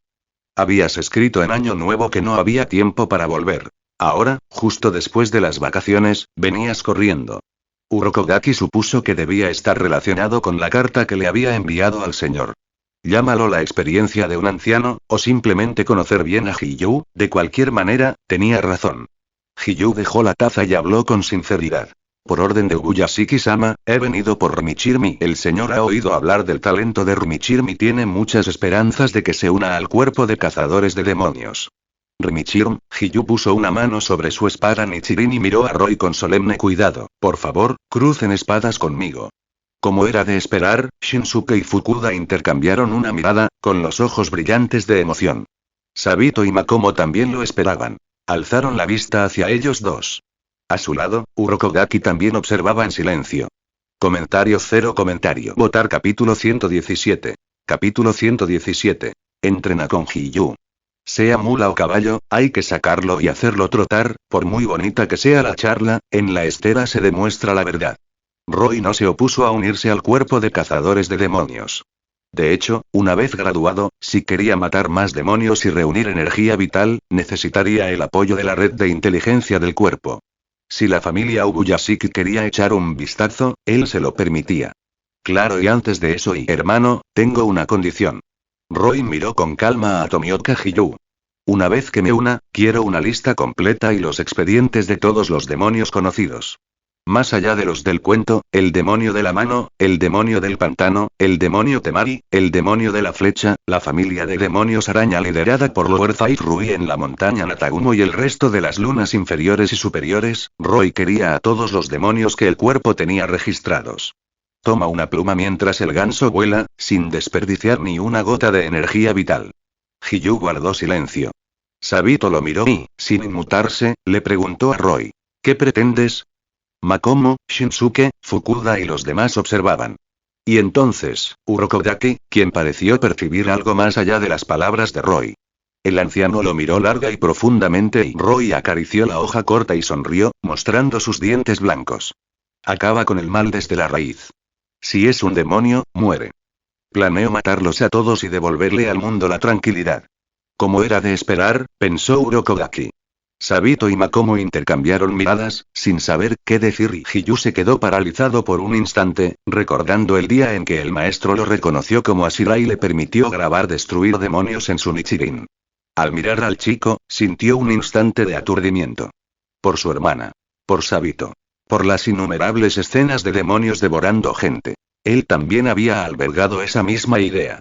Habías escrito en Año Nuevo que no había tiempo para volver. Ahora, justo después de las vacaciones, venías corriendo. Urokodaki supuso que debía estar relacionado con la carta que le había enviado al señor. Llámalo la experiencia de un anciano, o simplemente conocer bien a Hiyu, de cualquier manera, tenía razón. Hiyu dejó la taza y habló con sinceridad. Por orden de Ubuyashiki-sama, he venido por Rimichirm y el señor ha oído hablar del talento de Rimichirm y tiene muchas esperanzas de que se una al cuerpo de cazadores de demonios. Rimichirm, Hiyu puso una mano sobre su espada Nichirin y miró a Roy con solemne cuidado. Por favor, crucen espadas conmigo. Como era de esperar, Shinsuke y Fukuda intercambiaron una mirada, con los ojos brillantes de emoción. Sabito y Makomo también lo esperaban. Alzaron la vista hacia ellos dos. A su lado, Urokodaki también observaba en silencio. Comentario. Votar capítulo 117. Capítulo 117. Entrena con Hiyu. Sea mula o caballo, hay que sacarlo y hacerlo trotar, por muy bonita que sea la charla, en la estera se demuestra la verdad. Roy no se opuso a unirse al cuerpo de cazadores de demonios. De hecho, una vez graduado, si quería matar más demonios y reunir energía vital, necesitaría el apoyo de la red de inteligencia del cuerpo. Si la familia Ubuyashiki quería echar un vistazo, él se lo permitía. Claro, y antes de eso, hermano, tengo una condición. Roy miró con calma a Tomioka Hiyu. Una vez que me una, quiero una lista completa y los expedientes de todos los demonios conocidos. Más allá de los del cuento, el demonio de la mano, el demonio del pantano, el demonio Temari, el demonio de la flecha, la familia de demonios araña liderada por Lord Fairy en la montaña Natagumo y el resto de las lunas inferiores y superiores. Roy quería a todos los demonios que el cuerpo tenía registrados. Toma una pluma mientras el ganso vuela, sin desperdiciar ni una gota de energía vital. Hiyu guardó silencio. Sabito lo miró y, sin inmutarse, le preguntó a Roy. ¿Qué pretendes? Makomo, Shinsuke, Fukuda y los demás observaban. Y entonces, Urokodaki, quien pareció percibir algo más allá de las palabras de Roy. El anciano lo miró larga y profundamente y Roy acarició la hoja corta y sonrió, mostrando sus dientes blancos. Acaba con el mal desde la raíz. Si es un demonio, muere. Planeo matarlos a todos y devolverle al mundo la tranquilidad. Como era de esperar, pensó Urokodaki. Sabito y Makomo intercambiaron miradas, sin saber qué decir, y Hiyu se quedó paralizado por un instante, recordando el día en que el maestro lo reconoció como Ashira y le permitió grabar destruir demonios en su Nichirin. Al mirar al chico, sintió un instante de aturdimiento. Por su hermana. Por Sabito. Por las innumerables escenas de demonios devorando gente. Él también había albergado esa misma idea.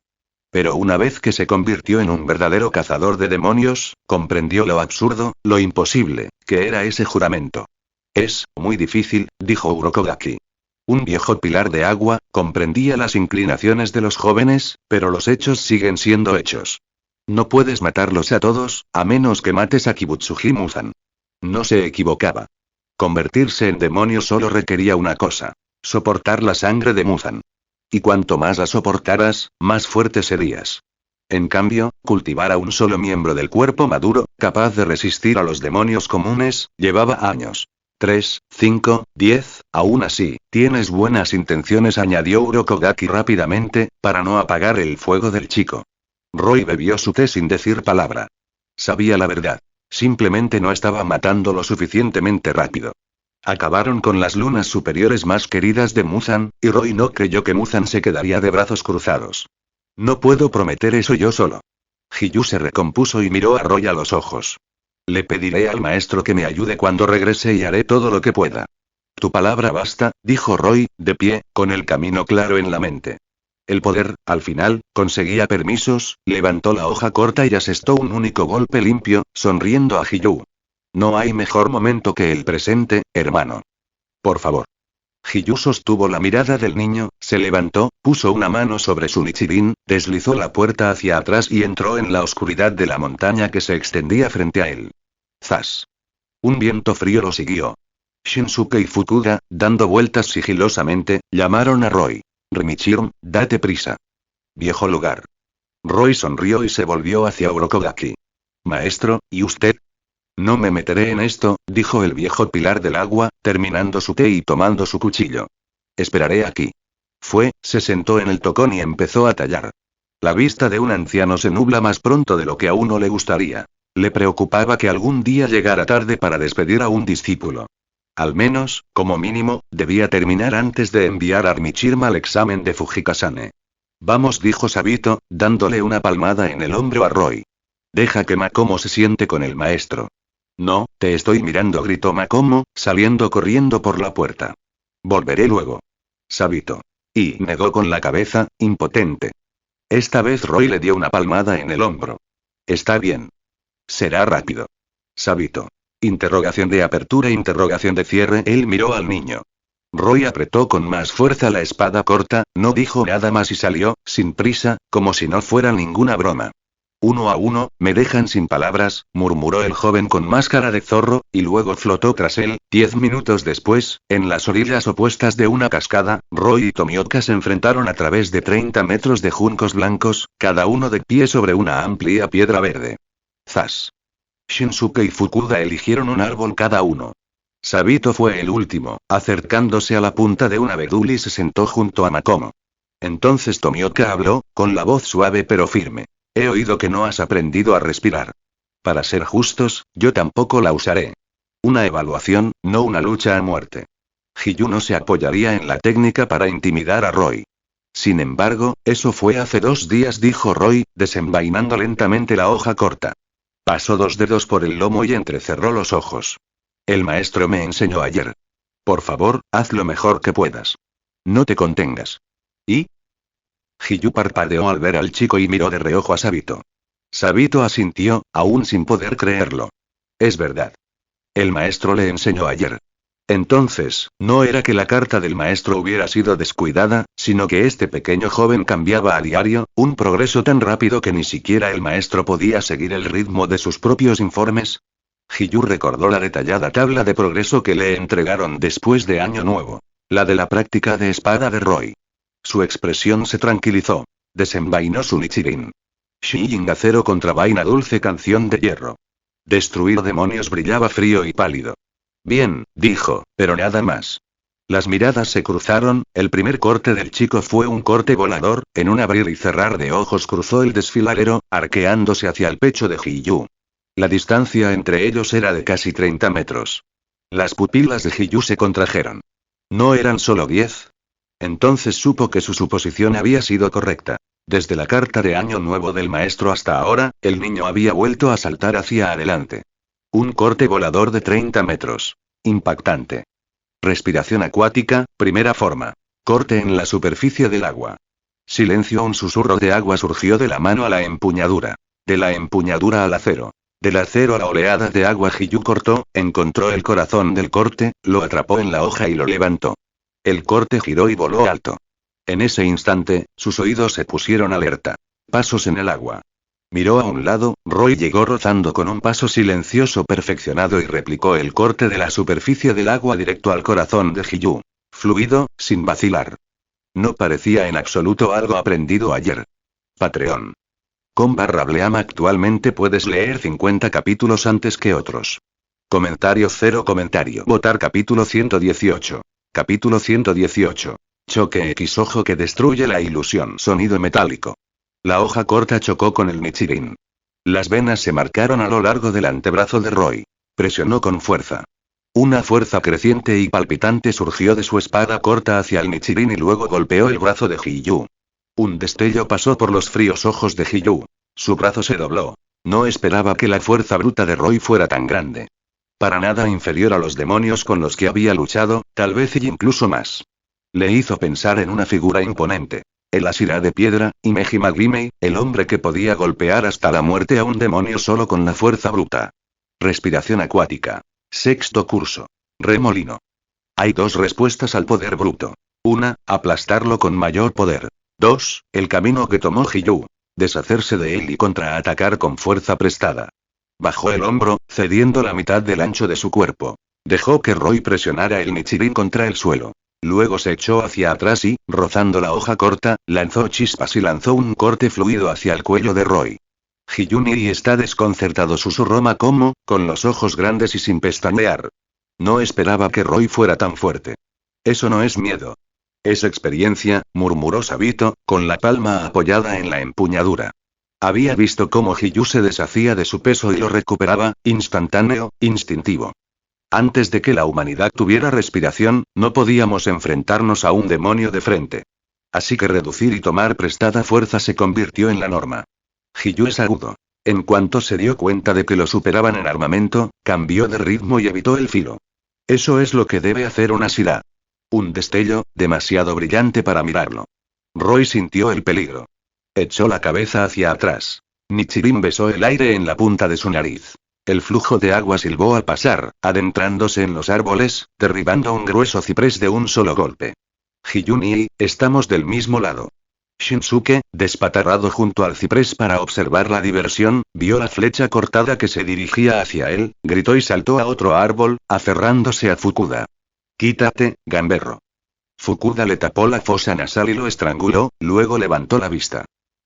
Pero una vez que se convirtió en un verdadero cazador de demonios, comprendió lo absurdo, lo imposible, que era ese juramento. Es muy difícil, dijo Urokodaki. Un viejo pilar de agua, comprendía las inclinaciones de los jóvenes, pero los hechos siguen siendo hechos. No puedes matarlos a todos, a menos que mates a Kibutsuji Muzan. No se equivocaba. Convertirse en demonio solo requería una cosa: soportar la sangre de Muzan. Y cuanto más la soportaras, más fuerte serías. En cambio, cultivar a un solo miembro del cuerpo maduro, capaz de resistir a los demonios comunes, llevaba años. 3, 5, 10, aún así, tienes buenas intenciones, añadió Urokodaki rápidamente, para no apagar el fuego del chico. Roy bebió su té sin decir palabra. Sabía la verdad. Simplemente no estaba matando lo suficientemente rápido. Acabaron con las lunas superiores más queridas de Muzan, y Roy no creyó que Muzan se quedaría de brazos cruzados. No puedo prometer eso yo solo. Hiyu se recompuso y miró a Roy a los ojos. Le pediré al maestro que me ayude cuando regrese y haré todo lo que pueda. Tu palabra basta, dijo Roy, de pie, con el camino claro en la mente. El poder, al final, conseguía permisos, levantó la hoja corta y asestó un único golpe limpio, sonriendo a Hiyu. No hay mejor momento que el presente, hermano. Por favor. Hiyu sostuvo la mirada del niño, se levantó, puso una mano sobre su Nichirin, deslizó la puerta hacia atrás y entró en la oscuridad de la montaña que se extendía frente a él. ¡Zas! Un viento frío lo siguió. Shinsuke y Fukuda, dando vueltas sigilosamente, llamaron a Roy. Rimichirm, date prisa. Viejo lugar. Roy sonrió y se volvió hacia Urokodaki. Maestro, ¿y usted? No me meteré en esto, dijo el viejo pilar del agua, terminando su té y tomando su cuchillo. Esperaré aquí. Se sentó en el tocón y empezó a tallar. La vista de un anciano se nubla más pronto de lo que a uno le gustaría. Le preocupaba que algún día llegara tarde para despedir a un discípulo. Al menos, como mínimo, debía terminar antes de enviar a Rimichirm al examen de Fujikasane. Vamos, dijo Sabito, dándole una palmada en el hombro a Roy. Deja que Makomo se siente con el maestro. No, te estoy mirando, gritó Makomo, saliendo corriendo por la puerta. Volveré luego. Sabito. Y negó con la cabeza, impotente. Esta vez Roy le dio una palmada en el hombro. Está bien. Será rápido. Sabito. Interrogación de apertura, interrogación de cierre. Él miró al niño. Roy apretó con más fuerza la espada corta, no dijo nada más y salió, sin prisa, como si no fuera ninguna broma. Uno a uno, me dejan sin palabras, murmuró el joven con máscara de zorro, y luego flotó tras él. 10 minutos después, en las orillas opuestas de una cascada, Roy y Tomioka se enfrentaron a través de 30 metros de juncos blancos, cada uno de pie sobre una amplia piedra verde. ¡Zas! Shinsuke y Fukuda eligieron un árbol cada uno. Sabito fue el último, acercándose a la punta de un abedul y se sentó junto a Makomo. Entonces Tomioka habló, con la voz suave pero firme. He oído que no has aprendido a respirar. Para ser justos, yo tampoco la usaré. Una evaluación, no una lucha a muerte. Hiyu no se apoyaría en la técnica para intimidar a Roy. Sin embargo, eso fue hace 2 días, dijo Roy, desenvainando lentamente la hoja corta. Pasó 2 dedos por el lomo y entrecerró los ojos. El maestro me enseñó ayer. Por favor, haz lo mejor que puedas. No te contengas. ¿Y? Hiyu parpadeó al ver al chico y miró de reojo a Sabito. Sabito asintió, aún sin poder creerlo. Es verdad. El maestro le enseñó ayer. Entonces, no era que la carta del maestro hubiera sido descuidada, sino que este pequeño joven cambiaba a diario, un progreso tan rápido que ni siquiera el maestro podía seguir el ritmo de sus propios informes. Hiyu recordó la detallada tabla de progreso que le entregaron después de Año Nuevo. La de la práctica de espada de Roy. Su expresión se tranquilizó. Desenvainó su Nichirin. Shijin acero contra vaina dulce canción de hierro. Destruir demonios brillaba frío y pálido. Bien, dijo, pero nada más. Las miradas se cruzaron, el primer corte del chico fue un corte volador, en un abrir y cerrar de ojos cruzó el desfiladero, arqueándose hacia el pecho de Hiyu. La distancia entre ellos era de casi 30 metros. Las pupilas de Hiyu se contrajeron. ¿No eran solo 10? Entonces supo que su suposición había sido correcta. Desde la carta de Año Nuevo del maestro hasta ahora, el niño había vuelto a saltar hacia adelante. Un corte volador de 30 metros. Impactante. Respiración acuática, primera forma. Corte en la superficie del agua. Silencio. Un susurro de agua surgió de la mano a la empuñadura. De la empuñadura al acero. Del acero a la oleada de agua. Hiyu cortó, encontró el corazón del corte, lo atrapó en la hoja y lo levantó. El corte giró y voló alto. En ese instante, sus oídos se pusieron alerta. Pasos en el agua. Miró a un lado, Roy llegó rozando con un paso silencioso perfeccionado y replicó el corte de la superficie del agua directo al corazón de Hiyu. Fluido, sin vacilar. No parecía en absoluto algo aprendido ayer. Patreon. /Bleama actualmente puedes leer 50 capítulos antes que otros. Comentario 0 comentario. Votar capítulo 118. Capítulo 118. Choque X ojo que destruye la ilusión. Sonido metálico. La hoja corta chocó con el Nichirin. Las venas se marcaron a lo largo del antebrazo de Roy. Presionó con fuerza. Una fuerza creciente y palpitante surgió de su espada corta hacia el Nichirin y luego golpeó el brazo de Hiyu. Un destello pasó por los fríos ojos de Hiyu. Su brazo se dobló. No esperaba que la fuerza bruta de Roy fuera tan grande. Para nada inferior a los demonios con los que había luchado, tal vez y incluso más. Le hizo pensar en una figura imponente. El Asira de piedra, Imeji Magrimei, el hombre que podía golpear hasta la muerte a un demonio solo con la fuerza bruta. Respiración acuática. Sexto curso. Remolino. Hay 2 respuestas al poder bruto. 1, aplastarlo con mayor poder. 2, el camino que tomó Hiyu. Deshacerse de él y contraatacar con fuerza prestada. Bajó el hombro, cediendo la mitad del ancho de su cuerpo. Dejó que Roy presionara el Nichirin contra el suelo. Luego se echó hacia atrás y, rozando la hoja corta, lanzó chispas y lanzó un corte fluido hacia el cuello de Roy. Hiyuni está desconcertado, susurró Makomo, con los ojos grandes y sin pestañear. No esperaba que Roy fuera tan fuerte. Eso no es miedo. Es experiencia, murmuró Sabito, con la palma apoyada en la empuñadura. Había visto cómo Hiyu se deshacía de su peso y lo recuperaba, instantáneo, instintivo. Antes de que la humanidad tuviera respiración, no podíamos enfrentarnos a un demonio de frente. Así que reducir y tomar prestada fuerza se convirtió en la norma. Hiyu es agudo. En cuanto se dio cuenta de que lo superaban en armamento, cambió de ritmo y evitó el filo. Eso es lo que debe hacer un Asira. Un destello, demasiado brillante para mirarlo. Roy sintió el peligro. Echó la cabeza hacia atrás. Nichirin besó el aire en la punta de su nariz. El flujo de agua silbó al pasar, adentrándose en los árboles, derribando un grueso ciprés de un solo golpe. Hiyuni, estamos del mismo lado. Shinsuke, despatarrado junto al ciprés para observar la diversión, vio la flecha cortada que se dirigía hacia él, gritó y saltó a otro árbol, aferrándose a Fukuda. «Quítate, gamberro». Fukuda le tapó la fosa nasal y lo estranguló, luego levantó la vista.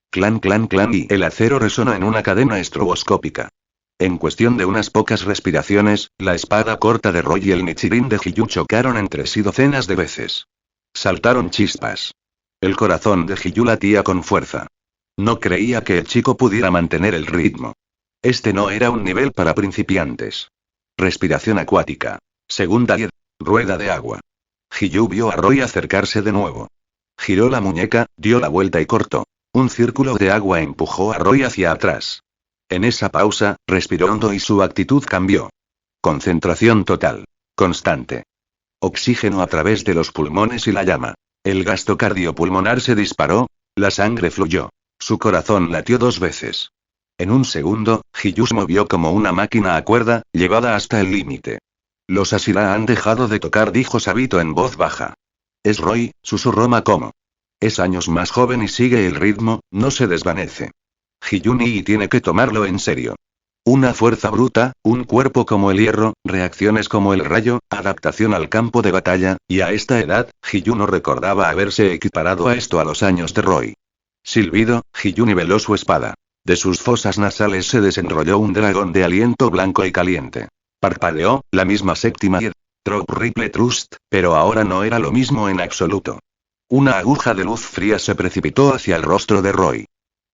Clan clan clan y el acero resonó en una cadena estroboscópica. En cuestión de unas pocas respiraciones, la espada corta de Roy y el Nichirin de Hiyu chocaron entre sí docenas de veces. Saltaron chispas. El corazón de Hiyu latía con fuerza. No creía que el chico pudiera mantener el ritmo. Este no era un nivel para principiantes. Respiración acuática. Segunda y rueda de agua. Hiyu vio a Roy acercarse de nuevo. Giró la muñeca, dio la vuelta y cortó. Un círculo de agua empujó a Roy hacia atrás. En esa pausa, respiró hondo y su actitud cambió. Concentración total. Constante. Oxígeno a través de los pulmones y la llama. El gasto cardiopulmonar se disparó. La sangre fluyó. Su corazón latió 2 veces. En un segundo, Hiyu se movió como una máquina a cuerda, llevada hasta el límite. Los Asira han dejado de tocar, dijo Sabito en voz baja. Es Roy, susurró Makomo. Es años más joven y sigue el ritmo, no se desvanece. Hiyuni tiene que tomarlo en serio. Una fuerza bruta, un cuerpo como el hierro, reacciones como el rayo, adaptación al campo de batalla, y a esta edad, Hiyu no recordaba haberse equiparado a esto a los años de Roy. Silbido, Hiyu niveló su espada. De sus fosas nasales se desenrolló un dragón de aliento blanco y caliente. Parpadeó, la misma séptima y Drop Ripple Trust, pero ahora no era lo mismo en absoluto. Una aguja de luz fría se precipitó hacia el rostro de Roy.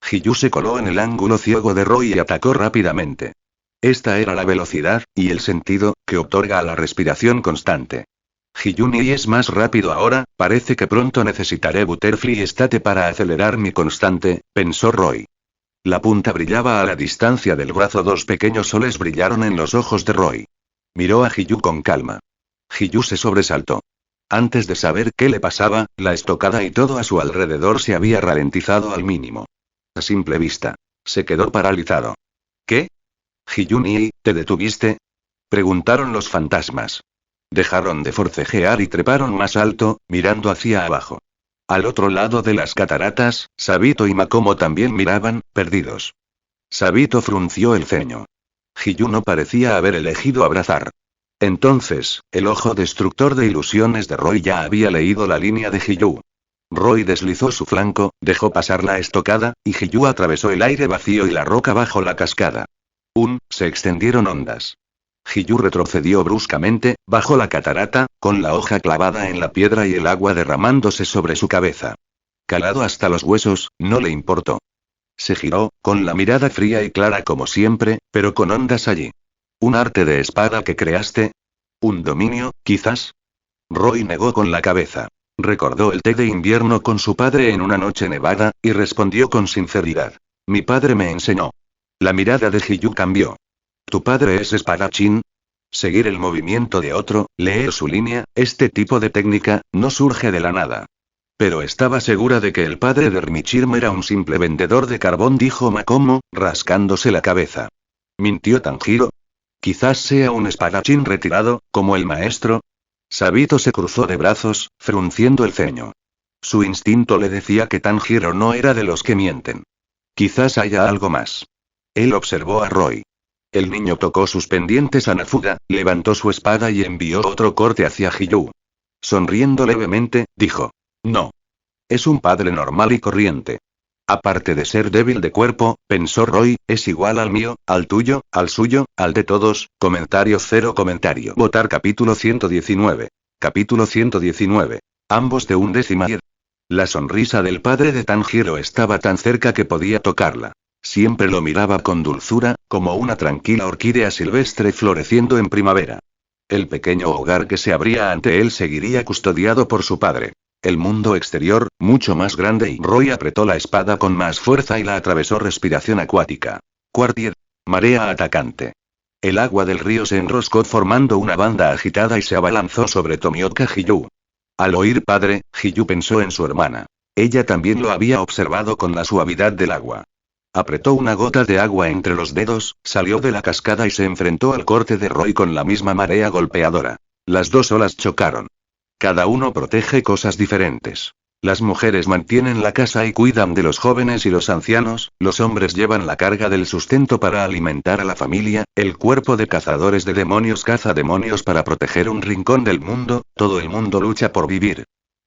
Hiyu se coló en el ángulo ciego de Roy y atacó rápidamente. Esta era la velocidad, y el sentido, que otorga a la respiración constante. Hiyuni es más rápido ahora, parece que pronto necesitaré Butterfly State para acelerar mi constante, pensó Roy. La punta brillaba a la distancia del brazo, 2 pequeños soles brillaron en los ojos de Roy. Miró a Hiyu con calma. Hiyu se sobresaltó. Antes de saber qué le pasaba, la estocada y todo a su alrededor se había ralentizado al mínimo. A simple vista. Se quedó paralizado. ¿Qué? Hiyuni, ¿te detuviste? Preguntaron los fantasmas. Dejaron de forcejear y treparon más alto, mirando hacia abajo. Al otro lado de las cataratas, Sabito y Makomo también miraban, perdidos. Sabito frunció el ceño. Hiyu no parecía haber elegido abrazar. Entonces, el ojo destructor de ilusiones de Roy ya había leído la línea de Hiyu. Roy deslizó su flanco, dejó pasar la estocada, y Hiyu atravesó el aire vacío y la roca bajo la cascada. Se extendieron ondas. Hiyu retrocedió bruscamente, bajo la catarata, con la hoja clavada en la piedra y el agua derramándose sobre su cabeza. Calado hasta los huesos, no le importó. Se giró, con la mirada fría y clara como siempre, pero con ondas allí. ¿Un arte de espada que creaste? ¿Un dominio, quizás? Roy negó con la cabeza. Recordó el té de invierno con su padre en una noche nevada, y respondió con sinceridad. Mi padre me enseñó. La mirada de Hiyu cambió. ¿Tu padre es espadachín? Seguir el movimiento de otro, leer su línea, este tipo de técnica, no surge de la nada. Pero estaba segura de que el padre de Rimichirm era un simple vendedor de carbón, dijo Makomo, rascándose la cabeza. ¿Mintió Tanjiro? Quizás sea un espadachín retirado, como el maestro. Sabito se cruzó de brazos, frunciendo el ceño. Su instinto le decía que Tanjiro no era de los que mienten. Quizás haya algo más. Él observó a Roy. El niño tocó sus pendientes a Nafuda, levantó su espada y envió otro corte hacia Hiyu. Sonriendo levemente, dijo. No. Es un padre normal y corriente. Aparte de ser débil de cuerpo, pensó Roy, es igual al mío, al tuyo, al suyo, al de todos. Comentario 0 comentario. Votar capítulo 119. Capítulo 119. Ambos de 1/10. La sonrisa del padre de Tanjiro estaba tan cerca que podía tocarla. Siempre lo miraba con dulzura, como una tranquila orquídea silvestre floreciendo en primavera. El pequeño hogar que se abría ante él seguiría custodiado por su padre. El mundo exterior, mucho más grande, y Roy apretó la espada con más fuerza y la atravesó. Respiración acuática. Quartier. Marea atacante. El agua del río se enroscó formando una banda agitada y se abalanzó sobre Tomioka Hiyu. Al oír padre, Hiyu pensó en su hermana. Ella también lo había observado con la suavidad del agua. Apretó una gota de agua entre los dedos, salió de la cascada y se enfrentó al corte de Roy con la misma marea golpeadora. Las 2 olas chocaron. Cada uno protege cosas diferentes. Las mujeres mantienen la casa y cuidan de los jóvenes y los ancianos, los hombres llevan la carga del sustento para alimentar a la familia, el cuerpo de cazadores de demonios caza demonios para proteger un rincón del mundo, todo el mundo lucha por vivir.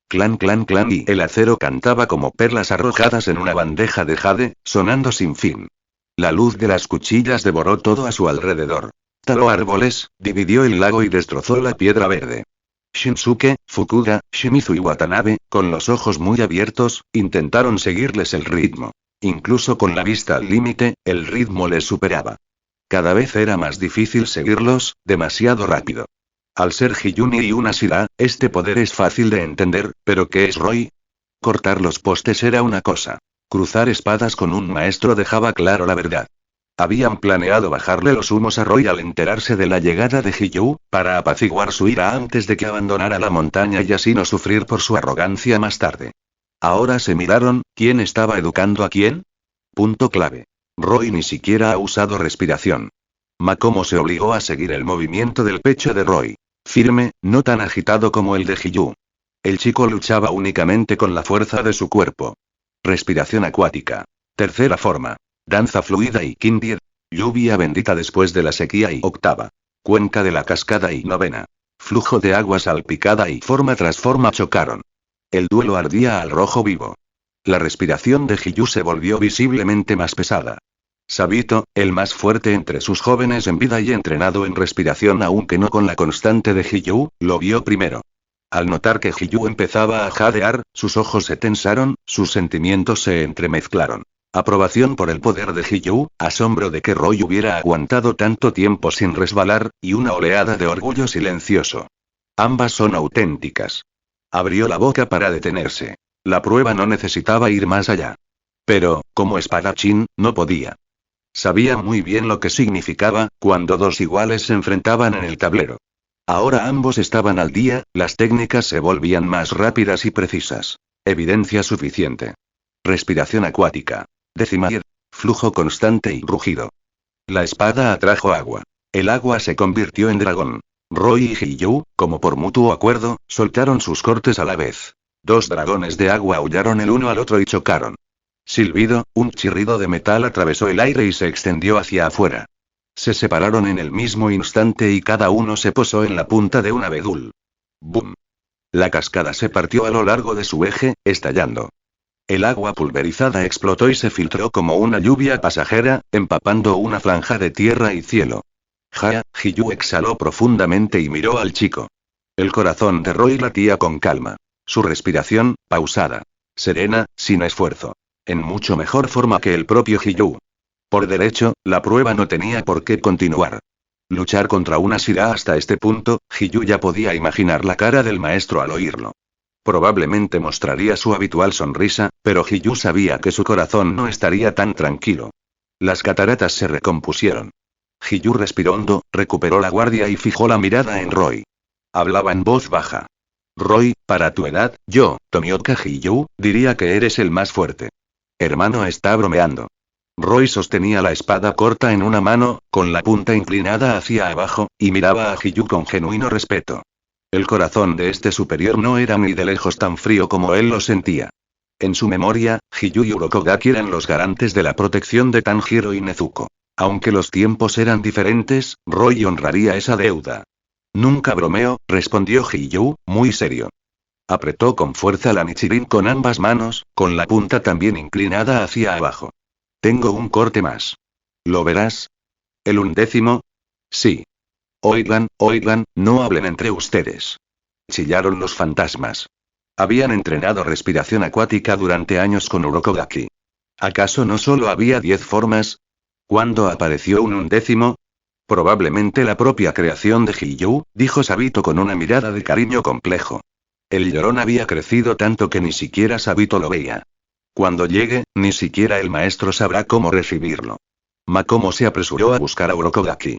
Clan clan clan y el acero cantaba como perlas arrojadas en una bandeja de jade, sonando sin fin. La luz de las cuchillas devoró todo a su alrededor. Taló árboles, dividió el lago y destrozó la piedra verde. Shinsuke, Fukuda, Shimizu y Watanabe, con los ojos muy abiertos, intentaron seguirles el ritmo. Incluso con la vista al límite, el ritmo les superaba. Cada vez era más difícil seguirlos, demasiado rápido. Al ser Hiyuni y una Shira, este poder es fácil de entender, pero ¿qué es Roy? Cortar los postes era una cosa. Cruzar espadas con un maestro dejaba claro la verdad. Habían planeado bajarle los humos a Roy al enterarse de la llegada de Hiyu, para apaciguar su ira antes de que abandonara la montaña y así no sufrir por su arrogancia más tarde. Ahora se miraron, ¿quién estaba educando a quién? Punto clave. Roy ni siquiera ha usado respiración. Makomo se obligó a seguir el movimiento del pecho de Roy. Firme, no tan agitado como el de Hiyu. El chico luchaba únicamente con la fuerza de su cuerpo. Respiración acuática. Tercera forma. Danza fluida y Kindir. Lluvia bendita después de la sequía y octava. Cuenca de la cascada y novena. Flujo de agua salpicada y forma tras forma chocaron. El duelo ardía al rojo vivo. La respiración de Hiyu se volvió visiblemente más pesada. Sabito, el más fuerte entre sus jóvenes en vida y entrenado en respiración aunque no con la constante de Hiyu, lo vio primero. Al notar que Hiyu empezaba a jadear, sus ojos se tensaron, sus sentimientos se entremezclaron. Aprobación por el poder de Hiyu, asombro de que Roy hubiera aguantado tanto tiempo sin resbalar, y una oleada de orgullo silencioso. Ambas son auténticas. Abrió la boca para detenerse. La prueba no necesitaba ir más allá. Pero, como espadachín, no podía. Sabía muy bien lo que significaba, cuando dos iguales se enfrentaban en el tablero. Ahora ambos estaban al día, las técnicas se volvían más rápidas y precisas. Evidencia suficiente. Respiración acuática. Décima. Flujo constante y rugido. La espada atrajo agua. El agua se convirtió en dragón. Roy y Hiyu, como por mutuo acuerdo, soltaron sus cortes a la vez. Dos dragones de agua aullaron el uno al otro y chocaron. Silbido, un chirrido de metal atravesó el aire y se extendió hacia afuera. Se separaron en el mismo instante y cada uno se posó en la punta de un abedul. ¡Bum! La cascada se partió a lo largo de su eje, estallando. El agua pulverizada explotó y se filtró como una lluvia pasajera, empapando una franja de tierra y cielo. Hiyu exhaló profundamente y miró al chico. El corazón de Roy latía con calma. Su respiración, pausada. Serena, sin esfuerzo. En mucho mejor forma que el propio Hiyu. Por derecho, la prueba no tenía por qué continuar. Luchar contra una Shira hasta este punto, Hiyu ya podía imaginar la cara del maestro al oírlo. Probablemente mostraría su habitual sonrisa, pero Hiyu sabía que su corazón no estaría tan tranquilo. Las cataratas se recompusieron. Hiyu respiró hondo, recuperó la guardia y fijó la mirada en Roy. Hablaba en voz baja. Roy, para tu edad, yo, Tomioka Hiyu, diría que eres el más fuerte. Hermano está bromeando. Roy sostenía la espada corta en una mano, con la punta inclinada hacia abajo, y miraba a Hiyu con genuino respeto. El corazón de este superior no era ni de lejos tan frío como él lo sentía. En su memoria, Hiyu y Urokogaki eran los garantes de la protección de Tanjiro y Nezuko. Aunque los tiempos eran diferentes, Roy honraría esa deuda. Nunca bromeo, respondió Hiyu, muy serio. Apretó con fuerza la Nichirin con ambas manos, con la punta también inclinada hacia abajo. Tengo un corte más. ¿Lo verás? ¿El 11? Sí. Oigan, no hablen entre ustedes. Chillaron los fantasmas. Habían entrenado respiración acuática durante años con Urokogaki. ¿Acaso no solo había 10 formas? ¿Cuándo apareció un 11? Probablemente la propia creación de Hiyu, dijo Sabito con una mirada de cariño complejo. El llorón había crecido tanto que ni siquiera Sabito lo veía. Cuando llegue, ni siquiera el maestro sabrá cómo recibirlo. Makomo se apresuró a buscar a Urokogaki.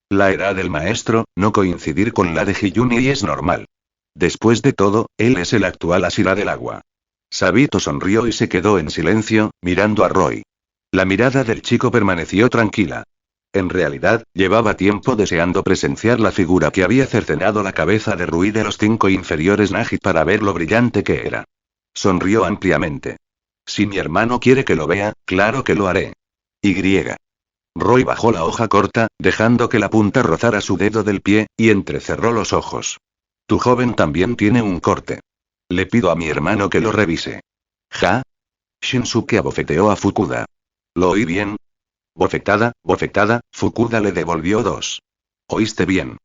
La edad del maestro, no coincidir con la de Hiyuni y es normal. Después de todo, él es el actual Ashira del agua. Sabito sonrió y se quedó en silencio, mirando a Roy. La mirada del chico permaneció tranquila. En realidad, llevaba tiempo deseando presenciar la figura que había cercenado la cabeza de Rui de los 5 inferiores Nagi para ver lo brillante que era. Sonrió ampliamente. Si mi hermano quiere que lo vea, claro que lo haré. Y. Roy bajó la hoja corta, dejando que la punta rozara su dedo del pie, y entrecerró los ojos. Tu joven también tiene un corte. Le pido a mi hermano que lo revise. ¿Ja? Shinsuke abofeteó a Fukuda. ¿Lo oí bien? Bofetada, bofetada, Fukuda le devolvió dos. ¿Oíste bien?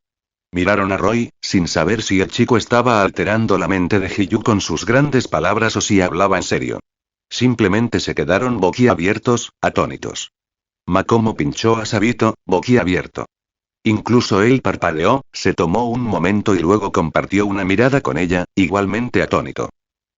Miraron a Roy, sin saber si el chico estaba alterando la mente de Hiyu con sus grandes palabras o si hablaba en serio. Simplemente se quedaron boquiabiertos, atónitos. Makomo pinchó a Sabito, boquiabierto. Incluso él parpadeó, se tomó un momento y luego compartió una mirada con ella, igualmente atónito.